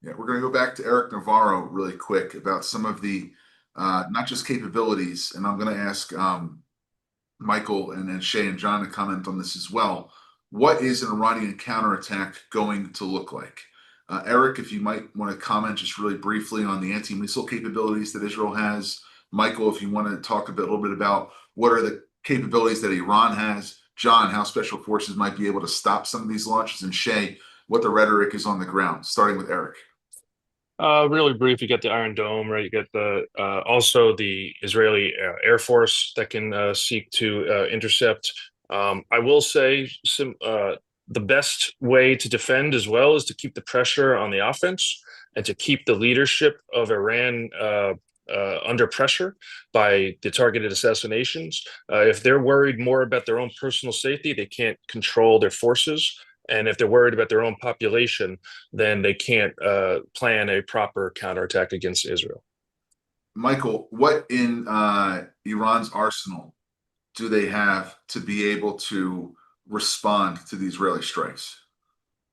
Yeah, we're going to go back to Eric Navarro really quick about some of the not just capabilities, and I'm going to ask Michael and then Shay and John to comment on this as well. What is an Iranian counterattack going to look like? Eric, if you might want to comment just really briefly on the anti-missile capabilities that Israel has. Michael, if you want to talk a little bit about what are the capabilities that Iran has. John, how special forces might be able to stop some of these launches. And Shay, what the rhetoric is on the ground, starting with Eric. Really brief. You get the Iron Dome, right? You get the also the Israeli Air Force that can seek to intercept. I will say the best way to defend as well is to keep the pressure on the offense and to keep the leadership of Iran under pressure by the targeted assassinations. If they're worried more about their own personal safety, they can't control their forces. And if they're worried about their own population, then they can't plan a proper counterattack against Israel. Michael, what in Iran's arsenal do they have to be able to respond to the Israeli strikes?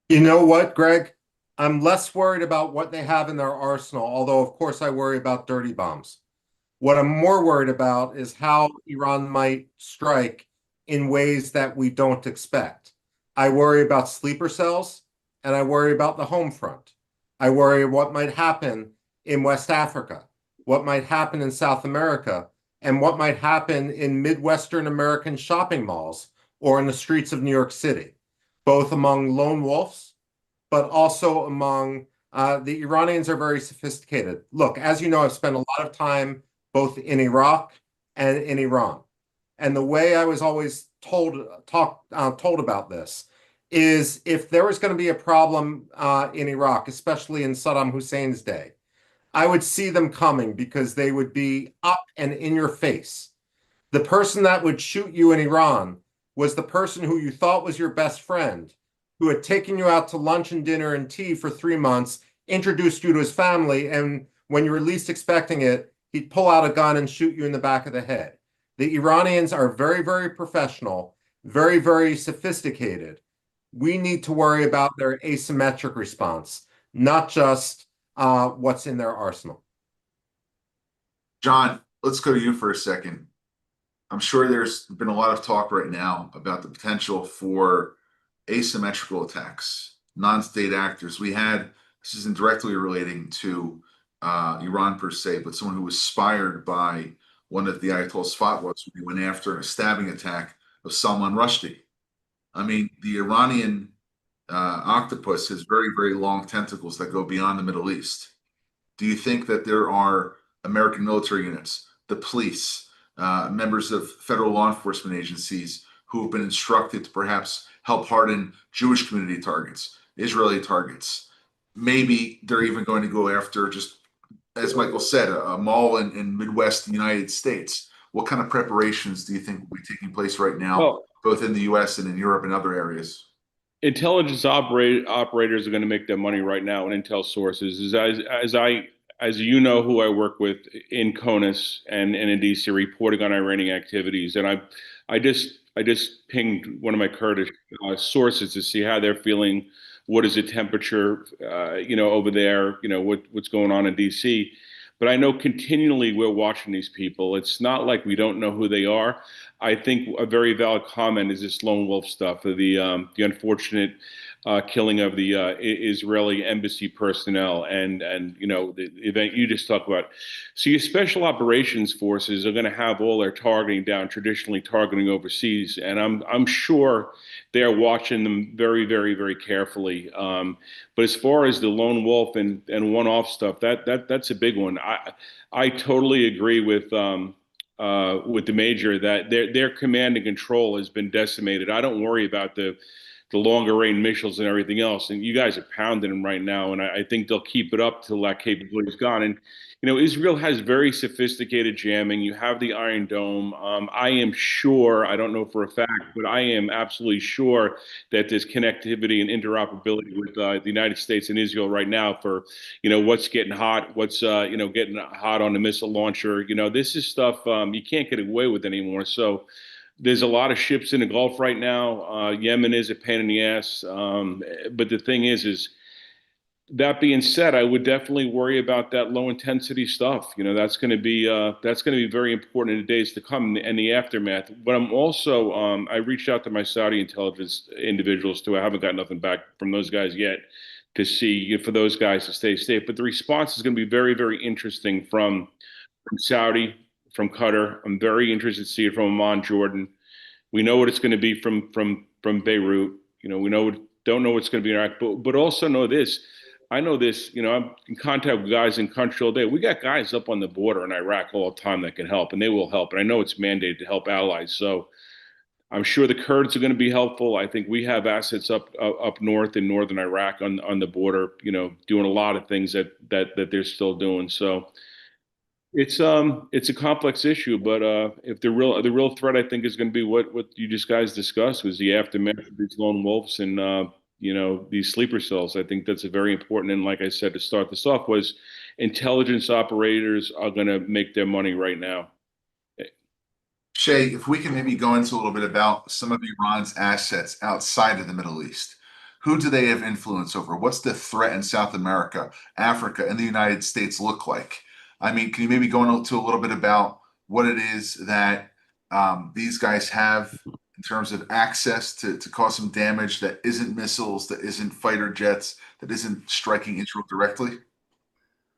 You know what, Greg? I'm less worried about what they have in their arsenal, although, of course, I worry about dirty bombs. What I'm more worried about is how Iran might strike in ways that we don't expect. I worry about sleeper cells, and I worry about the home front. I worry what might happen in West Africa, what might happen in South America, and what might happen in Midwestern American shopping malls or in the streets of New York City, both among lone wolves, but also among the Iranians are very sophisticated. Look, as you know, I've spent a lot of time both in Iraq and in Iran. And the way I was always told about this is if there was going to be a problem in Iraq, especially in Saddam Hussein's day, I would see them coming because they would be up and in your face. The person that would shoot you in Iran was the person who you thought was your best friend, who had taken you out to lunch and dinner and tea for 3 months, introduced you to his family, and when you were least expecting it, he'd pull out a gun and shoot you in the back of the head. The Iranians are very, very professional, very, very sophisticated. We need to worry about their asymmetric response, not just what's in their arsenal. John, let's go to you for a second. I'm sure there's been a lot of talk right now about the potential for asymmetrical attacks, non-state actors. This isn't directly relating to Iran per se, but someone who was inspired by one of the Ayatollah's fatwas when he went after a stabbing attack of Salman Rushdie. I mean, the Iranian octopus has very, very long tentacles that go beyond the Middle East. Do you think that there are American military units, the police, members of federal law enforcement agencies who have been instructed to perhaps help harden Jewish community targets, Israeli targets? Maybe they're even going to go after, just as Michael said, a mall in Midwest United States. What kind of preparations do you think will be taking place right now, both in the US and in Europe and other areas? Intelligence operators are going to make their money right now, and intel sources. As you know, who I work with in CONUS and in DC, reporting on Iranian activities, and I just pinged one of my Kurdish sources to see how they're feeling. What is the temperature, over there? What's going on in DC? But I know continually we're watching these people. It's not like we don't know who they are. I think a very valid comment is this lone wolf stuff, the unfortunate killing of the Israeli embassy personnel, and the event you just talked about. So your special operations forces are going to have all their targeting down, traditionally targeting overseas, and I'm sure they're watching them very, very, very carefully. But as far as the lone wolf and one-off stuff, that's a big one. I totally agree with the major that their command and control has been decimated. I don't worry about the longer range missiles and everything else. And you guys are pounding them right now. And I think they'll keep it up till that capability is gone. And, Israel has very sophisticated jamming. You have the Iron Dome. I am sure, I don't know for a fact, but I am absolutely sure that there's connectivity and interoperability with the United States and Israel right now for, what's getting hot, what's, getting hot on the missile launcher. This is stuff you can't get away with anymore. So, there's a lot of ships in the Gulf right now. Yemen is a pain in the ass. But the thing is that being said, I would definitely worry about that low intensity stuff. That's going to be very important in the days to come and the aftermath. But I'm also, I reached out to my Saudi intelligence individuals too. I haven't got nothing back from those guys yet to see for those guys to stay safe. But the response is going to be very, very interesting from Saudi, from Qatar. I'm very interested to see it from Amman, Jordan. We know what it's going to be from Beirut. We don't know what's going to be in Iraq, but also know this. I know this. I'm in contact with guys in country all day. We got guys up on the border in Iraq all the time that can help, and they will help. And I know it's mandated to help allies. So I'm sure the Kurds are going to be helpful. I think we have assets up north in northern Iraq on the border. Doing a lot of things that they're still doing. So. It's a complex issue, but if the real threat, I think, is going to be what you just guys discussed, was the aftermath of these lone wolves and these sleeper cells. I think that's a very important. And like I said to start this off, was intelligence operators are going to make their money right now. Shay, if we can maybe go into a little bit about some of Iran's assets outside of the Middle East. Who do they have influence over? What's the threat in South America, Africa, and the United States look like? I mean, can you maybe go into a little bit about what it is that these guys have in terms of access to cause some damage that isn't missiles, that isn't fighter jets, that isn't striking Israel directly?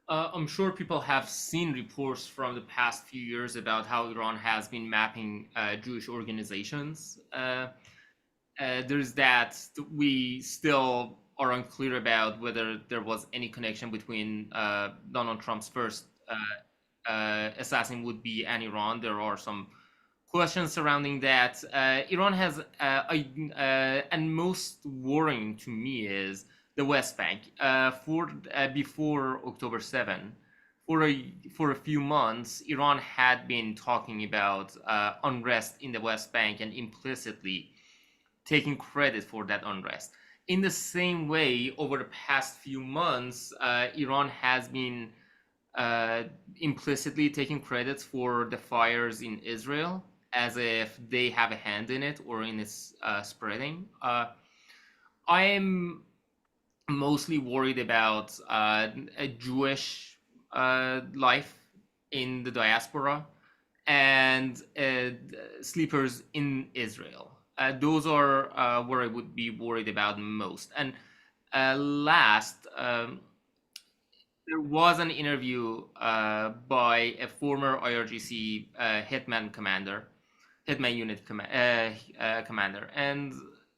I'm sure people have seen reports from the past few years about how Iran has been mapping Jewish organizations. There's that. We still are unclear about whether there was any connection between Donald Trump's first assassin would be an Iran. There are some questions surrounding that. Iran has, and most worrying to me is the West Bank. Before October 7, for a few months, Iran had been talking about unrest in the West Bank and implicitly taking credit for that unrest. in the same way, over the past few months, Iran has been implicitly taking credits for the fires in Israel, as if they have a hand in it or in its spreading. I am mostly worried about a Jewish life in the diaspora and sleepers in Israel. Those are where I would be worried about most. And last, there was an interview by a former IRGC Hitman Unit commander, and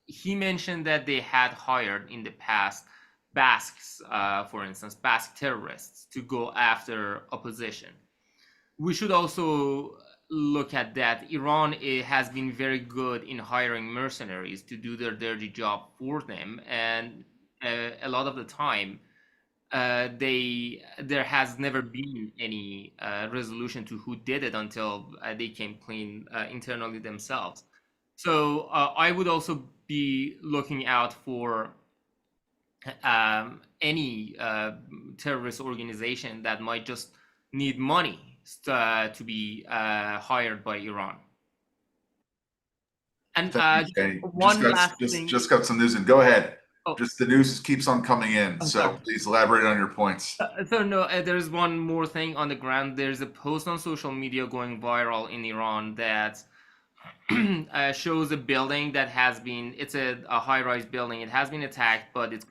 he mentioned that they had hired in the past Basques, for instance, Basque terrorists to go after opposition. We should also look at that. Iran has been very good in hiring mercenaries to do their dirty job for them, and a lot of the time, there has never been any resolution to who did it until they came clean internally themselves. So I would also be looking out for any terrorist organization that might just need money to be hired by Iran. And Thank you, Jay. one last thing. Just got some news in. Go ahead. Oh. Just the news keeps on coming in, so sorry. please elaborate on your points. So no, there's one more thing on the ground. There's a post on social media going viral in Iran that shows a building that has been, it's a high-rise building. It has been attacked, but it's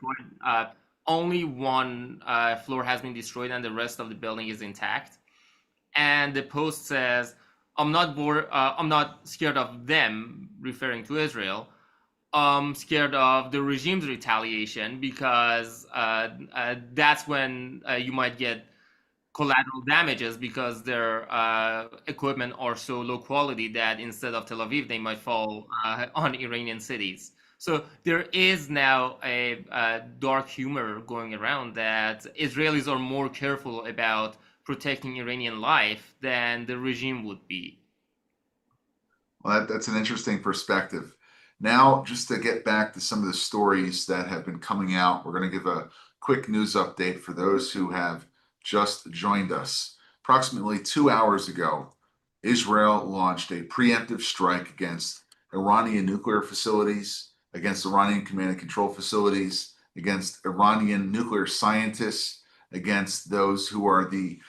only one floor has been destroyed and the rest of the building is intact. And the post says, I'm not scared of them, referring to Israel. I'm scared of the regime's retaliation, because that's when you might get collateral damages, because their equipment are so low quality that instead of Tel Aviv, they might fall on Iranian cities. So there is now a dark humor going around that Israelis are more careful about protecting Iranian life than the regime would be. Well, that's an interesting perspective. Now, just to get back to some of the stories that have been coming out, we're going to give a quick news update for those who have just joined us. Approximately 2 hours ago, Israel launched a preemptive strike against Iranian nuclear facilities, against Iranian command and control facilities, against Iranian nuclear scientists, against those who are the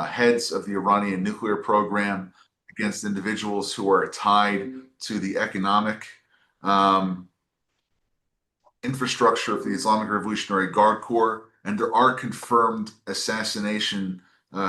heads of the Iranian nuclear program, against individuals who are tied to the economic infrastructure of the Islamic Revolutionary Guard Corps, and there are confirmed assassination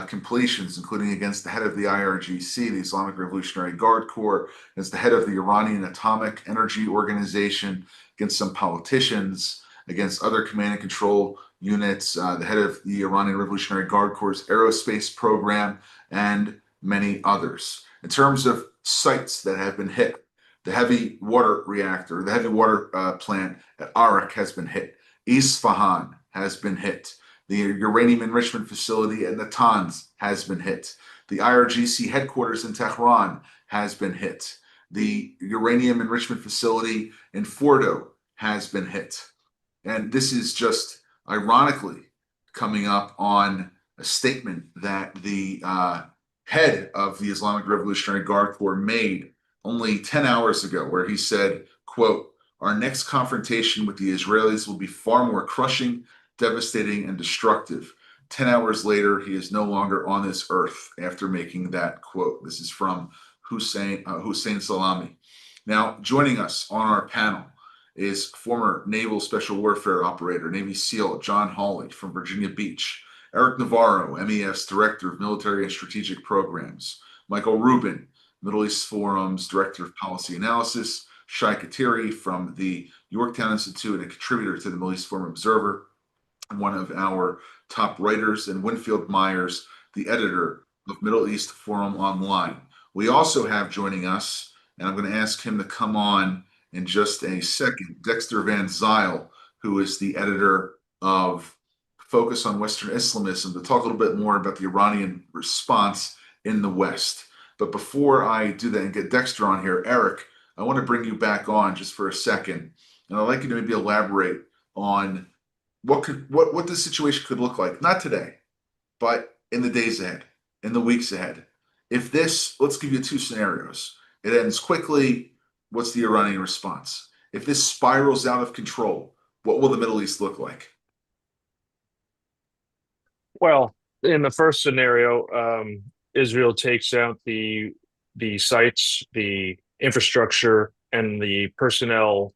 completions, including against the head of the IRGC, the Islamic Revolutionary Guard Corps, against the head of the Iranian Atomic Energy Organization, against some politicians, against other command and control units, the head of the Iranian Revolutionary Guard Corps' aerospace program, and many others. In terms of sites that have been hit, the heavy water reactor, the heavy water plant at Arak has been hit. Isfahan has been hit. The uranium enrichment facility at Natanz has been hit. The IRGC headquarters in Tehran has been hit. The uranium enrichment facility in Fordo has been hit. And this is just ironically coming up on a statement that the head of the Islamic Revolutionary Guard Corps made only 10 hours ago, where he said, quote, "Our next confrontation with the Israelis will be far more crushing, devastating, and destructive." 10 hours later, he is no longer on this earth after making that quote. This is from Hussein Salami. Now, joining us on our panel is former Naval Special Warfare Operator, Navy SEAL John Hawley from Virginia Beach, Eric Navarro, MEF's Director of Military and Strategic Programs, Michael Rubin, Middle East Forum's Director of Policy Analysis, Shai Kateri from the Yorktown Institute, and a contributor to the Middle East Forum Observer, and one of our top writers, and Winfield Myers, the editor of Middle East Forum Online. We also have joining us, and I'm going to ask him to come on in just a second, Dexter Van Zyl, who is the editor of Focus on Western Islamism, to talk a little bit more about the Iranian response in the West. But before I do that and get Dexter on here, Eric, I want to bring you back on just for a second. And I'd like you to maybe elaborate on what the situation could look like, not today, but in the days ahead, in the weeks ahead. If this, let's give you two scenarios. It ends quickly. What's the Iranian response? If this spirals out of control, what will the Middle East look like? Well, in the first scenario, Israel takes out the sites, the infrastructure, and the personnel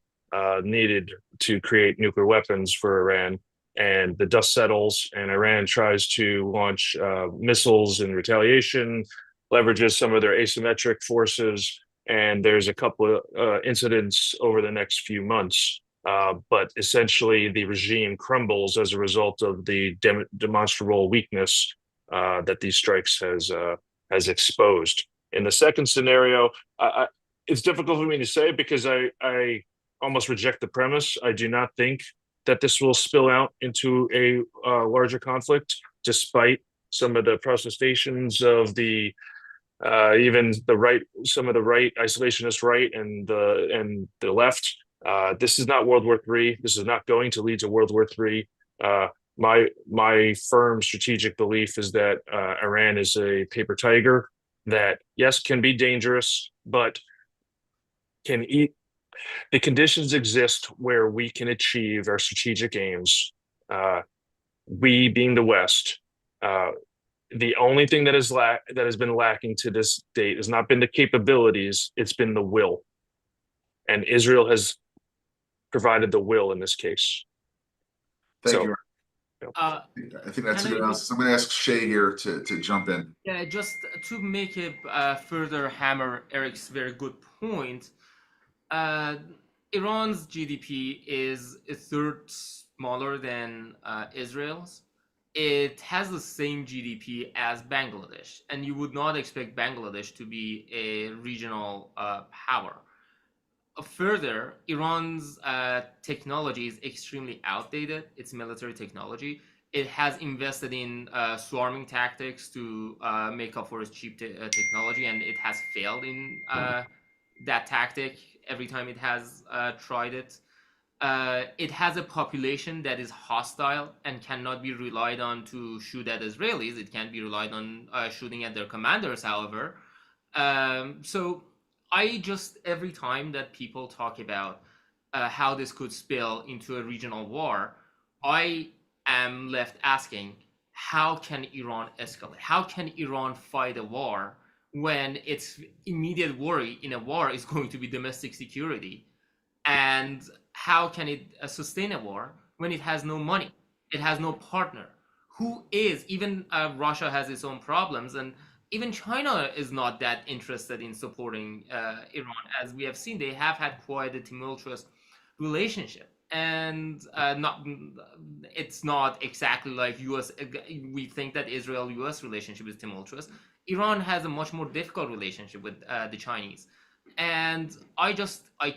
needed to create nuclear weapons for Iran. And the dust settles, and Iran tries to launch missiles in retaliation, leverages some of their asymmetric forces, and there's a couple of incidents over the next few months. But essentially, the regime crumbles as a result of the demonstrable weakness that these strikes has exposed. In the second scenario, it's difficult for me to say because I almost reject the premise. I do not think that this will spill out into a larger conflict, despite some of the protestations of the even the right, some of the right isolationist right and the left. This is not World War III. This is not going to lead to World War III. My firm strategic belief is that Iran is a paper tiger that, yes, can be dangerous, but can eat. The conditions exist where we can achieve our strategic aims. We, being the West, the only thing that has been lacking to this date has not been the capabilities; it's been the will, and Israel has provided the will in this case. Thank you. Uh, I think that's a good Can I analysis. I'm going to ask Shay here to jump in. Yeah, just to make it further hammer Eric's very good point, Iran's GDP is a third smaller than Israel's. It has the same GDP as Bangladesh, and you would not expect Bangladesh to be a regional power. Further, Iran's technology is extremely outdated, its military technology. It has invested in swarming tactics to make up for its cheap technology, and it has failed in that tactic every time it has tried it. It has a population that is hostile and cannot be relied on to shoot at Israelis. It can be relied on shooting at their commanders, however. So I just, every time that people talk about how this could spill into a regional war, I am left asking, how can Iran escalate? How can Iran fight a war when its immediate worry in a war is going to be domestic security? And how can it sustain a war when it has no money? It has no partner. Who is, even Russia has its own problems, and even China is not that interested in supporting Iran. As we have seen, they have had quite a tumultuous relationship. And it's not exactly like US. We think that Israel-US relationship is tumultuous. Iran has a much more difficult relationship with the Chinese. And I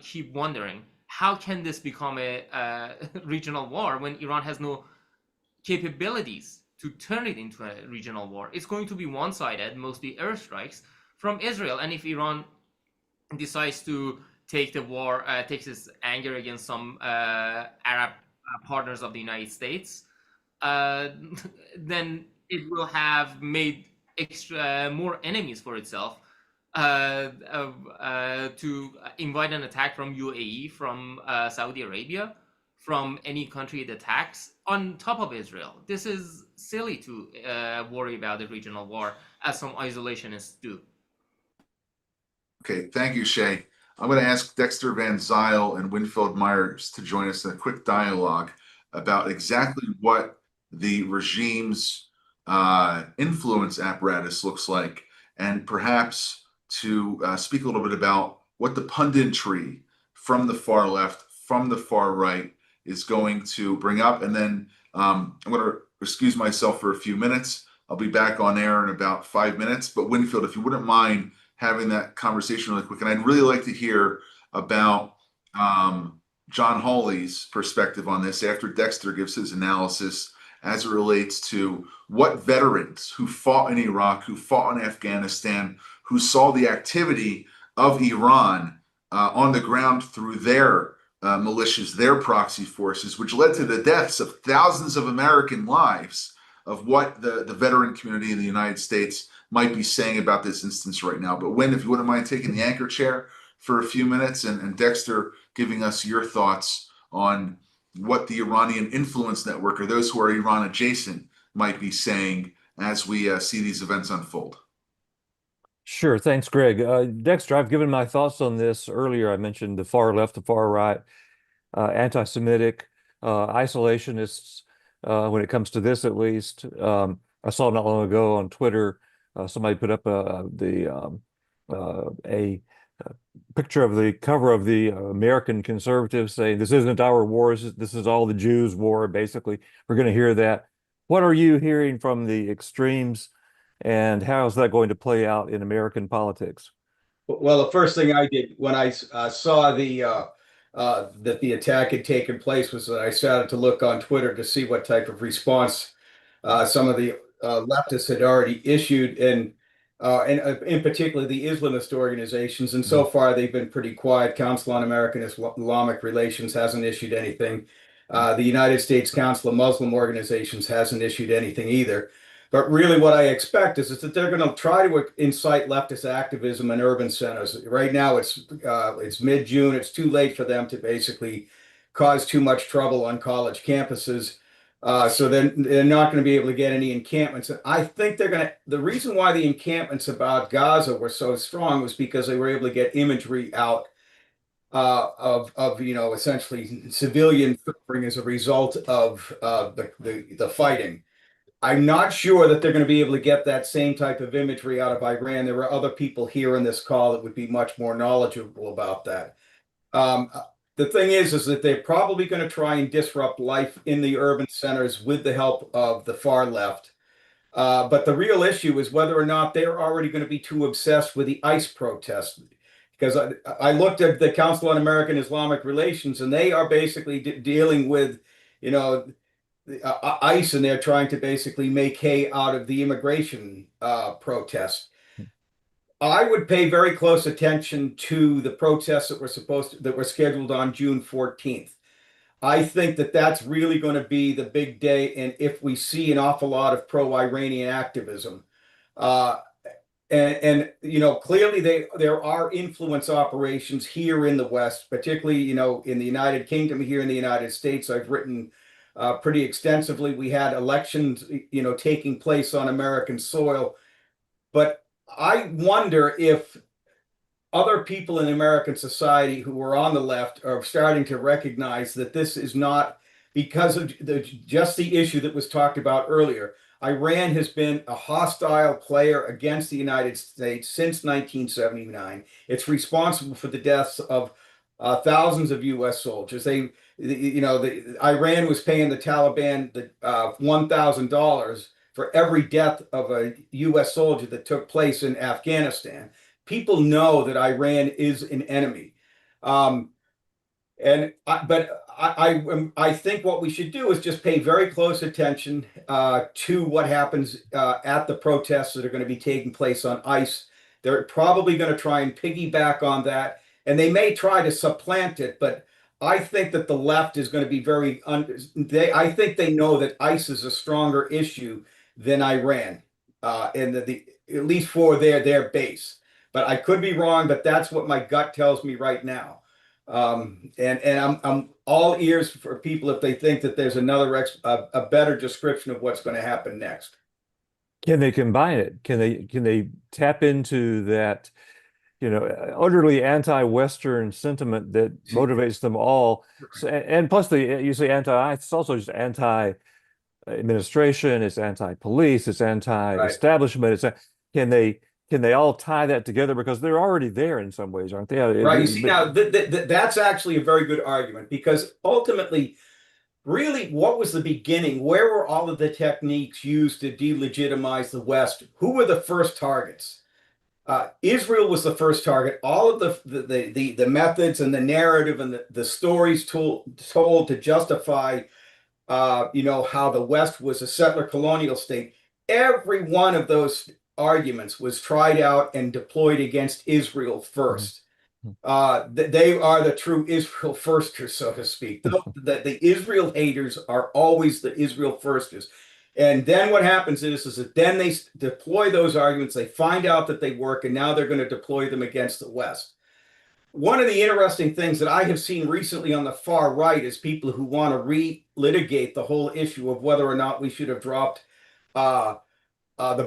keep wondering, how can this become a regional war when Iran has no capabilities to turn it into a regional war? It's going to be one-sided, mostly airstrikes from Israel. And if Iran decides to take the war, takes its anger against some Arab partners of the United States, then it will have made more enemies for itself to invite an attack from UAE, from Saudi Arabia, from any country it attacks on top of Israel. This is silly to worry about a regional war, as some isolationists do. Okay, thank you, Shay. I'm going to ask Dexter Van Zyl and Winfield Myers to join us in a quick dialogue about exactly what the regime's influence apparatus looks like, and perhaps to speak a little bit about what the punditry from the far left, from the far right, is going to bring up. And then I'm going to excuse myself for a few minutes. I'll be back on air in about 5 minutes. But Winfield, if you wouldn't mind having that conversation really quick. And I'd really like to hear about John Hawley's perspective on this after Dexter gives his analysis as it relates to what veterans who fought in Iraq, who fought in Afghanistan, who saw the activity of Iran on the ground through their militias, their proxy forces, which led to the deaths of thousands of American lives, of what the veteran community in the United States might be saying about this instance right now. But Wynn, if you wouldn't mind taking the anchor chair for a few minutes, and Dexter giving us your thoughts on what the Iranian influence network, or those who are Iran adjacent, might be saying as we see these events unfold. Sure. Thanks, Greg. Dexter, I've given my thoughts on this earlier. I mentioned the far left, the far right, anti-Semitic, isolationists, when it comes to this, at least. I saw not long ago on Twitter, somebody put up a picture of the cover of the American Conservative saying, "This isn't our war, this is all the Jews' war," basically. We're going to hear that. What are you hearing from the extremes, and how is that going to play out in American politics? Well, the first thing I did when I saw that the attack had taken place was that I started to look on Twitter to see what type of response some of the leftists had already issued, and in particular the Islamist organizations. And so far, they've been pretty quiet. Council on American Islamic Relations hasn't issued anything. The United States Council of Muslim Organizations hasn't issued anything either. But really what I expect is that they're going to try to incite leftist activism in urban centers. Right now it's mid-June. It's too late for them to basically cause too much trouble on college campuses. So then they're not going to be able to get any encampments. I think the reason why the encampments about Gaza were so strong was because they were able to get imagery out of essentially civilian suffering as a result of the fighting. I'm not sure that they're going to be able to get that same type of imagery out of Iran. There are other people here in this call that would be much more knowledgeable about that. The thing is that they're probably going to try and disrupt life in the urban centers with the help of the far left. But the real issue is whether or not they're already going to be too obsessed with the ICE protests. Because I looked at the Council on American Islamic Relations, and they are basically dealing with, ICE, and they're trying to basically make hay out of the immigration protests. I would pay very close attention to the protests that were scheduled on June 14th. I think that that's really going to be the big day, and if we see an awful lot of pro-Iranian activism, clearly there are influence operations here in the West, particularly in the United Kingdom, here in the United States. I've written pretty extensively. We had elections, taking place on American soil, but I wonder if other people in American society who are on the left are starting to recognize that this is not because of just the issue that was talked about earlier. Iran has been a hostile player against the United States since 1979. It's responsible for the deaths of thousands of U.S. soldiers. Iran was paying the Taliban $1,000 for every death of a U.S. soldier that took place in Afghanistan. People know that Iran is an enemy. I think what we should do is just pay very close attention to what happens at the protests that are going to be taking place on ICE. They're probably going to try and piggyback on that, and they may try to supplant it, but I think that the left is going to be I think they know that ICE is a stronger issue than Iran, and at least for their base. But I could be wrong, but that's what my gut tells me right now. And I'm all ears for people if they think that there's a better description of what's going to happen next. Can they combine it? Can they tap into that, utterly anti-Western sentiment that motivates them all? So, and plus, you say anti, it's also just anti-administration, it's anti-police, it's anti-establishment. Can they all tie that together, because they're already there in some ways, aren't they? Right. You see, now that's actually a very good argument, because ultimately, really, what was the beginning? Where were all of the techniques used to delegitimize the West? Who were the first targets? Israel was the first target. All of the methods and the narrative and the stories told to justify, how the West was a settler colonial state. Every one of those arguments was tried out and deployed against Israel first. They are the true Israel firsters, so to speak. The Israel haters are always the Israel firsters. And then what happens is that then they deploy those arguments, they find out that they work, and now they're going to deploy them against the West. One of the interesting things that I have seen recently on the far right is people who want to relitigate the whole issue of whether or not we should have dropped the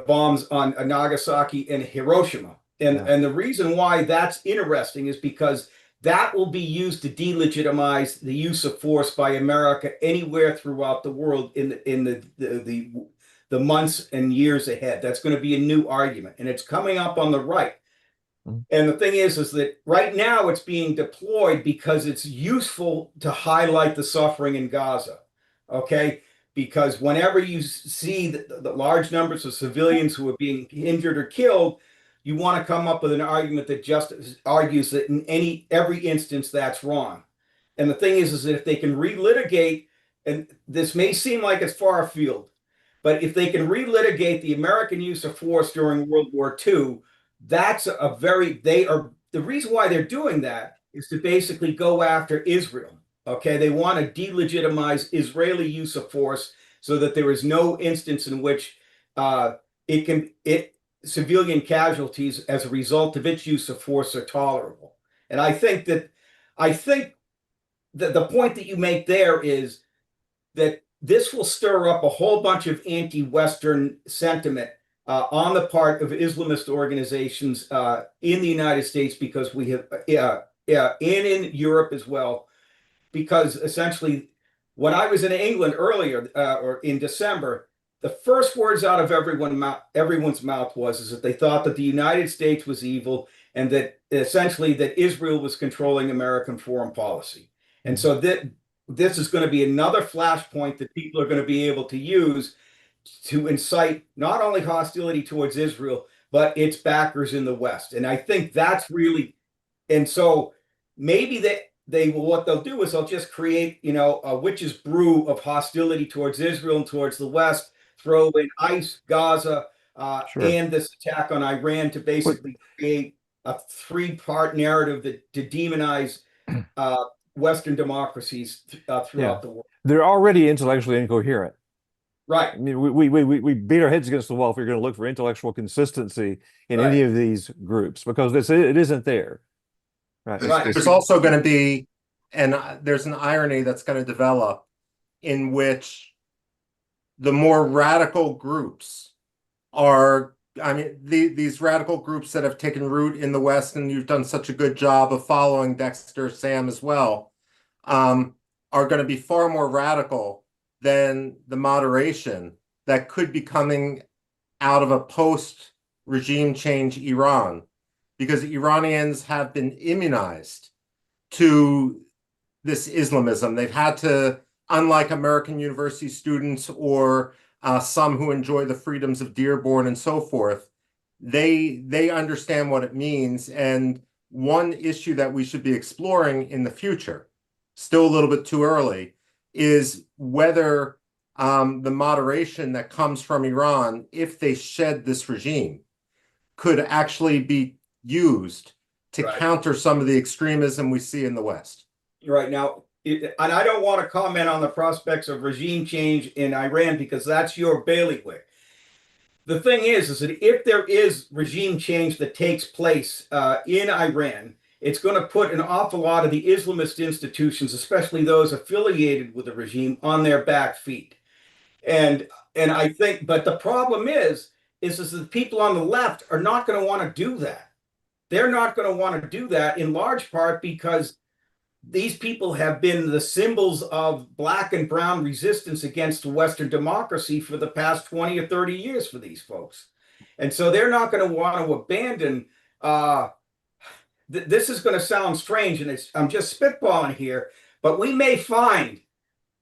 bombs on Nagasaki and Hiroshima. And the reason why that's interesting is because that will be used to delegitimize the use of force by America anywhere throughout the world in the months and years ahead. That's going to be a new argument, and it's coming up on the right. And the thing is that right now it's being deployed because it's useful to highlight the suffering in Gaza. Okay. Because whenever you see the large numbers of civilians who are being injured or killed, you want to come up with an argument that just argues that in every instance that's wrong. And the thing is that if they can relitigate, and this may seem like it's far afield, but if they can relitigate the American use of force during World War II, that's the reason why they're doing that is to basically go after Israel. Okay, they want to delegitimize Israeli use of force so that there is no instance in which civilian casualties as a result of its use of force are tolerable. And I think that the point that you make there is that this will stir up a whole bunch of anti-Western sentiment on the part of Islamist organizations in the United States, because we have and in Europe as well. Because essentially, when I was in England earlier, or in December, the first words out of everyone's mouth is that they thought that the United States was evil, and that essentially that Israel was controlling American foreign policy. And so this is going to be another flashpoint that people are going to be able to use to incite not only hostility towards Israel, but its backers in the West. And I think that's really, and so maybe what they'll do is they'll just create, a witch's brew of hostility towards Israel and towards the West, throw in ICE, Gaza, and this attack on Iran to basically create a three-part narrative to demonize Western democracies throughout the world. They're already intellectually incoherent. Right. I mean, we beat our heads against the wall if we're going to look for intellectual consistency in any of these groups, because it isn't there. Right. There's also going to be, and there's an irony that's going to develop in which the more radical groups are, these radical groups that have taken root in the West, and you've done such a good job of following Dexter, Sam as well, are going to be far more radical than the moderation that could be coming out of a post-regime change Iran, because Iranians have been immunized to this Islamism. They've had to, unlike American university students or some who enjoy the freedoms of Dearborn and so forth, they understand what it means. And one issue that we should be exploring in the future, still a little bit too early, is whether the moderation that comes from Iran, if they shed this regime, could actually be used to counter some of the extremism we see in the West. Right. Now, and I don't want to comment on the prospects of regime change in Iran, because that's your bailiwick. The thing is that if there is regime change that takes place in Iran, it's going to put an awful lot of the Islamist institutions, especially those affiliated with the regime, on their back feet. And I think, but the problem is that the people on the left are not going to want to do that. They're not going to want to do that, in large part because these people have been the symbols of black and brown resistance against Western democracy for the past 20 or 30 years for these folks. And so they're not going to want to abandon. This is going to sound strange, and I'm just spitballing here, but we may find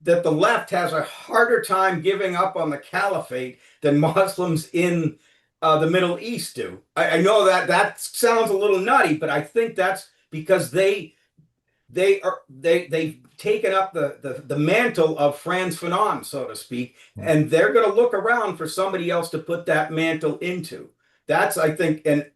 that the left has a harder time giving up on the caliphate than Muslims in the Middle East do. I know that sounds a little nutty, but I think that's because they've taken up the mantle of Frantz Fanon, so to speak, and they're going to look around for somebody else to put that mantle into. That's, I think, and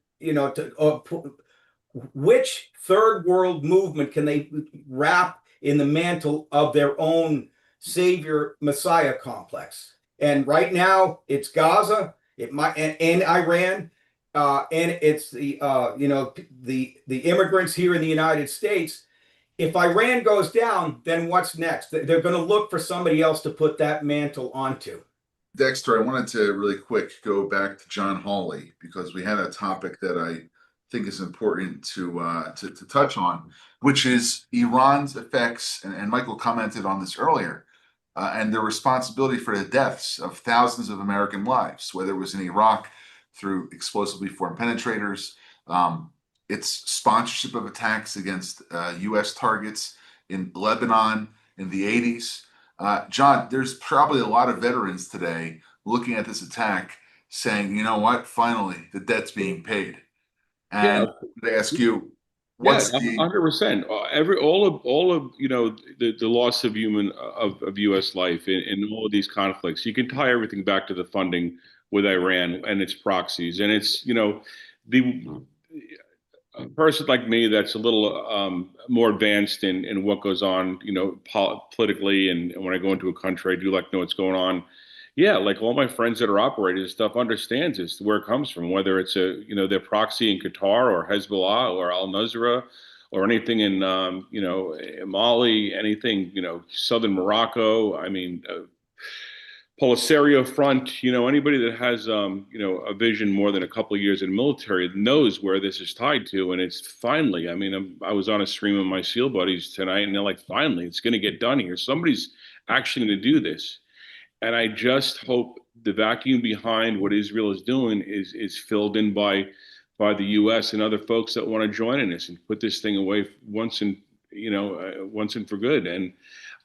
which third world movement can they wrap in the mantle of their own savior messiah complex? And right now it's Gaza, and Iran, and it's the the immigrants here in the United States. If Iran goes down, then what's next? They're going to look for somebody else to put that mantle onto. Dexter, I wanted to really quick go back to John Hawley because we had a topic that I think is important to touch on, which is Iran's effects, and Michael commented on this earlier, and the responsibility for the deaths of thousands of American lives, whether it was in Iraq through explosively formed penetrators, its sponsorship of attacks against U.S. targets in Lebanon in the 80s. John, there's probably a lot of veterans today looking at this attack saying, you know what, finally, the debt's being paid. And they ask you, what's Yeah, the 100%. All of the loss of U.S. life in all of these conflicts. You can tie everything back to the funding with Iran and its proxies, and it's a person like me that's a little more advanced in what goes on, politically, and when I go into a country, I do like to know what's going on. Yeah, like all my friends that are operating this stuff understands this, where it comes from, whether it's their proxy in Qatar or Hezbollah or Al Nusra or anything in Mali, anything southern Morocco. I mean, Polisario Front. Anybody that has a vision more than a couple of years in the military knows where this is tied to, and it's finally. I mean, I was on a stream with my SEAL buddies tonight, and they're like, finally, it's going to get done here. Somebody's actually going to do this. And I just hope the vacuum behind what Israel is doing is filled in by the U.S. and other folks that want to join in this and put this thing away once and for good. And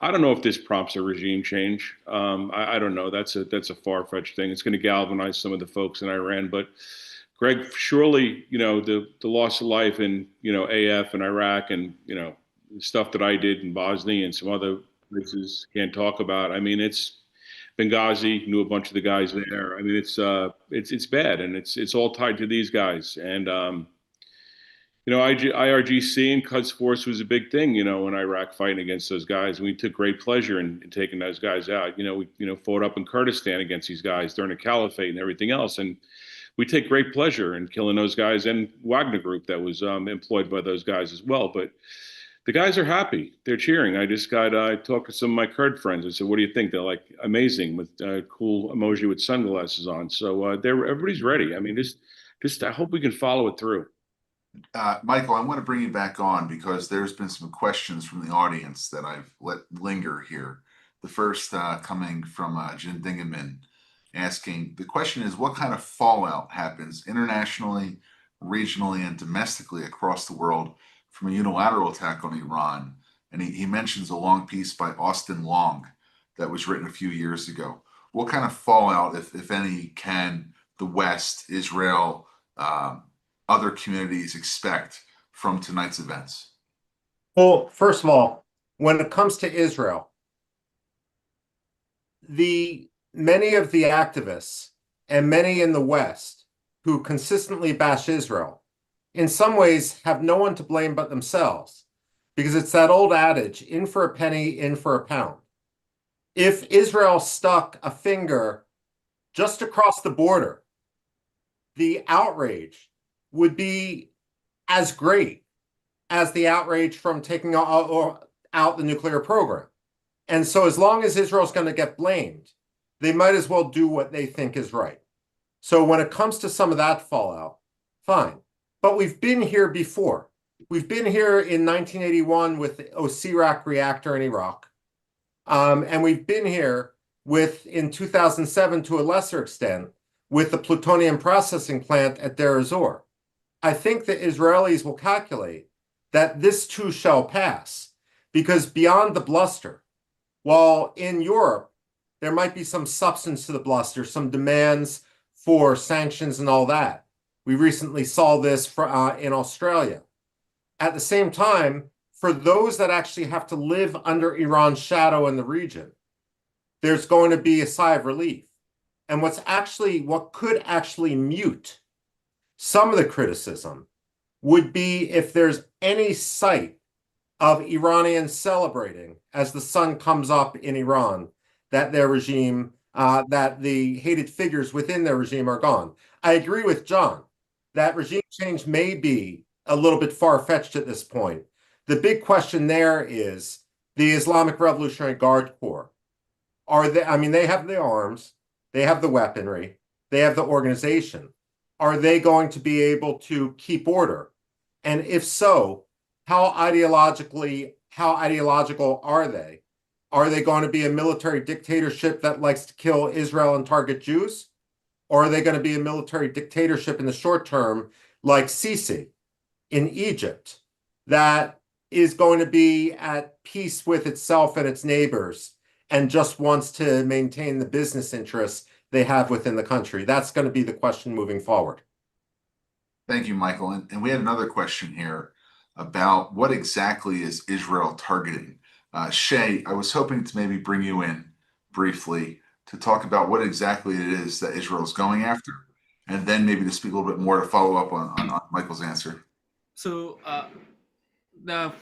I don't know if this prompts a regime change. I don't know. That's a far-fetched thing. It's going to galvanize some of the folks in Iran. But Greg, surely the loss of life in AF and Iraq and the stuff that I did in Bosnia and some other places can't talk about. I mean, it's Benghazi, knew a bunch of the guys there. I mean, it's bad, and it's all tied to these guys. And IRGC and Quds Force was a big thing, in Iraq fighting against those guys, and we took great pleasure in taking those guys out. We fought up in Kurdistan against these guys during the Caliphate and everything else, and we take great pleasure in killing those guys and Wagner Group that was employed by those guys as well. But the guys are happy. They're cheering. I talked to some of my Kurd friends. I said, what do you think? They're like, amazing, with a cool emoji with sunglasses on. So everybody's ready. I mean, just I hope we can follow it through. Michael, I want to bring you back on because there's been some questions from the audience that I've let linger here. The first coming from Jim Dingaman asking, the question is, what kind of fallout happens internationally, regionally, and domestically across the world from a unilateral attack on Iran? And he mentions a long piece by Austin Long that was written a few years ago. What kind of fallout, if any, can the West, Israel, other communities expect from tonight's events? Well, first of all, when it comes to Israel, many of the activists and many in the West who consistently bash Israel, in some ways have no one to blame but themselves, because it's that old adage, in for a penny, in for a pound. If Israel stuck a finger just across the border, the outrage would be as great as the outrage from taking out the nuclear program. And so as long as Israel's going to get blamed, they might as well do what they think is right. So when it comes to some of that fallout, fine. But we've been here before. We've been here in 1981 with the Osirak reactor in Iraq. And we've been here in 2007, to a lesser extent, with the plutonium processing plant at Deir ez-Zor. I think the Israelis will calculate that this too shall pass, because beyond the bluster, while in Europe, there might be some substance to the bluster, some demands for sanctions and all that. We recently saw this in Australia. At the same time, for those that actually have to live under Iran's shadow in the region, there's going to be a sigh of relief. And what could actually mute some of the criticism would be if there's any sight of Iranians celebrating as the sun comes up in Iran, that their regime, that the hated figures within their regime are gone. I agree with John that regime change may be a little bit far-fetched at this point. The big question there is the Islamic Revolutionary Guard Corps. Are they, I mean, they have the arms, they have the weaponry, they have the organization. Are they going to be able to keep order? And if so, how ideological are they? Are they going to be a military dictatorship that likes to kill Israel and target Jews? Or are they going to be a military dictatorship in the short term, like Sisi in Egypt, that is going to be at peace with itself and its neighbors and just wants to maintain the business interests they have within the country? That's going to be the question moving forward. Thank you, Michael. And we had another question here about what exactly is Israel targeting? Shay, I was hoping to maybe bring you in briefly to talk about what exactly it is that Israel is going after, and then maybe to speak a little bit more to follow up on Michael's answer. So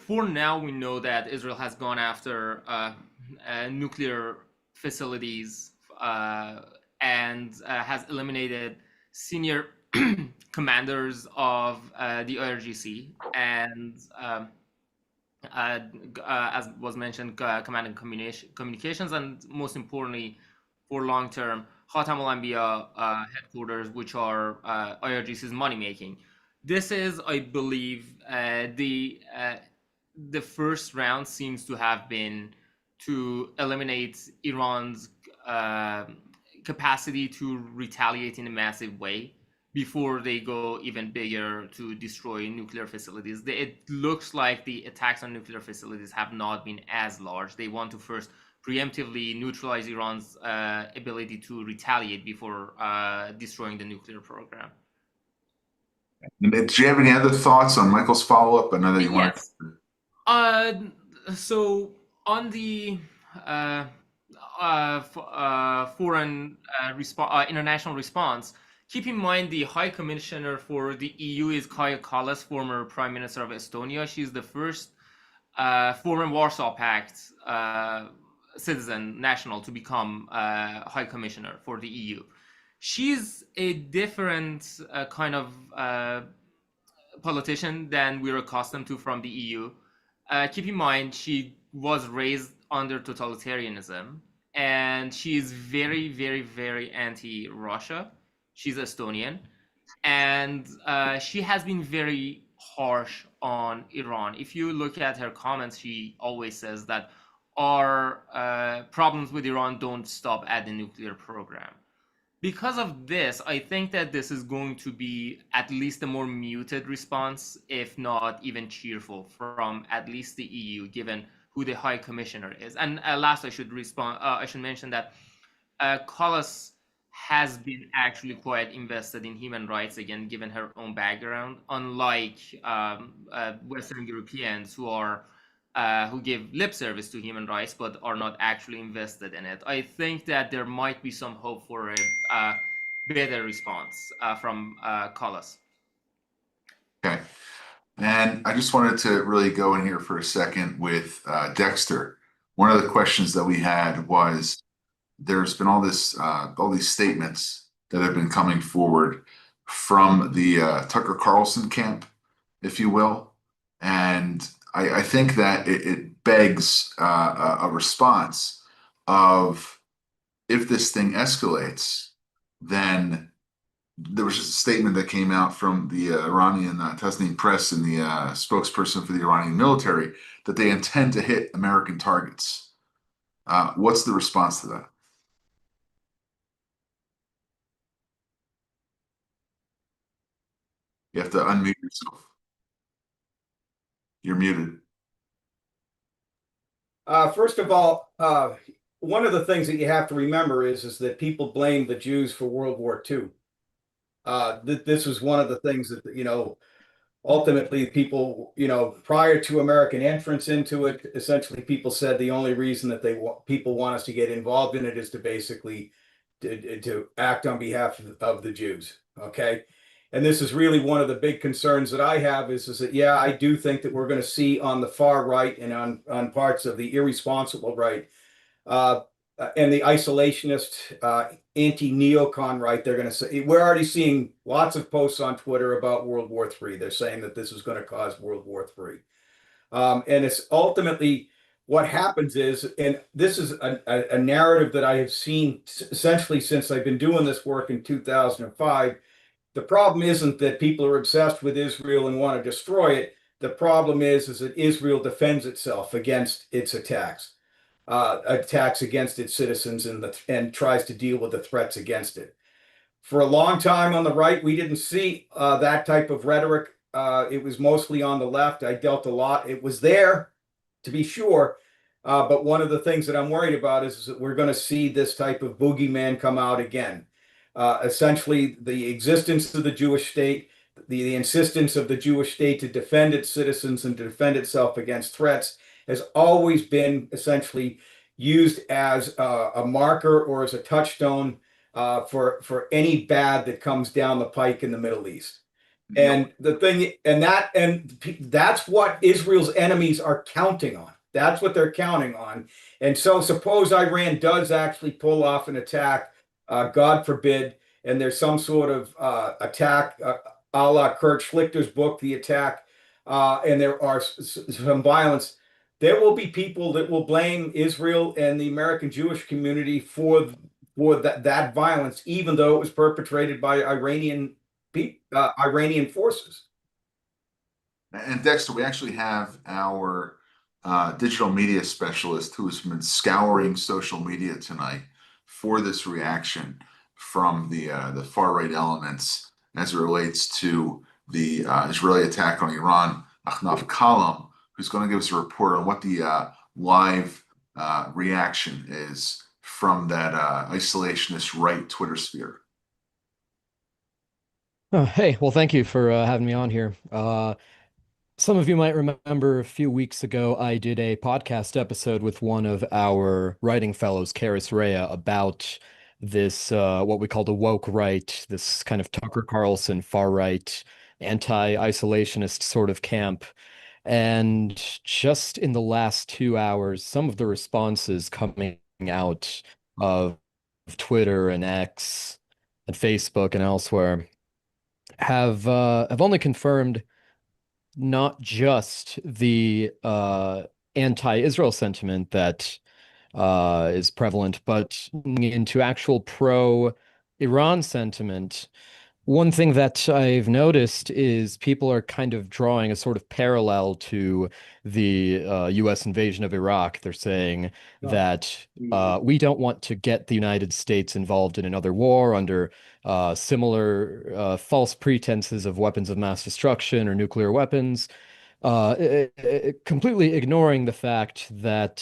for now, we know that Israel has gone after nuclear facilities and has eliminated senior commanders of the IRGC and as was mentioned, command and communications, and most importantly, for long term, Khatam al-Anbiya headquarters, which are IRGC's money making. This is, I believe, the first round seems to have been to eliminate Iran's capacity to retaliate in a massive way before they go even bigger to destroy nuclear facilities. It looks like the attacks on nuclear facilities have not been as large. They want to first preemptively neutralize Iran's ability to retaliate before destroying the nuclear program. Do you have any other thoughts on Michael's follow-up? I know that you want to. So on the foreign international response, keep in mind the High Commissioner for the EU is Kaja Kallas, former Prime Minister of Estonia. She's the first former Warsaw Pact citizen national to become High Commissioner for the EU. She's a different kind of politician than we're accustomed to from the EU. Keep in mind, she was raised under totalitarianism, and she is very, very, very anti-Russia. She's Estonian, and she has been very harsh on Iran. If you look at her comments, she always says that our problems with Iran don't stop at the nuclear program. Because of this, I think that this is going to be at least a more muted response, if not even cheerful, from at least the EU, given who the High Commissioner is. And last, I should mention that Kallas has been actually quite invested in human rights, again, given her own background, unlike Western Europeans who give lip service to human rights but are not actually invested in it. I think that there might be some hope for a better response from Kallas. Okay. And I just wanted to really go in here for a second with Dexter. One of the questions that we had was, there's been all these statements that have been coming forward from the Tucker Carlson camp, if you will. And I think that it begs a response of, if this thing escalates, then there was just a statement that came out from the Iranian Tasnim press and the spokesperson for the Iranian military that they intend to hit American targets. What's the response to that? You have to unmute yourself. You're muted. First of all, one of the things that you have to remember is that people blame the Jews for World War II. This was one of the things that, ultimately people, prior to American entrance into it, essentially people said the only reason that people want us to get involved in it is to basically to act on behalf of the Jews. Okay. and this is really one of the big concerns that I have is that, yeah, I do think that we're going to see on the far right and on parts of the irresponsible right, and the isolationist, anti-neocon right, they're going to say, we're already seeing lots of posts on Twitter about World War III. They're saying that this is going to cause World War III. And it's ultimately what happens is, and this is a narrative that I have seen essentially since I've been doing this work in 2005. The problem isn't that people are obsessed with Israel and want to destroy it. The problem is that Israel defends itself against its attacks against its citizens and tries to deal with the threats against it. For a long time on the right, we didn't see that type of rhetoric. It was mostly on the left. I dealt a lot. It was there, to be sure. But one of the things that I'm worried about is that we're going to see this type of boogeyman come out again. Essentially, the existence of the Jewish state, the insistence of the Jewish state to defend its citizens and to defend itself against threats has always been essentially used as a marker or as a touchstone for any bad that comes down the pike in the Middle East. And the thing, and that's what Israel's enemies are counting on. That's what they're counting on. And so suppose Iran does actually pull off an attack, God forbid, and there's some sort of attack, a la Kurt Schlichter's book, The Attack, and there are some violence. There will be people that will blame Israel and the American Jewish community for that violence, even though it was perpetrated by Iranian forces. And Dexter, we actually have our digital media specialist who has been scouring social media tonight for this reaction from the far right elements as it relates to the Israeli attack on Iran. Achnaf Kalam, who's going to give us a report on what the live reaction is from that isolationist right Twitter sphere. Oh, hey, well, thank you for having me on here. Some of you might remember a few weeks ago, I did a podcast episode with one of our writing fellows, Karis Rea, about this, what we call the woke right, this kind of Tucker Carlson far right, anti-isolationist sort of camp. And just in the last 2 hours, some of the responses coming out of Twitter and X and Facebook and elsewhere have only confirmed not just the anti-Israel sentiment that is prevalent, but into actual pro-Iran sentiment. One thing that I've noticed is people are kind of drawing a sort of parallel to the US invasion of Iraq. They're saying that we don't want to get the United States involved in another war under similar false pretenses of weapons of mass destruction or nuclear weapons. Completely ignoring the fact that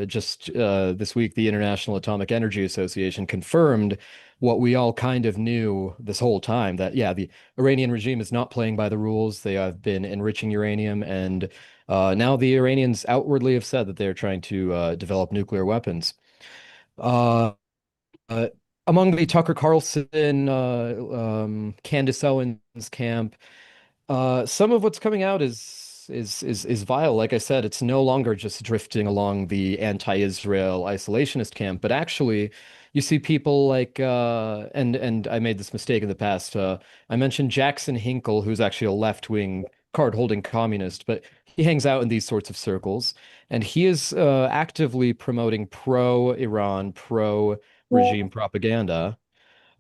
just this week the International Atomic Energy Association confirmed what we all kind of knew this whole time, that yeah, the Iranian regime is not playing by the rules. They have been enriching uranium, and now the Iranians outwardly have said that they're trying to develop nuclear weapons. Among the Tucker Carlson, Candace Owens camp, some of what's coming out is vile. Like I said, it's no longer just drifting along the anti-Israel isolationist camp, but actually you see people like and I made this mistake in the past. I mentioned Jackson Hinkle, who's actually a left-wing card-holding communist, but he hangs out in these sorts of circles, and he is actively promoting pro-Iran, pro-regime propaganda.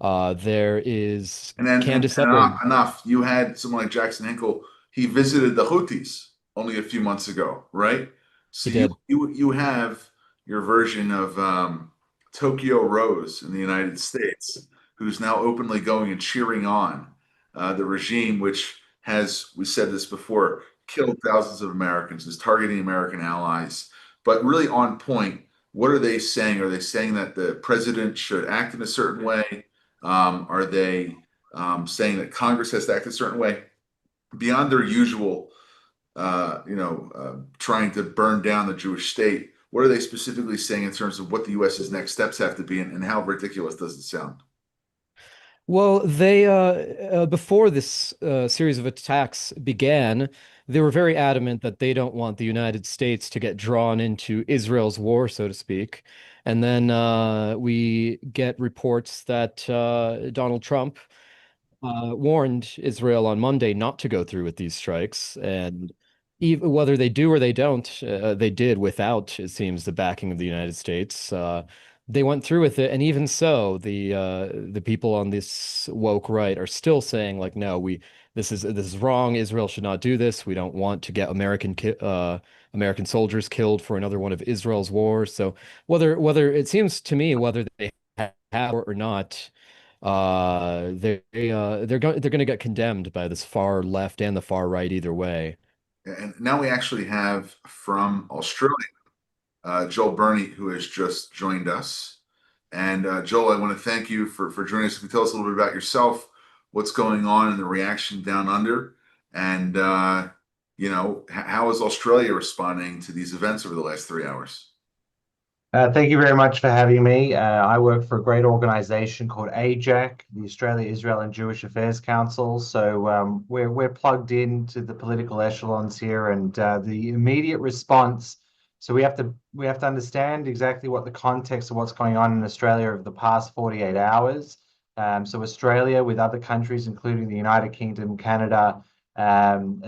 There is And then Candace and Owens. enough. You had someone like Jackson Hinkle. He visited the Houthis only a few months ago, right? So He did. you have your version of Tokyo Rose in the United States, who's now openly going and cheering on the regime, which has, we said this before, killed thousands of Americans, is targeting American allies. But really on point, what are they saying? Are they saying that the president should act in a certain way? Are they saying that Congress has to act a certain way? Beyond their usual, trying to burn down the Jewish state, what are they specifically saying in terms of what the U.S.'s next steps have to be, and how ridiculous does it sound? Well, they before this series of attacks began, they were very adamant that they don't want the United States to get drawn into Israel's war, so to speak. And then we get reports that Donald Trump warned Israel on Monday not to go through with these strikes, and even whether they do or they don't, they did without, it seems, the backing of the United States. They went through with it, and even so, the people on this woke right are still saying like, no, this is wrong. Israel should not do this. We don't want to get American soldiers killed for another one of Israel's wars. So whether it seems to me whether they have or not, they're going to get condemned by this far left and the far right either way. And now we actually have from Australia, Joel Burney, who has just joined us. And Joel, I want to thank you for joining us. Can you tell us a little bit about yourself, what's going on in the reaction down under, and how is Australia responding to these events over the last 3 hours? Thank you very much for having me. I work for a great organization called AJAC, the Australia, Israel, and Jewish Affairs Council. So we're plugged into the political echelons here, and the immediate response. So we have to understand exactly what the context of what's going on in Australia over the past 48 hours. So Australia, with other countries, including the United Kingdom, Canada,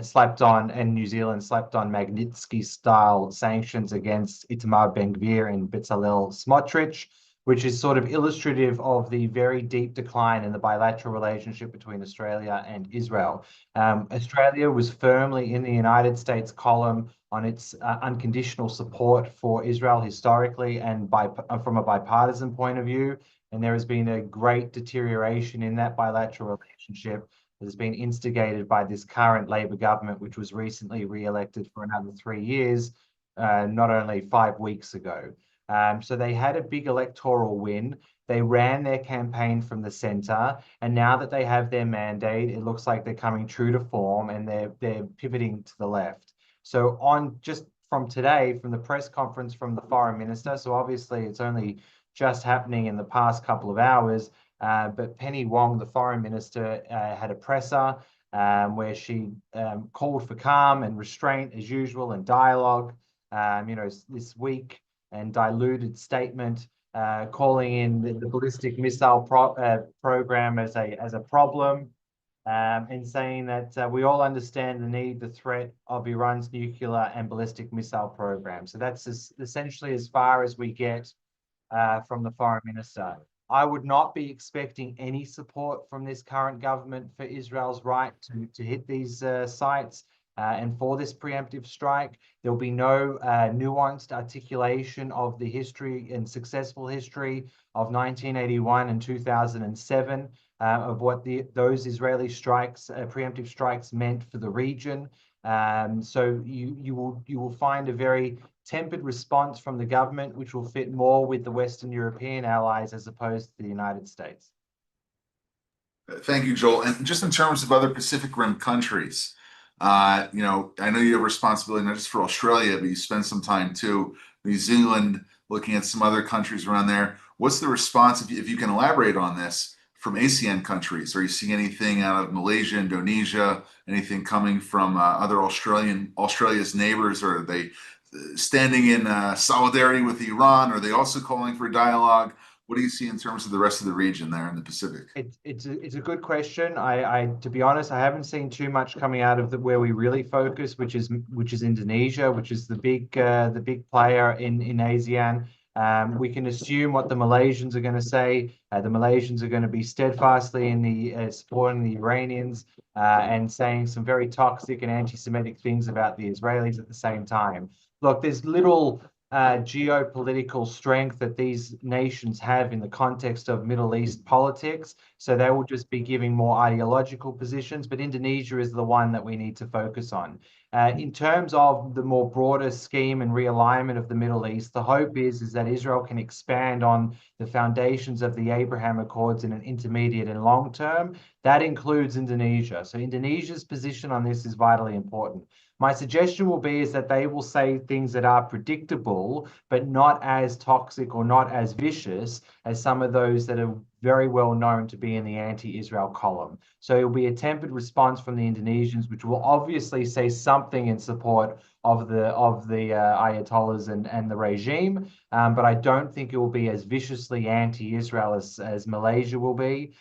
slapped on, and New Zealand slapped on Magnitsky-style sanctions against Itamar Ben-Gvir and Bezalel Smotrich, which is sort of illustrative of the very deep decline in the bilateral relationship between Australia and Israel. Australia was firmly in the United States column on its unconditional support for Israel historically and from a bipartisan point of view. And there has been a great deterioration in that bilateral relationship that has been instigated by this current Labor government, which was recently re-elected for another 3 years, not only 5 weeks ago. So they had a big electoral win. They ran their campaign from the center, and now that they have their mandate, it looks like they're coming true to form, and they're pivoting to the left. So on just from today, from the press conference from the foreign minister, so obviously it's only just happening in the past couple of hours, but Penny Wong, the foreign minister, had a presser where she called for calm and restraint as usual and dialogue, this weak and diluted statement, calling in the ballistic missile program as a problem, and saying that we all understand the threat of Iran's nuclear and ballistic missile program. So that's essentially as far as we get from the foreign minister. I would not be expecting any support from this current government for Israel's right to hit these sites and for this preemptive strike. There'll be no nuanced articulation of the history and successful history of 1981 and 2007 of what those Israeli strikes, preemptive strikes, meant for the region. So you will find a very tempered response from the government, which will fit more with the Western European allies as opposed to the United States. Thank you, Joel. And just in terms of other Pacific Rim countries, I know you have responsibility not just for Australia, but you spend some time too, New Zealand, looking at some other countries around there. What's the response, if you can elaborate on this, from ASEAN countries? Are you seeing anything out of Malaysia, Indonesia, anything coming from other Australia's neighbors? Or are they standing in solidarity with Iran? Are they also calling for dialogue? What do you see in terms of the rest of the region there in the Pacific? It's a good question. I to be honest, I haven't seen too much coming out of where we really focus, which is Indonesia, which is the big player in ASEAN. We can assume what the Malaysians are going to say. The Malaysians are going to be steadfastly in supporting the Iranians and saying some very toxic and anti-Semitic things about the Israelis at the same time. Look, there's little geopolitical strength that these nations have in the context of Middle East politics. So they will just be giving more ideological positions, but Indonesia is the one that we need to focus on. In terms of the more broader scheme and realignment of the Middle East, the hope is that Israel can expand on the foundations of the Abraham Accords in an intermediate and long term. That includes Indonesia. So Indonesia's position on this is vitally important. My suggestion will be is that they will say things that are predictable, but not as toxic or not as vicious as some of those that are very well known to be in the anti-Israel column. So it will be a tempered response from the Indonesians, which will obviously say something in support of the Ayatollahs and the regime. But I don't think it will be as viciously anti-Israel as Malaysia will be.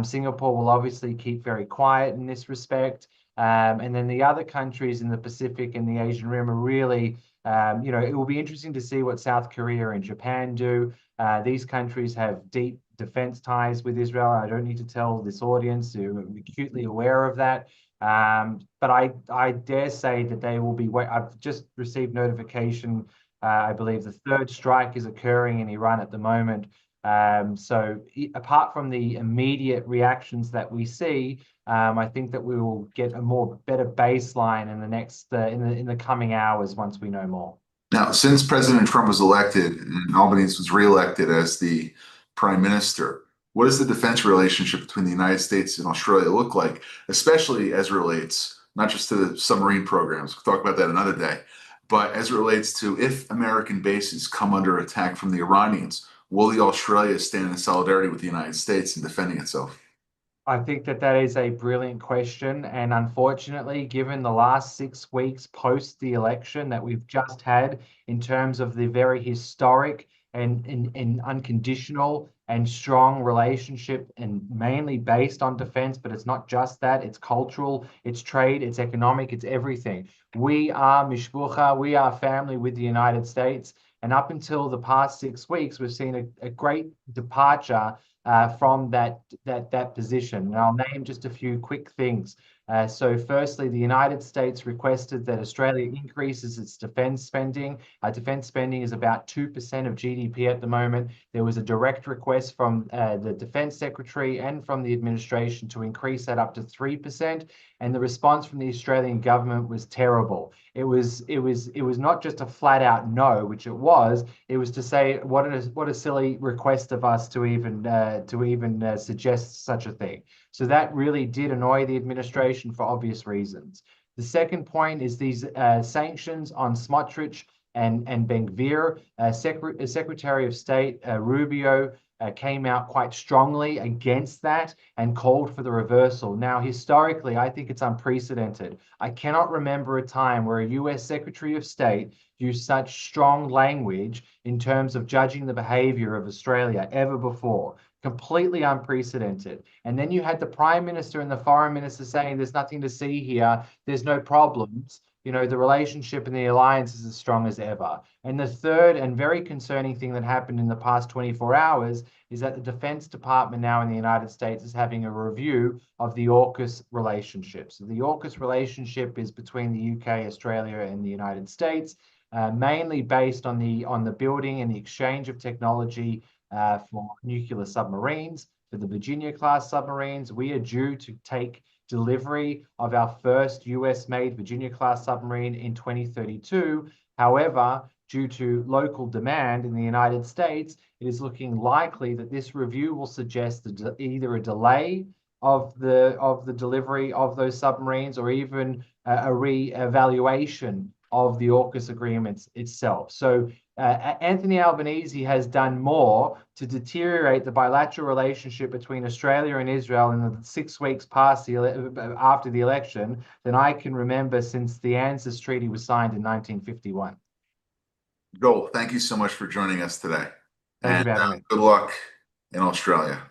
Singapore will obviously keep very quiet in this respect. And then the other countries in the Pacific and the Asian Rim are really, it will be interesting to see what South Korea and Japan do. These countries have deep defense ties with Israel. I don't need to tell this audience, they're acutely aware of that. But I dare say that they will be, I've just received notification, I believe the third strike is occurring in Iran at the moment. So apart from the immediate reactions that we see, I think that we will get a better baseline in the next in the coming hours once we know more. Now, since President Trump was elected and Albanese was reelected as the prime minister, what does the defense relationship between the United States and Australia look like, especially as it relates not just to the submarine programs, we'll talk about that another day, but as it relates to if American bases come under attack from the Iranians, will the Australia stand in solidarity with the United States in defending itself? I think that is a brilliant question. And unfortunately, given the last 6 weeks post the election that we've just had, in terms of the very historic and unconditional and strong relationship, and mainly based on defense, but it's not just that, it's cultural, it's trade, it's economic, it's everything. We are mishpucha, we are family with the United States. And up until the past 6 weeks, we've seen a great departure from that position. And I'll name just a few quick things. So firstly, the United States requested that Australia increases its defense spending. Defense spending is about 2% of GDP at the moment. There was a direct request from the Defense Secretary and from the administration to increase that up to 3%. And the response from the Australian government was terrible. It was not just a flat out no, which it was to say what a silly request of us to even suggest such a thing. So that really did annoy the administration for obvious reasons. The second point is these sanctions on Smotrich and Ben-Gvir. Secretary of State Rubio came out quite strongly against that and called for the reversal. Now, historically, I think it's unprecedented. I cannot remember a time where a US Secretary of State used such strong language in terms of judging the behavior of Australia ever before. Completely unprecedented. And then you had the Prime Minister and the Foreign Minister saying there's nothing to see here, there's no problems. The relationship and the alliance is as strong as ever. And the third and very concerning thing that happened in the past 24 hours is that the Defense Department now in the United States is having a review of the AUKUS relationship. So the AUKUS relationship is between the UK, Australia, and the United States, mainly based on the building and the exchange of technology for nuclear submarines. For the Virginia-class submarines, we are due to take delivery of our first US-made Virginia-class submarine in 2032. However, due to local demand in the United States, it is looking likely that this review will suggest either a delay of the delivery of those submarines or even a re-evaluation of the AUKUS agreements itself. So Anthony Albanese has done more to deteriorate the bilateral relationship between Australia and Israel in the 6 weeks after the election than I can remember since the ANZUS Treaty was signed in 1951. Joel, thank you so much for joining us today. Thank you for having me. Good luck in Australia.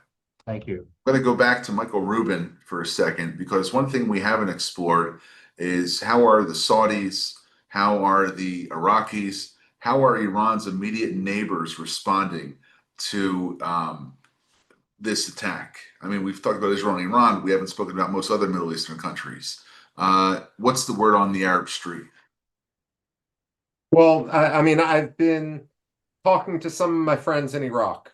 Thank you. I'm going to go back to Michael Rubin for a second, because one thing we haven't explored is how are the Saudis, how are the Iraqis, how are Iran's immediate neighbors responding to this attack? I mean, we've talked about Israel and Iran. We haven't spoken about most other Middle Eastern countries. What's the word on the Arab Street? Well, I mean, I've been talking to some of my friends in Iraq,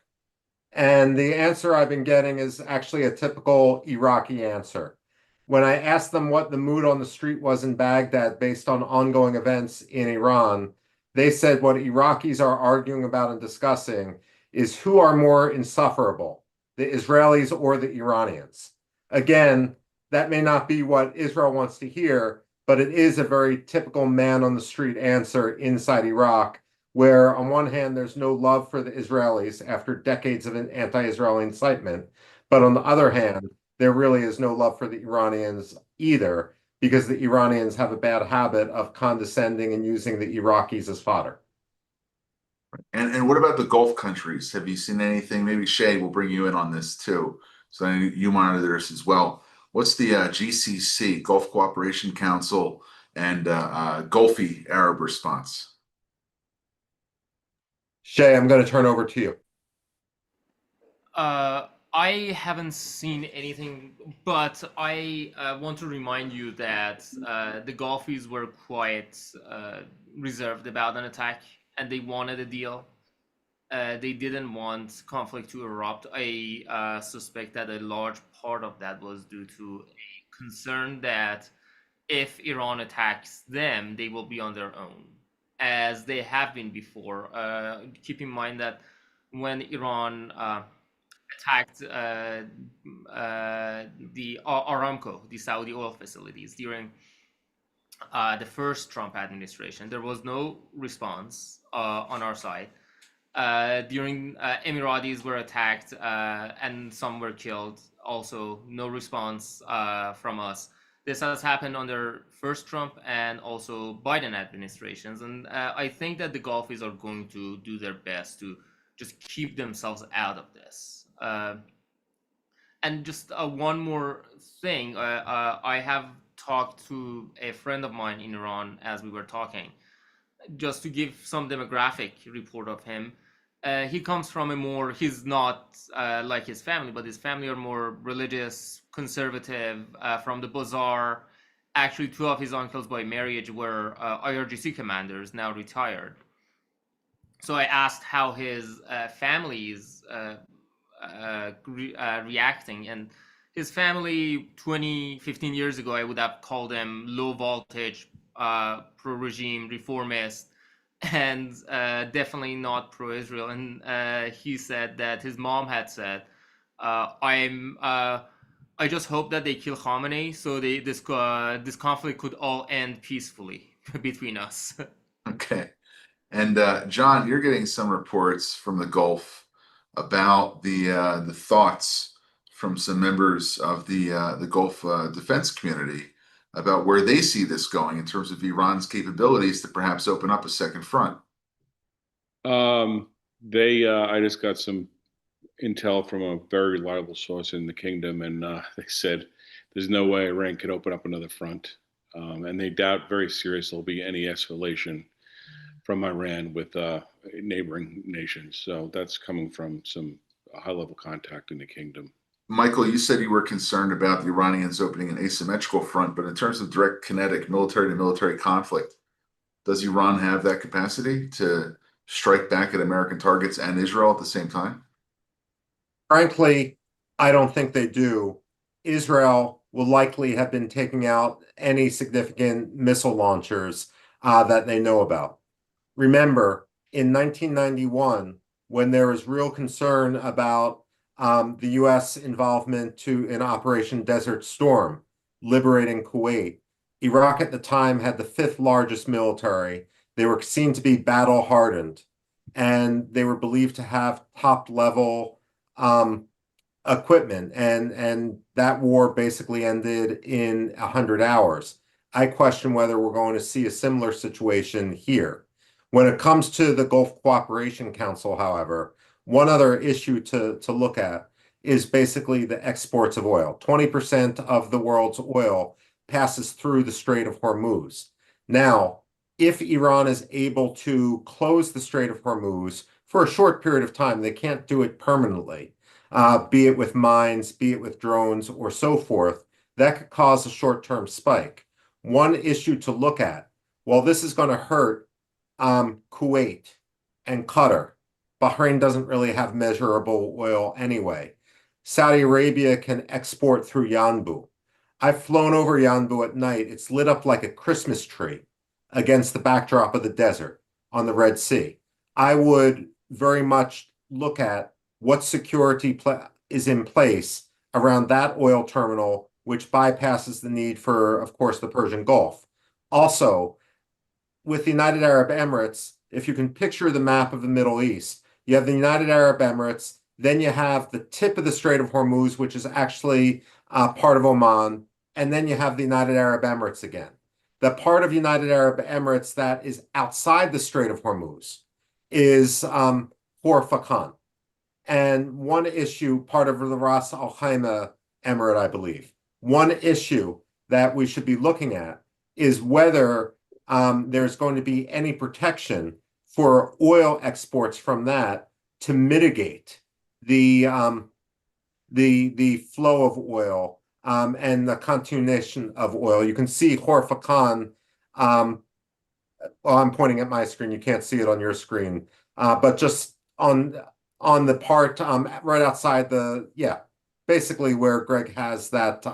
and the answer I've been getting is actually a typical Iraqi answer. When I asked them what the mood on the street was in Baghdad based on ongoing events in Iran, they said what Iraqis are arguing about and discussing is who are more insufferable, the Israelis or the Iranians. Again, that may not be what Israel wants to hear, but it is a very typical man on the street answer inside Iraq where on one hand, there's no love for the Israelis after decades of anti-Israeli incitement, but on the other hand, there really is no love for the Iranians either, because the Iranians have a bad habit of condescending and using the Iraqis as fodder. And what about the Gulf countries? Have you seen anything? Maybe Shay will bring you in on this too. So you monitor this as well. What's the GCC, Gulf Cooperation Council, and Gulfi Arab response? Shay, I'm going to turn over to you. I haven't seen anything, but I want to remind you that the Gulfis were quite reserved about an attack, and they wanted a deal. They didn't want conflict to erupt. I suspect that a large part of that was due to a concern that if Iran attacks them, they will be on their own, as they have been before. Keep in mind that when Iran attacked the Aramco, the Saudi oil facilities, during the first Trump administration, there was no response on our side. During Emiratis were attacked and some were killed, also no response from us. This has happened under first Trump and also Biden administrations, and I think that the Gulfis are going to do their best to just keep themselves out of this. And just one more thing, I have talked to a friend of mine in Iran as we were talking, just to give some demographic report of him. He comes from he's not like his family, but his family are more religious, conservative, from the bazaar. Actually, two of his uncles by marriage were IRGC commanders, now retired. So I asked how his family is reacting, and his family 15 years ago, I would have called them low voltage, pro-regime, reformist, and definitely not pro-Israel. And he said that his mom had said, I just hope that they kill Khamenei so this conflict could all end peacefully between us. Okay. And John, you're getting some reports from the Gulf about the thoughts from some members of the Gulf defense community about where they see this going in terms of Iran's capabilities to perhaps open up a second front. I just got some intel from a very reliable source in the kingdom, and they said there's no way Iran can open up another front, and they doubt very seriously there'll be any escalation from Iran with neighboring nations. So that's coming from some high-level contact in the kingdom. Michael, you said you were concerned about the Iranians opening an asymmetrical front, but in terms of direct kinetic military-to-military conflict, does Iran have that capacity to strike back at American targets and Israel at the same time? Frankly, I don't think they do. Israel will likely have been taking out any significant missile launchers that they know about. Remember, in 1991, when there was real concern about the U.S. involvement in Operation Desert Storm, liberating Kuwait, Iraq at the time had the fifth largest military. They were seen to be battle hardened, and they were believed to have top level equipment, and that war basically ended in 100 hours. I question whether we're going to see a similar situation here. When it comes to the Gulf Cooperation Council, however, one other issue to look at is basically the exports of oil. 20% of the world's oil passes through the Strait of Hormuz. Now, if Iran is able to close the Strait of Hormuz for a short period of time, they can't do it permanently, be it with mines, be it with drones, or so forth, that could cause a short-term spike. One issue to look at, well, this is going to hurt Kuwait and Qatar. Bahrain doesn't really have measurable oil anyway. Saudi Arabia can export through Yanbu. I've flown over Yanbu at night. It's lit up like a Christmas tree against the backdrop of the desert on the Red Sea. I would very much look at what security is in place around that oil terminal, which bypasses the need for, of course, the Persian Gulf. Also, with the United Arab Emirates, if you can picture the map of the Middle East, you have the United Arab Emirates, then you have the tip of the Strait of Hormuz, which is actually part of Oman, and then you have the United Arab Emirates again. The part of United Arab Emirates that is outside the Strait of Hormuz is Khor Fakkan. And one issue, part of the Ras Al Khaimah Emirate, I believe, one issue that we should be looking at is whether there's going to be any protection for oil exports from that to mitigate the flow of oil and the continuation of oil. You can see Khor Fakkan. Well, I'm pointing at my screen. You can't see it on your screen, but just on the part right outside basically where Greg has that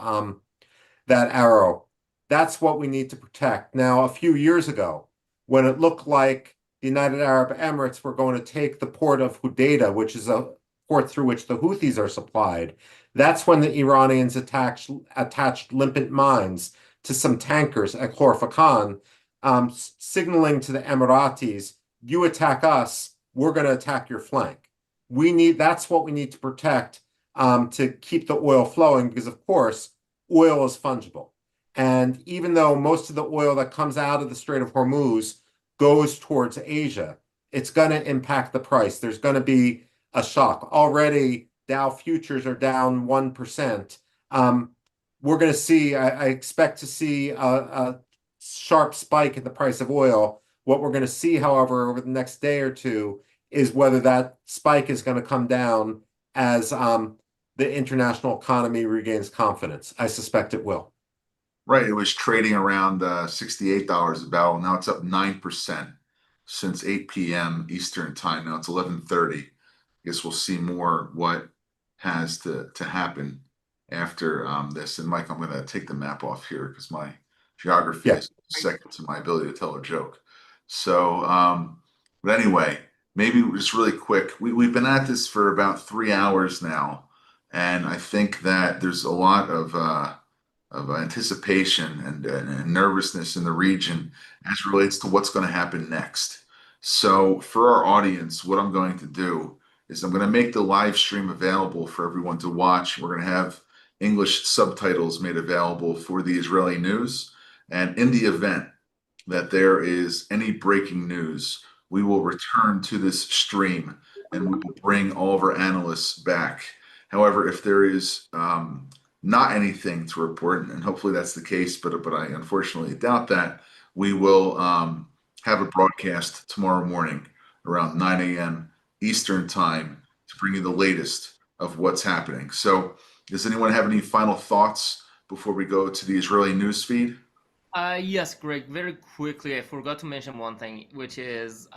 arrow. That's what we need to protect. Now, a few years ago, when it looked like the United Arab Emirates were going to take the port of Hodeidah, which is a port through which the Houthis are supplied, that's when the Iranians attached limpet mines to some tankers at Khor Fakkan, signaling to the Emiratis, you attack us, we're going to attack your flank. That's what we need to protect to keep the oil flowing, because of course, oil is fungible. And even though most of the oil that comes out of the Strait of Hormuz goes towards Asia, it's going to impact the price. There's going to be a shock. Already, Dow futures are down 1%. We're going to see, I expect to see a sharp spike in the price of oil. What we're going to see, however, over the next day or two is whether that spike is going to come down as the international economy regains confidence. I suspect it will. Right. It was trading around $68 a barrel. Now it's up 9% since 8 p.m. Eastern time. Now it's 11:30. I guess we'll see more what has to happen after this. And Mike, I'm going to take the map off here because my geography is second to my ability to tell a joke. So, but anyway, maybe just really quick. We've been at this for about 3 hours now, and I think that there's a lot of anticipation and nervousness in the region as it relates to what's going to happen next. So for our audience, what I'm going to do is I'm going to make the live stream available for everyone to watch. We're going to have English subtitles made available for the Israeli news. And in the event that there is any breaking news, we will return to this stream and we will bring all of our analysts back. However, if there is not anything to report, and hopefully that's the case, but I unfortunately doubt that, we will have a broadcast tomorrow morning around 9 a.m. Eastern time to bring you the latest of what's happening. So does anyone have any final thoughts before we go to the Israeli news feed? Yes, Greg, very quickly, I forgot to mention one thing, which is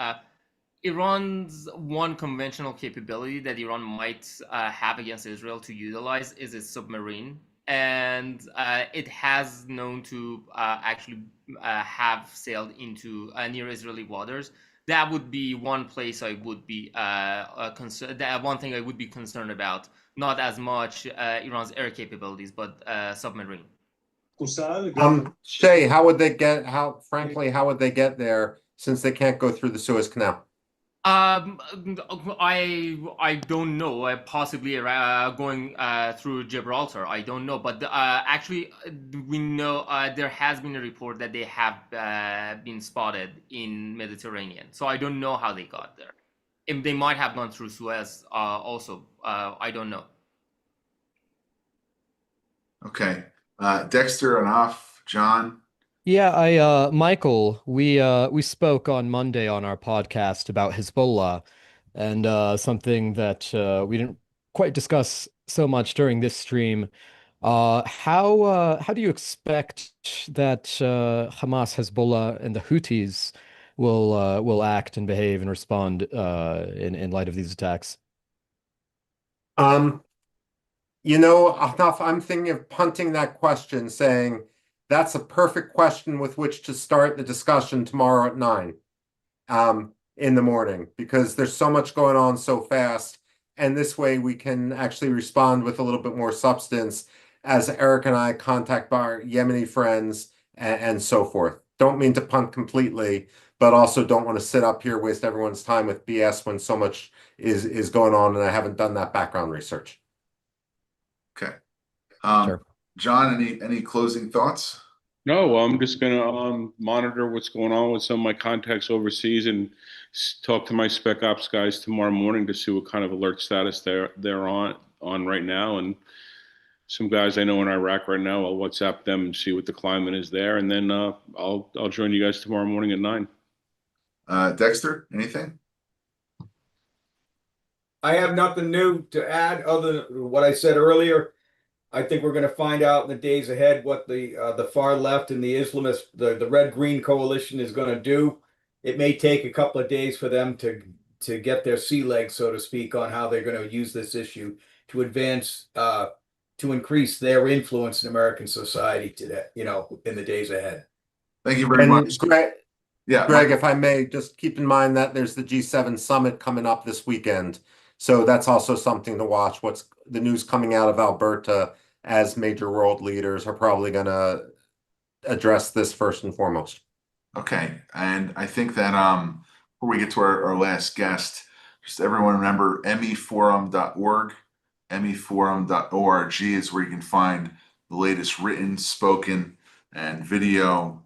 Iran's one conventional capability that Iran might have against Israel to utilize is its submarine. And it has known to actually have sailed into near Israeli waters. That would be one place I would be one thing I would be concerned about. Not as much Iran's air capabilities, but submarine. Shay, how would they get there since they can't go through the Suez Canal? I don't know. Possibly going through Gibraltar. I don't know, but actually, we know there has been a report that they have been spotted in Mediterranean. So I don't know how they got there. If they might have gone through Suez, also. I don't know. Okay, Dexter, Anaf, John. Yeah, Michael, we spoke on Monday on our podcast about Hezbollah, and something that we didn't quite discuss so much during this stream. How do you expect that Hamas, Hezbollah, and the Houthis will act and behave and respond in light of these attacks? Enough, I'm thinking of punting that question, saying that's a perfect question with which to start the discussion tomorrow at 9 in the morning, because there's so much going on so fast. And this way we can actually respond with a little bit more substance as Eric and I contact our Yemeni friends and so forth. don't mean to punt completely, but also don't want to sit up here, waste everyone's time with BS when so much is going on, and I haven't done that background research. Okay. Sure. John, any closing thoughts? No, I'm just gonna monitor what's going on with some of my contacts overseas and talk to my Spec Ops guys tomorrow morning to see what kind of alert status they're on right now. And some guys I know in Iraq right now, I'll WhatsApp them and see what the climate is there, and then I'll join you guys tomorrow morning at 9. Dexter, anything? I have nothing new to add other than what I said earlier. I think we're going to find out in the days ahead what the far left and the Islamist, the red-green coalition is going to do. It may take a couple of days for them to get their sea legs, so to speak, on how they're going to use this issue to advance, to increase their influence in American society today, in the days ahead. Thank you very much. Greg, Yeah, Greg, if I may, just keep in mind that there's the G7 summit coming up this weekend. So that's also something to watch. What's the news coming out of Alberta, as major world leaders are probably going to address this first and foremost. Okay. And I think that before we get to our last guest, just everyone remember meforum.org. meforum.org is where you can find the latest written, spoken, and video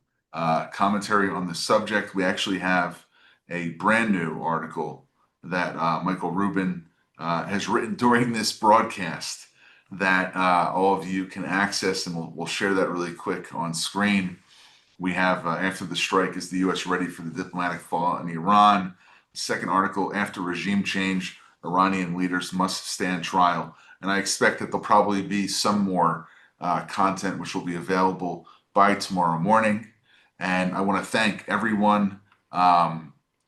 commentary on the subject. We actually have a brand new article that Michael Rubin has written during this broadcast that all of you can access, and we'll share that really quick on screen. We have after the strike, is the U.S. ready for the diplomatic fallout in Iran? The second article, after regime change, Iranian leaders must stand trial. And I expect that there'll probably be some more content which will be available by tomorrow morning. And I want to thank everyone,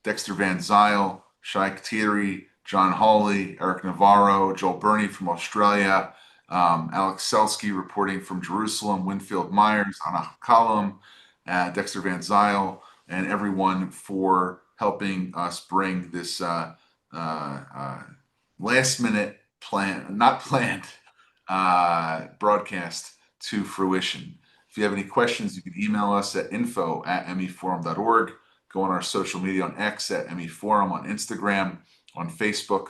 Dexter Van Zyl, Shai Katiri, John Hawley, Eric Navarro, Joel Burney from Australia, Alex Selsky reporting from Jerusalem, Winfield Myers, Anna Kalam, Dexter Van Zyl, and everyone for helping us bring this last minute broadcast to fruition. If you have any questions, you can email us at info@meforum.org. Go on our social media on X at meforum, on Instagram, on Facebook.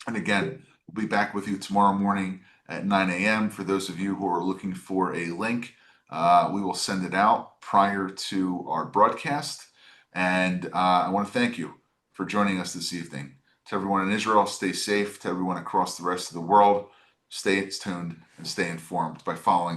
And again, we'll be back with you tomorrow morning at 9 a.m. For those of you who are looking for a link, we will send it out prior to our broadcast. And I want to thank you for joining us this evening. To everyone in Israel, stay safe. To everyone across the rest of the world, stay tuned and stay informed by following